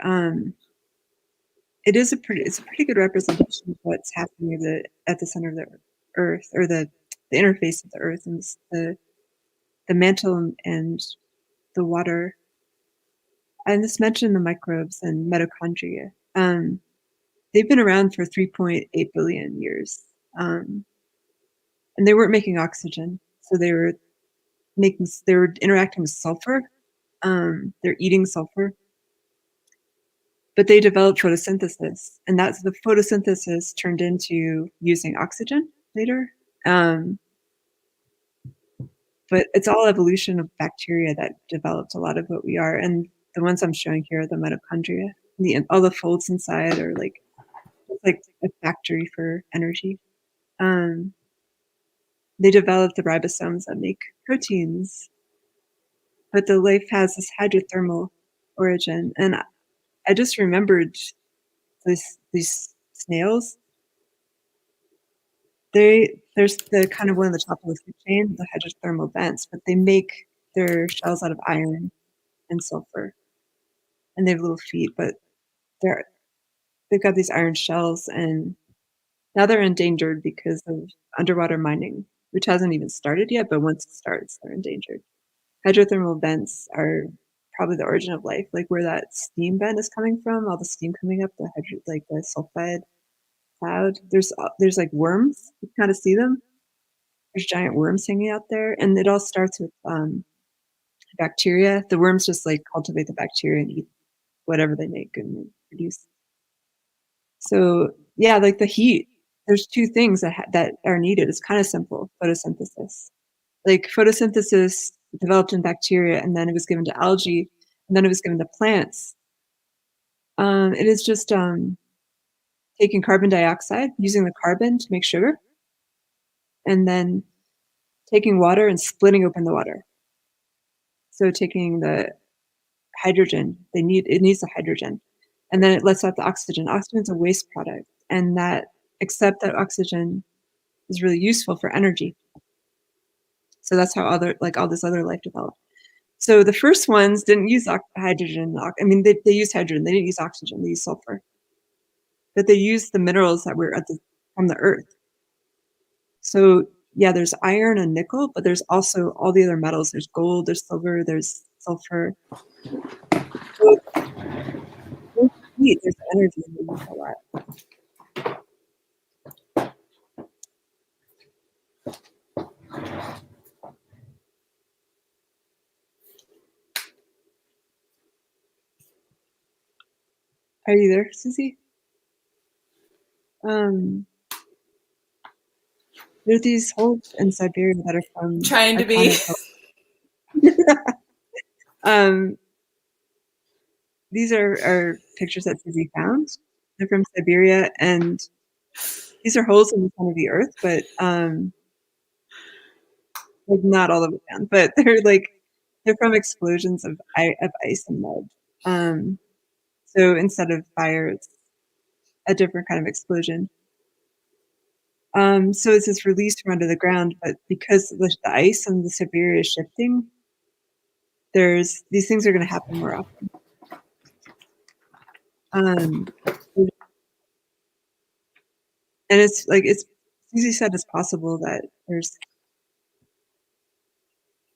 it's a pretty good representation of what's happening at the center of the earth, or the interface of the earth, and the mantle and the water. And this mentioned the microbes and mitochondria. They've been around for 3.8 billion years. And they weren't making oxygen, so they were interacting with sulfur. They're eating sulfur. But they developed photosynthesis, and that's the photosynthesis turned into using oxygen later. But it's all evolution of bacteria that developed a lot of what we are. And the ones I'm showing here are the mitochondria. All the folds inside are like a factory for energy. They developed the ribosomes that make proteins. But the life has this hydrothermal origin. And I just remembered these snails. There's the kind of one of the top of the food chain, the hydrothermal vents, but they make their shells out of iron and sulfur, and they have little feet, but they've got these iron shells, and now they're endangered because of underwater mining, which hasn't even started yet, but once it starts, they're endangered. Hydrothermal vents are probably the origin of life, like where that steam vent is coming from, all the steam coming up, like the sulfide cloud. There's like worms, you can kind of see them. There's giant worms hanging out there, and it all starts with bacteria. The worms just like cultivate the bacteria and eat whatever they make and produce. So yeah, like the heat, there's two things that are needed. It's kind of simple: photosynthesis. Like photosynthesis developed in bacteria, and then it was given to algae, and then it was given to plants. It is just taking carbon dioxide, using the carbon to make sugar, and then taking water and splitting open the water. So taking the hydrogen, it needs the hydrogen, and then it lets out the oxygen. Oxygen is a waste product, and except that oxygen is really useful for energy. So that's how all this other life developed. So the first ones didn't use hydrogen. I mean, they used hydrogen. They didn't use oxygen. They used sulfur. But they used the minerals that were from the earth. So yeah, there's iron and nickel, but there's also all the other metals. There's gold, there's silver, there's sulfur. So there's heat, there's energy in the a lot. Are you there, Susie? There are these holes in Siberia that are from Trying to be. These are pictures that Susie found. They're from Siberia, and these are holes in the center of the earth, but like not all the way down, but they're from explosions of ice and mud. So instead of fire, it's a different kind of explosion. So it's this release from under the ground, but because the ice and the Siberia is shifting, these things are going to happen more often. And Susie said it's possible that there's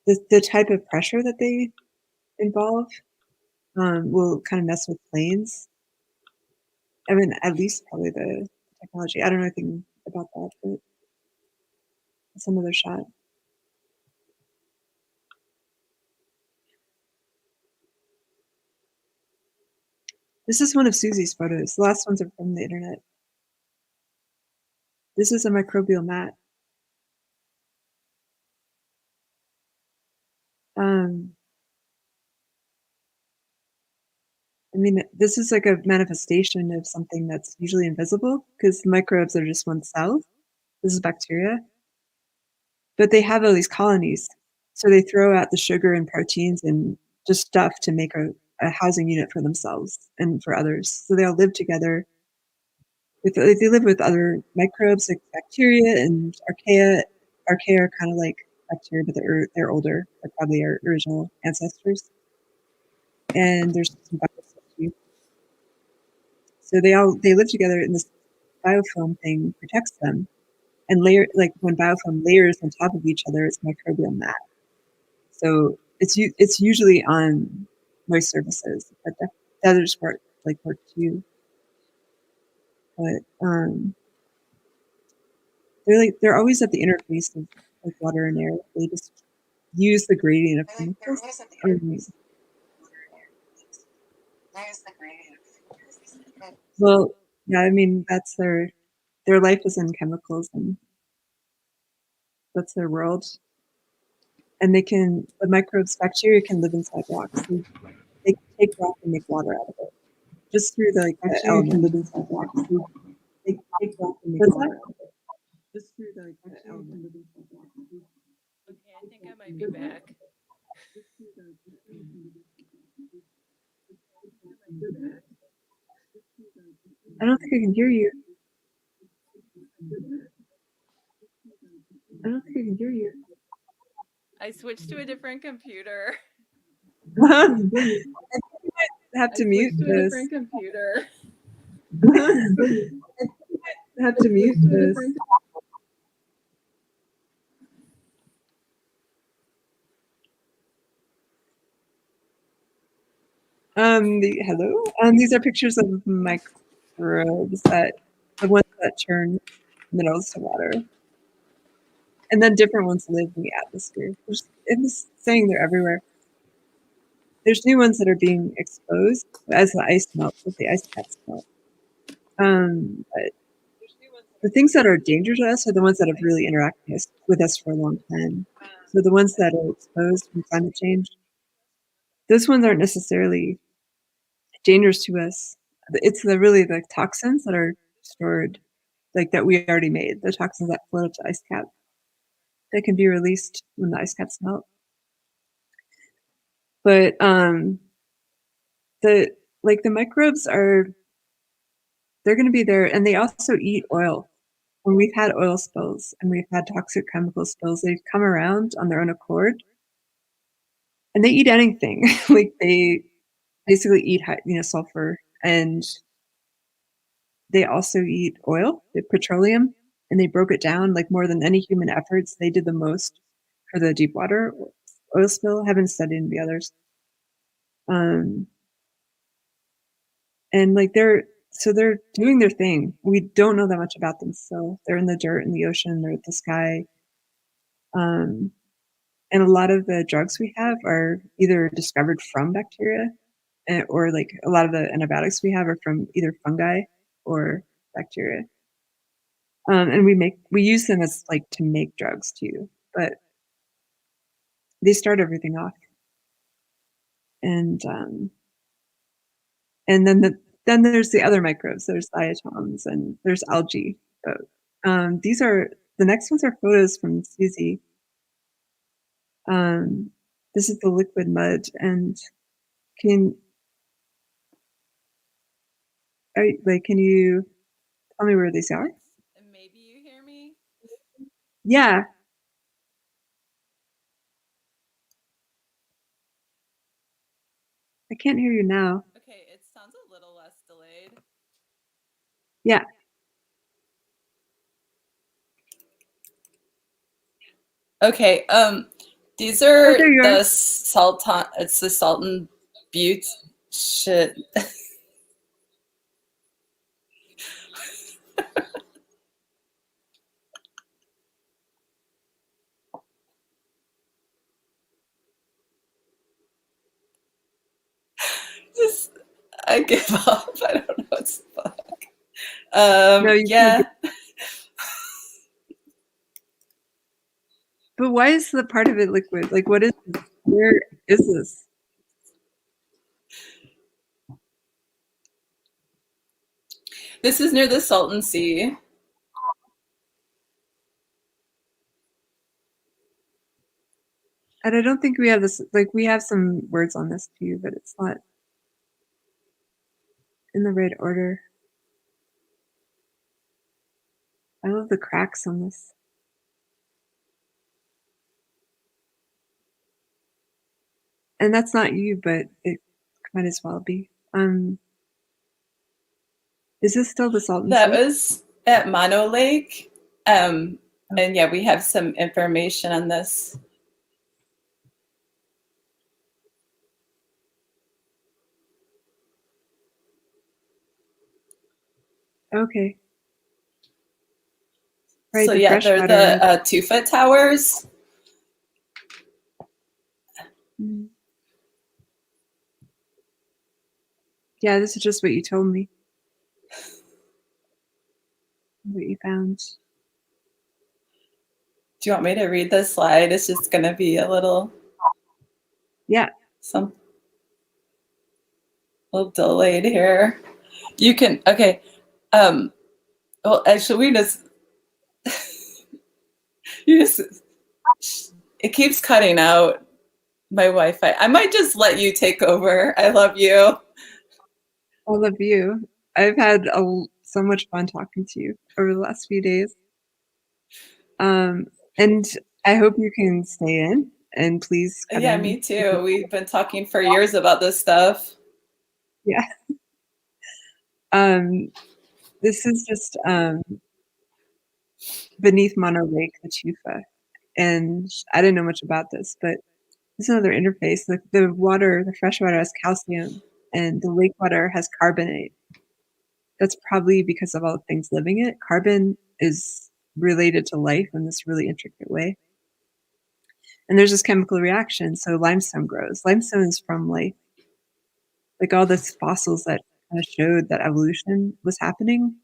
the type of pressure that they involve will kind of mess with planes. I mean, at least probably the technology. I don't know anything about that, but it's another shot. This is one of Susie's photos. The last ones are from the internet. This is a microbial mat. I mean, this is like a manifestation of something that's usually invisible because microbes are just one cell. This is bacteria. But they have all these colonies. So they throw out the sugar and proteins and just stuff to make a housing unit for themselves and for others. So they all live together. They live with other microbes like bacteria and archaea. Archaea are kind of like bacteria, but they're older. They're probably our original ancestors. And there's some biofilm too. So they live together, and this biofilm thing protects them. And when biofilm layers on top of each other, it's microbial mat. So it's usually on moist surfaces, but the others work too. But they're always at the interface of water and air. They just use the gradient of chemicals. Well, yeah, I mean that's their life is in chemicals, and that's their world. And the microbes, bacteria can live inside rocks. So they can take rock and make water out of it, just through the element. Can live inside rocks. So they can take rock and make water out of it, just through the element. Okay, I think I might be back. I don't think I can hear you. I don't think I can hear you. I switched to a different computer. Have to mute this. Computer. Have to mute this. Hello. These are pictures of microbes the ones that turn minerals to water, and then different ones live in the atmosphere. It's saying they're everywhere. There's new ones that are being exposed as the ice melts, as the ice caps melt. But the things that are dangerous to us are the ones that have really interacted with us for a long time. So the ones that are exposed from climate change, those ones aren't necessarily dangerous to us. It's really the toxins that are stored, like that we already made, the toxins that float up to ice cap that can be released when the ice caps melt. But the microbes they're going to be there, and they also eat oil. When we've had oil spills and we've had toxic chemical spills, they've come around on their own accord, and they eat anything. Like they basically eat sulfur, and they also eat oil, the petroleum, and they broke it down like more than any human efforts. They did the most for the deep water oil spill. Haven't studied any of the others. And like they're doing their thing. We don't know that much about them still. They're in the dirt, in the ocean, they're at the sky. And a lot of the drugs we have are either discovered from bacteria, or like a lot of the antibiotics we have are from either fungi or bacteria. And we use them as like to make drugs too, but they start everything off. And then there's the other microbes. There's diatoms and there's algae. But, the next ones are photos from Suzy. This is the liquid mud, and can you tell me where these are? Maybe you hear me? Yeah. I can't hear you now. Okay, it sounds a little less delayed. Yeah. Okay, these are are. It's the Sultan Butte shit. I give up. I don't know what the fuck. No, yeah. But why is the part of it liquid? Like, what is this? Where is this? This is near the Salton Sea. And I don't think we have this, like, we have some words on this too, but it's not in the right order. I love the cracks on this. And that's not you, but it might as well be. Is this still the Salton That Sea? was at Mono Lake. And yeah, we have some information on this. Okay. Right, So yeah, they're the 2-foot towers. Mm. Yeah, this is just what you told me. What you found. Do you want me to read the slide? It's just going to be a little... Yeah. A little delayed here. You can... Okay. Well, actually, we just... It keeps cutting out my Wi-Fi. I might just let you take over. I love you. I love you. I've had so much fun talking to you over the last few days. And I hope you can stay in, and please come Yeah, in. me too. We've been talking for years about this stuff. Yeah. This is just beneath Mono Lake, the Chufa. And I didn't know much about this, but this is another interface. The water, the fresh water has calcium, and the lake water has carbonate. That's probably because of all the things living it. Carbon is related to life in this really intricate way. And there's this chemical reaction, so limestone grows. Limestone is from life. Like all these fossils that kind of showed that evolution was happening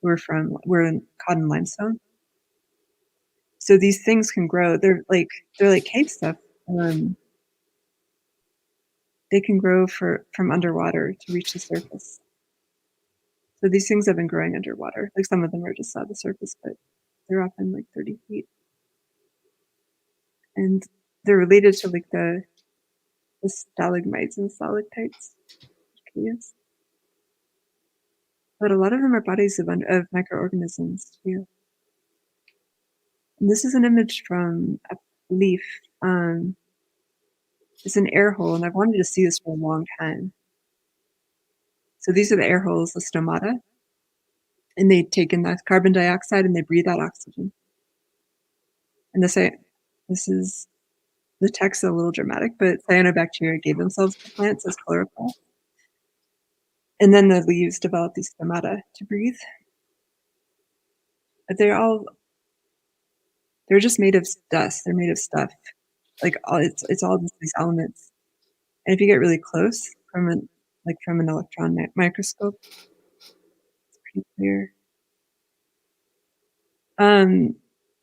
were caught in limestone. So these things can grow. They're like cave stuff. They can grow from underwater to reach the surface. So these things have been growing underwater. Like some of them are just on the surface, but they're often like 30 feet. And they're related to like the stalagmites and stalactites caves. But a lot of them are bodies of microorganisms too. And this is an image from a leaf. It's an air hole, and I've wanted to see this for a long time. So these are the air holes, the stomata, and they take in that carbon dioxide and they breathe out oxygen. And this is the text is a little dramatic, but cyanobacteria gave themselves to plants as chlorophyll. And then the leaves develop these stomata to breathe. But they're just made of dust. They're made of stuff. Like it's all just these elements. And if you get really close from an electron microscope, it's pretty clear.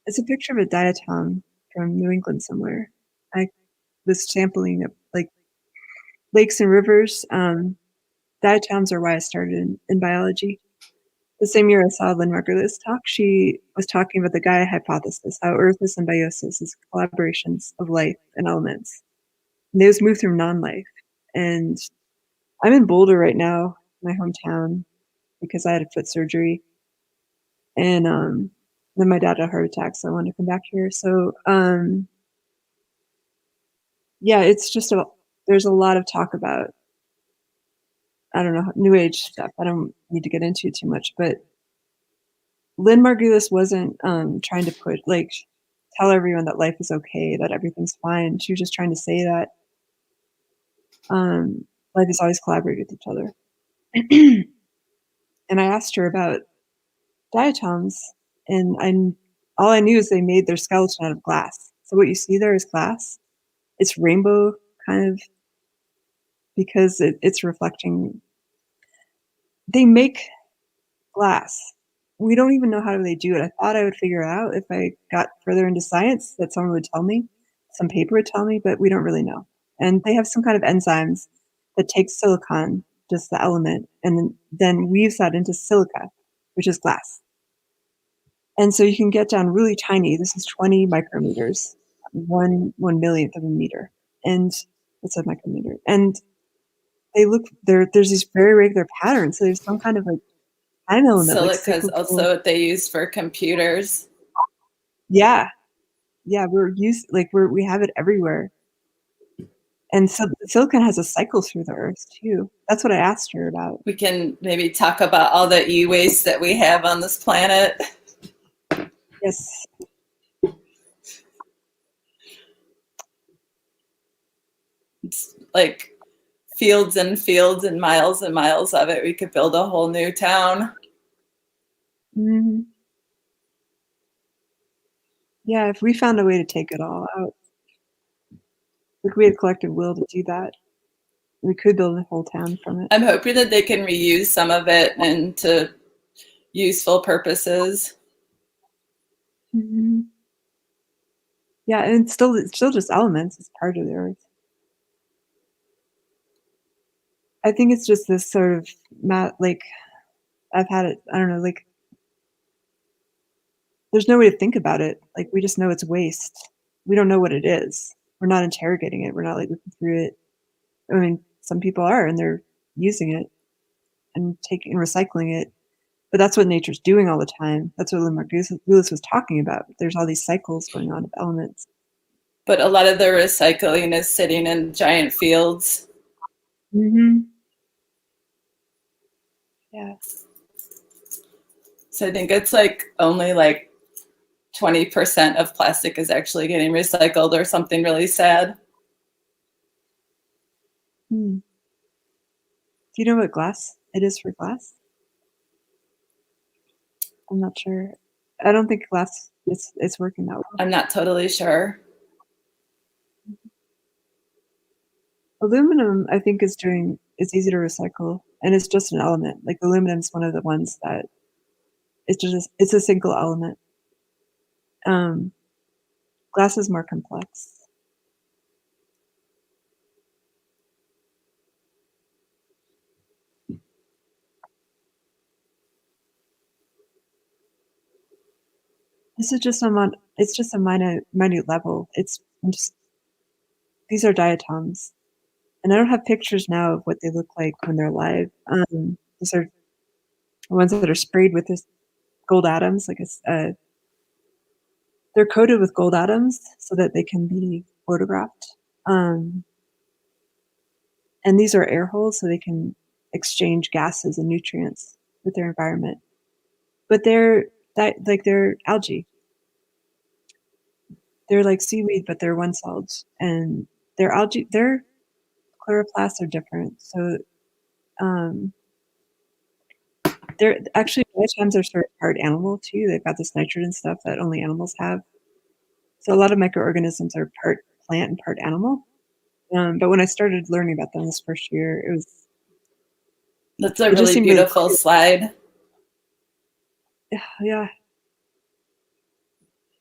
It's a picture of a diatom from New England somewhere. I was sampling of like lakes and rivers. Diatoms are why I started in biology. The same year I saw Lynn Margulis talk, she was talking about the Gaia hypothesis, how Earth is symbiosis is collaborations of life and elements. And those move through non-life. And I'm in Boulder right now, my hometown, because I had a foot surgery. And then my dad had a heart attack, so I wanted to come back here. So yeah, it's just there's a lot of talk about, I don't know, new age stuff. I don't need to get into too much, but Lynn Margulis wasn't trying to tell everyone that life is okay, that everything's fine. She was just trying to say that life is always collaborating with each other. And I asked her about diatoms, and all I knew is they made their skeleton out of glass. So what you see there is glass. It's rainbow kind of because it's reflecting. They make glass. We don't even know how they do it. I thought I would figure it out if I got further into science, that someone would tell me, some paper would tell me, but we don't really know. And they have some kind of enzymes that take silicon, just the element, and then weaves that into silica, which is glass. And so you can get down really tiny. This is 20 micrometers, 1/1,000,000th of a meter. And it's a micrometer. And there's these very regular patterns. So there's some kind of like time element. Silica is also what they use for computers. Yeah. Yeah, we have it everywhere. And so silicon has a cycle through the earth too. That's what I asked her about. We can maybe talk about all the e-waste that we have on this planet. Yes. It's like fields and fields and miles of it. We could build a whole new town. Mm-hmm. Yeah, if we found a way to take it all out, like we had collective will to do that, we could build a whole town from it. I'm hoping that they can reuse some of it into useful purposes. Mm-hmm. Yeah, and it's still just elements. It's part of the earth. I think it's just this sort of I've had it. I don't know. Like, there's no way to think about it. Like, we just know it's waste. We don't know what it is. We're not interrogating it. We're not like looking through it. I mean, some people are, and they're using it and recycling it. But that's what nature's doing all the time. That's what Lewis was talking about. There's all these cycles going on of elements. But a lot of the recycling is sitting in giant fields. Mm-hmm. Yeah. So I think it's like only like 20% of plastic is actually getting recycled or something really sad. Do you know what glass it is for glass? I'm not sure. I don't think glass it's working that well. I'm not totally sure. Aluminum, I think, it's easy to recycle, and it's just an element. Like aluminum's one of the ones that it's a single element. Glass is more complex. This is just it's just a minute level. These are diatoms. And I don't have pictures now of what they look like when they're live. These are the ones that are sprayed with this gold atoms, they're coated with gold atoms so that they can be photographed. And these are air holes so they can exchange gases and nutrients with their environment. But they're algae. They're like seaweed, but they're one-celled. And their algae, their chloroplasts are different. So they're actually, sometimes they're sort of part animal too. They've got this nitrogen stuff that only animals have. So a lot of microorganisms are part plant and part animal. But when I started learning about them this first year, That's a really beautiful slide. Yeah.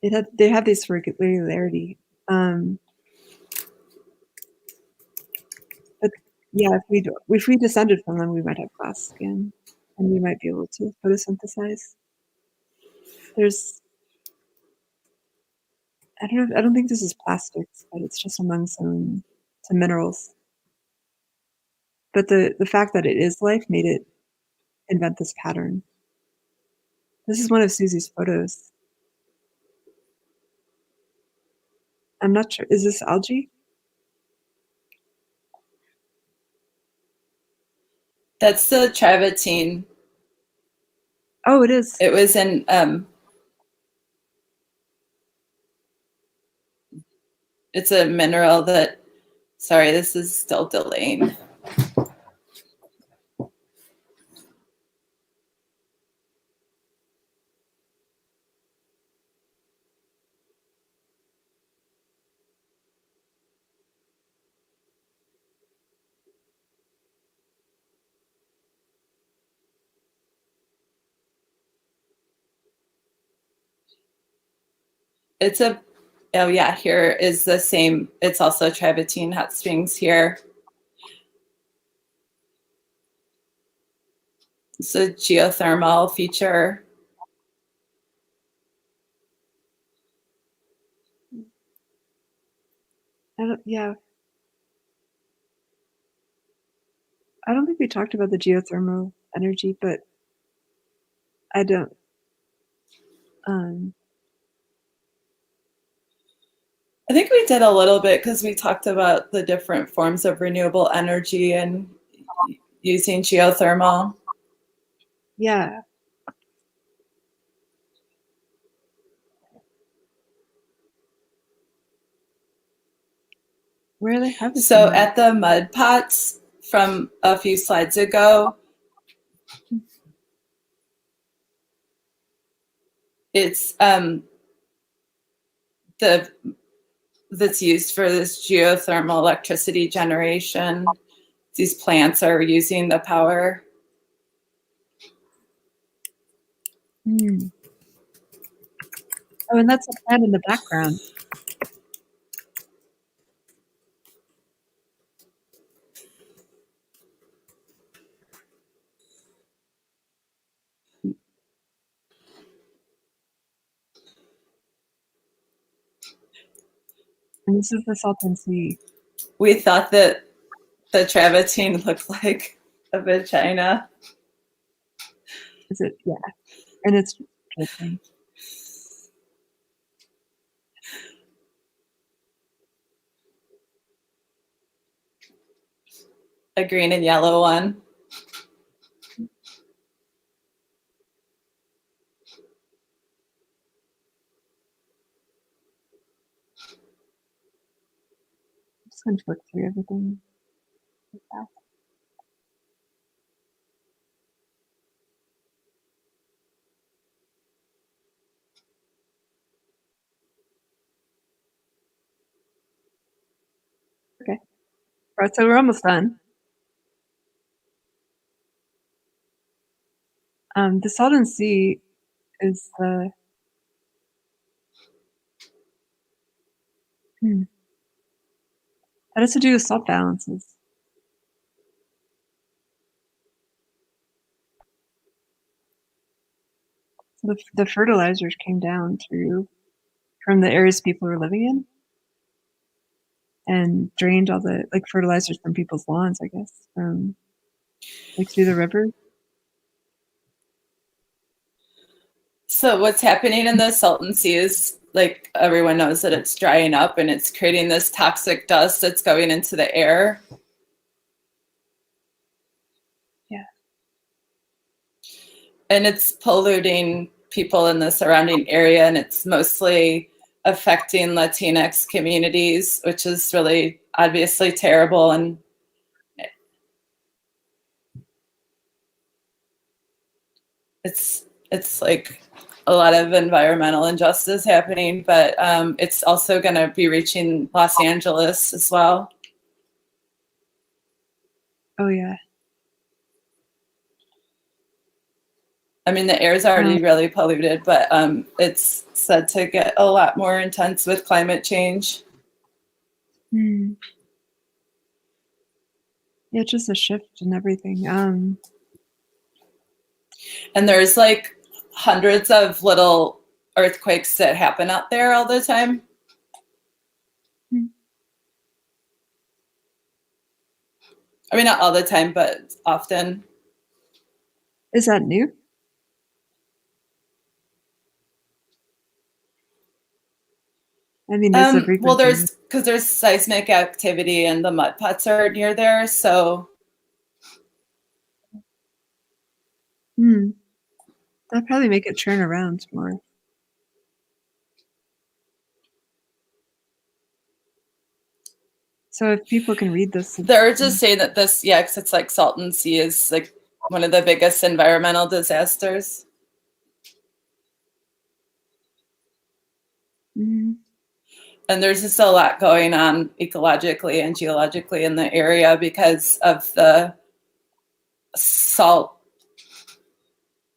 They have this regularity. But yeah, if we descended from them, we might have glass skin, and we might be able to photosynthesize. I don't think this is plastics, but it's just among some minerals. But the fact that it is life made it invent this pattern. This is one of Suzy's photos. I'm not sure. Is this algae? That's the travertine. Oh, it is. It was in it's a mineral that, sorry, this is still delaying. Oh yeah, here is the same. It's also travertine hot springs here. It's a geothermal feature. Yeah. I don't think we talked about the geothermal energy, but I don't. I think we did a little bit because we talked about the different forms of renewable energy and using geothermal. Yeah. Where are they having So at the mud pots from a few slides ago, it's that's used for this geothermal electricity generation. These plants are using the power. Oh, and that's a plant in the background. And this is the Salton Sea. We thought that the travertine looked like a vagina. Is it? Yeah. And it's dripping. A green and yellow one. I'm just going to look through everything. Okay. All right, so we're almost done. The Salton Sea is the that has to do with salt balances. So the fertilizers came down from the areas people were living in and drained all the fertilizers from people's lawns, I guess, through the river. So what's happening in the Salton Sea is, like, everyone knows that it's drying up and it's creating this toxic dust that's going into the air. Yeah. And it's polluting people in the surrounding area, and it's mostly affecting Latinx communities, which is really obviously terrible. And it's like a lot of environmental injustice happening, but it's also going to be reaching Los Angeles as well. Oh yeah. I mean, the air is already really polluted, but it's said to get a lot more intense with climate change. Yeah, it's just a shift in everything. And there's like hundreds of little earthquakes that happen out there all the time. I mean, not all the time, but often. Is that new? I mean, is the frequency? Well, there's seismic activity and the mud pots are near there, so. That'd probably make it turn around more. So if people can read this, they're just saying that this, because it's like Salton Sea is like one of the biggest environmental disasters. And there's just a lot going on ecologically and geologically in the area because of the salt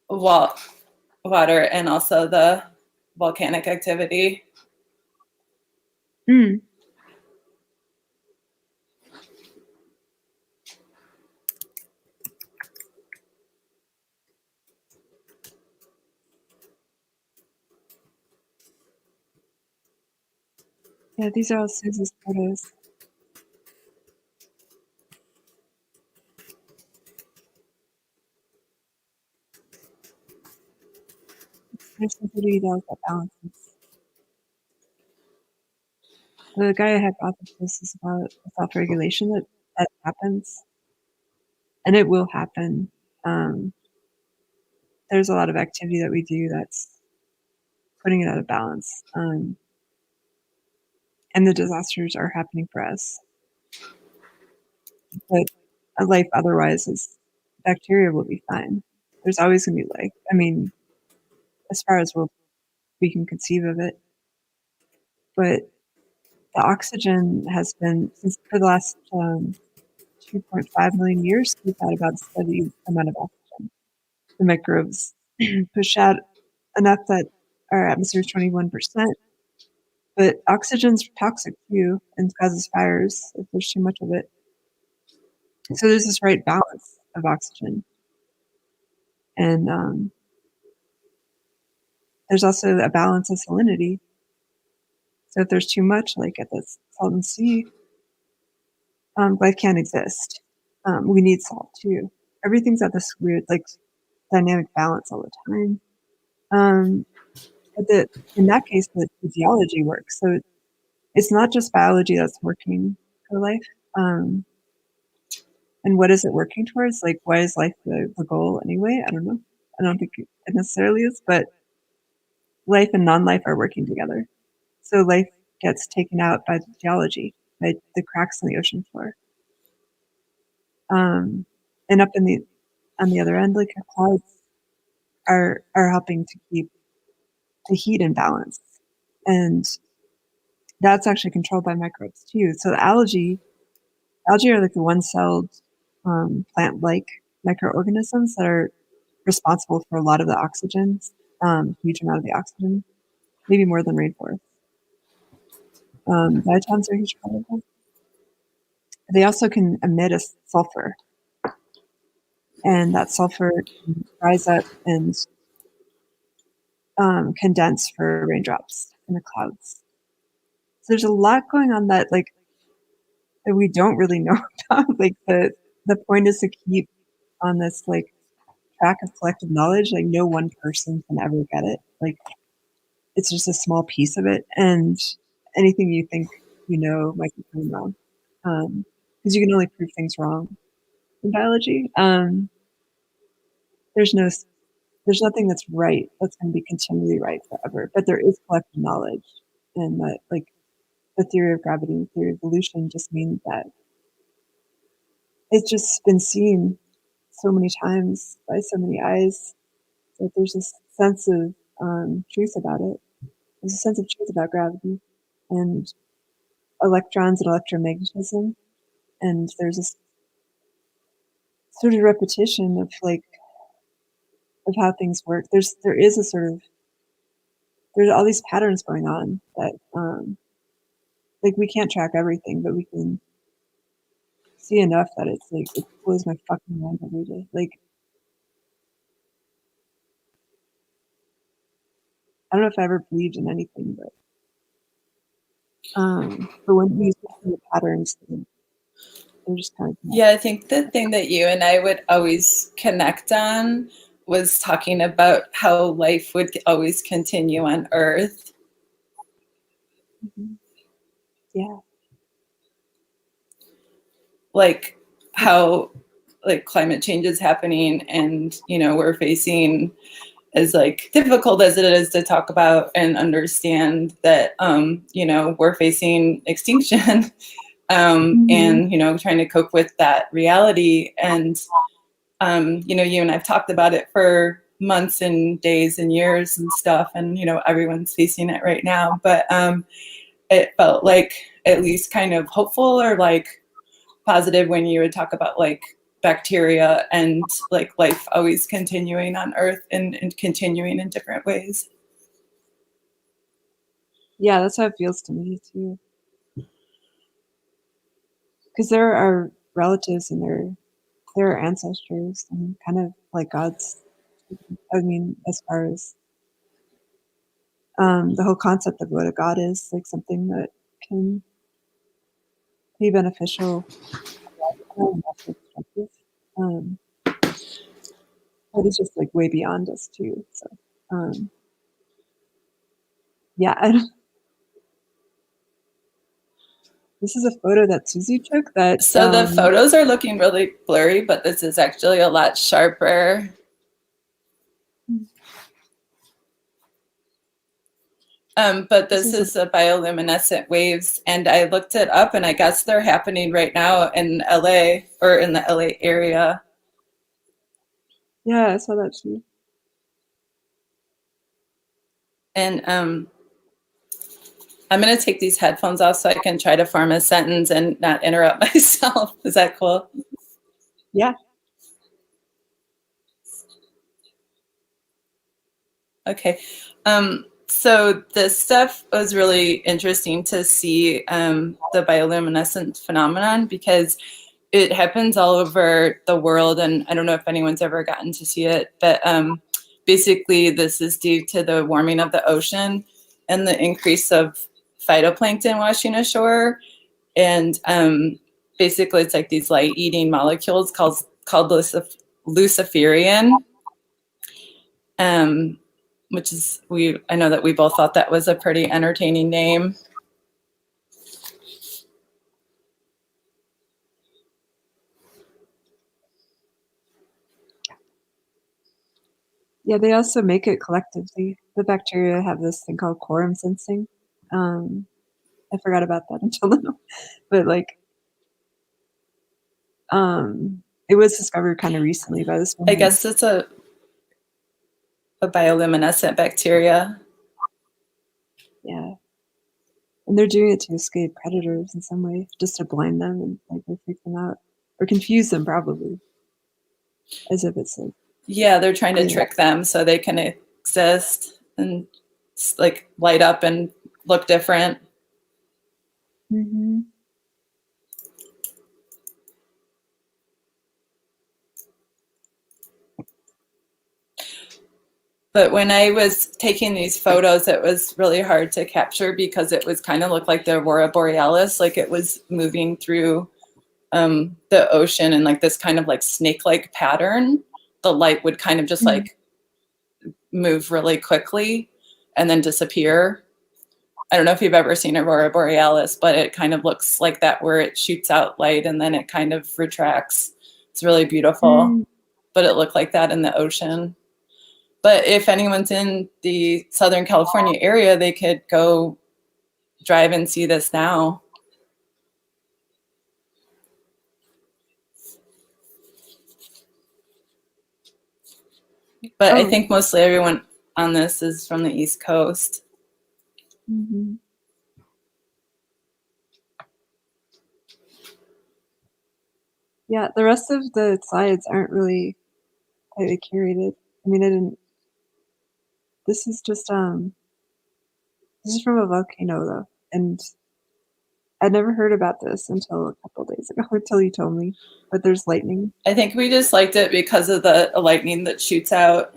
water and also the volcanic activity. Yeah, these are all Suzy's photos. There's somebody that balances. The guy hypothesis is about self-regulation that happens, and it will happen. There's a lot of activity that we do that's putting it out of balance, and the disasters are happening for us. But a life otherwise bacteria will be fine. There's always going to be life. I mean, as far as we can conceive of it. But the oxygen has been, for the last 2.5 million years, we've had about a steady amount of oxygen. The microbes push out enough that our atmosphere is 21%. But oxygen's toxic too and causes fires if there's too much of it. So there's this right balance of oxygen. And there's also a balance of salinity. So if there's too much, like at the Salton Sea, life can't exist. We need salt too. Everything's at this weird, dynamic balance all the time. But in that case, the physiology works. So it's not just biology that's working for life. And what is it working towards? Like, why is life the goal anyway? I don't know. I don't think it necessarily is, but life and non-life are working together. So life gets taken out by the geology, by the cracks in the ocean floor. And up on the other end, like clouds are helping to keep the heat in balance. And that's actually controlled by microbes too. So the algae are like the one-celled plant-like microorganisms that are responsible for a lot of the oxygen, huge amount of the oxygen, maybe more than rainforests. Diatoms are a huge part of them. They also can emit a sulfur, and that sulfur can rise up and condense for raindrops in the clouds. So there's a lot going on that we don't really know about. Like the point is to keep on this like track of collective knowledge. Like no one person can ever get it. Like it's just a small piece of it, and anything you think you know might be proven wrong, because you can only prove things wrong in biology. There's nothing that's right that's going to be continually right forever, but there is collective knowledge, and that like the theory of gravity and the theory of evolution just means that it's just been seen so many times by so many eyes that there's this sense of truth about it. There's a sense of truth about gravity and electrons and electromagnetism, and there's this sort of repetition of how things work. There's all these patterns going on that like we can't track everything, but we can see enough that it's like it blows my fucking mind every day. Like I don't know if I ever believed in anything, but when you see the patterns, they're just kind of Yeah, I think the thing that you and I would always connect on was talking about how life would always continue on Earth. Mm-hmm. Yeah. Like how like climate change is happening, and we're facing, as like difficult as it is to talk about and understand, that we're facing extinction. And trying to cope with that reality, and you and I've talked about it for months and days and years and stuff, and everyone's facing it right now, but it felt like at least kind of hopeful or like positive when you would talk about like bacteria and like life always continuing on Earth and continuing in different ways. Yeah, that's how it feels to me too. Because there are relatives and there are ancestors and kind of like gods. I mean, as far as the whole concept of what a god is, like something that can be beneficial, and also destructive. But it's just like way beyond us too. So, yeah. This is a photo that Suzy took. So the photos are looking really blurry, but this is actually a lot sharper. But this is the bioluminescent waves, and I looked it up, and I guess they're happening right now in LA or in the LA area. Yeah, I saw that too. And I'm going to take these headphones off so I can try to form a sentence and not interrupt myself. Is that cool? Yeah. Okay. So this stuff was really interesting to see, the bioluminescent phenomenon, because it happens all over the world, and I don't know if anyone's ever gotten to see it, but basically this is due to the warming of the ocean and the increase of phytoplankton washing ashore, and basically it's like these light-eating molecules called luciferian. which is I know that we both thought that was a pretty entertaining name. Yeah, they also make it collectively. The bacteria have this thing called quorum sensing. I forgot about that until now, but like, it was discovered kind of recently by this woman. I guess it's a bioluminescent bacteria. Yeah, and they're doing it to escape predators in some way, just to blind them and like freak them out or confuse them, probably, as if it's like. Yeah, they're trying to trick them so they can exist and like light up and look different. Mm-hmm. But when I was taking these photos, it was really hard to capture because it was kind of looked like the Aurora Borealis, like it was moving through the ocean in like this kind of like snake-like pattern. The light would kind of just like move really quickly and then disappear. I don't know if you've ever seen Aurora Borealis, but it kind of looks like that, where it shoots out light and then it kind of retracts. It's really beautiful, but it looked like that in the ocean. But if anyone's in the Southern California area, they could go drive and see this now. But I think mostly everyone on this is from the East Coast. Mm-hmm. Yeah, the rest of the slides aren't really tightly curated. I mean, I didn't. This is just this is from a volcano though, and I'd never heard about this until a couple days ago, until you told me. But there's lightning. I think we just liked it because of the lightning that shoots out.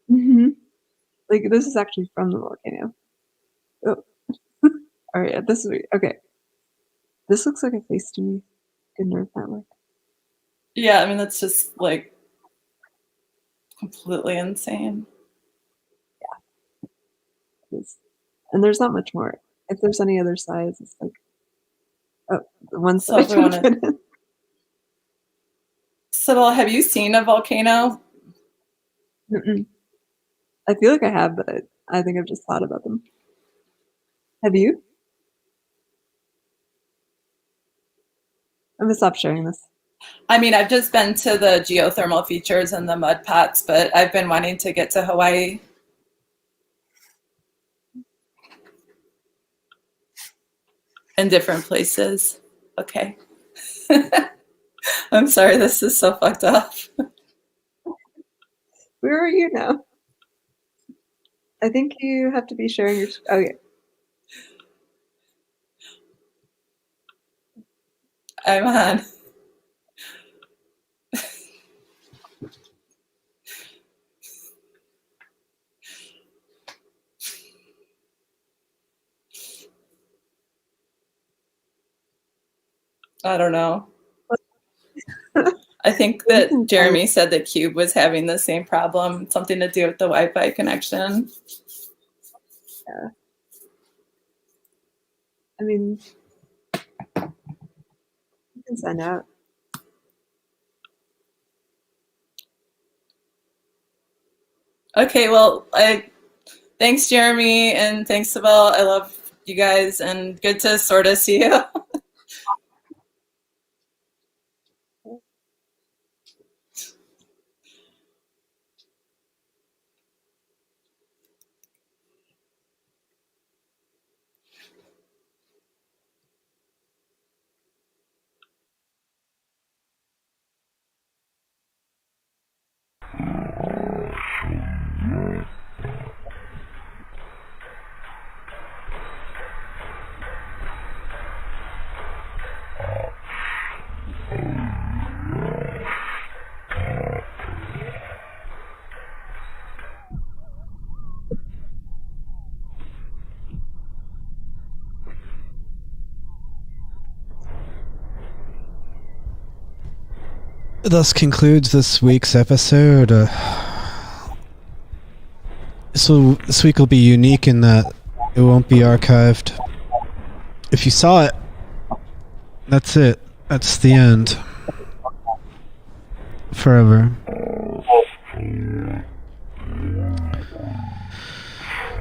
Mm-hmm. Like, this is actually from the volcano. Oh. All right, this is okay. This looks like a face to me. Good nerve network. Yeah, I mean, that's just like completely insane. Yeah. It is. And there's not much more. If there's any other size, it's like, oh, the one side. Cybele, have you seen a volcano? Mm-mm. I feel like I have, but I think I've just thought about them. Have you? I'm gonna stop sharing this. I mean, I've just been to the geothermal features and the mud pots, but I've been wanting to get to Hawaii. In different places. Okay. I'm sorry, this is so fucked up. Where are you now? I think you have to be sharing your. Okay. I'm on. I don't know. I think that Jeremy said that Cube was having the same problem, something to do with the Wi-Fi connection. Yeah. I mean, you can sign out. Okay, well, thanks, Jeremy, and thanks, Cybele. I love you guys, and good to sort of see you. Thus concludes this week's episode. So this week will be unique in that it won't be archived. If you saw it, that's it. That's the end. Forever.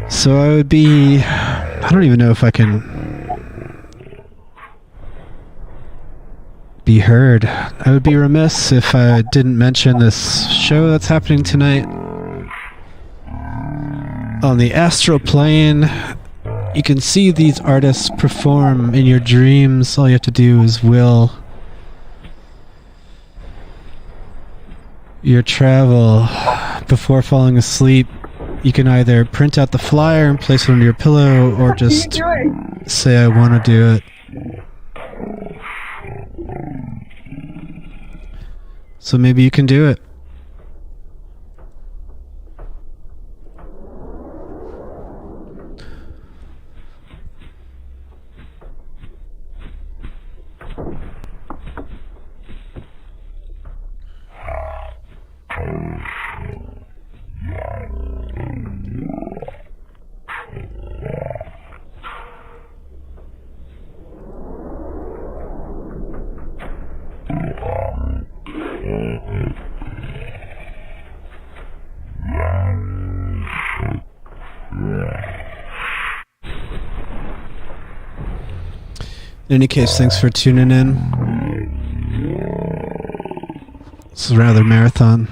So I would be... I don't even know if I can be heard. I would be remiss if I didn't mention this show that's happening tonight. On the astral plane, you can see these artists perform in your dreams. All you have to do is will your travel. Before falling asleep, you can either print out the flyer and place it under your pillow, or just say, I want to do it. So maybe you can do it. In any case, thanks for tuning in. This is rather marathon.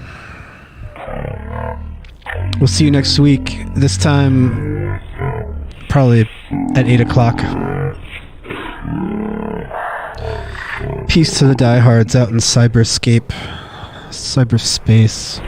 We'll see you next week. This time, probably at 8 o'clock. Peace to the diehards out in cyberscape. Cyberspace.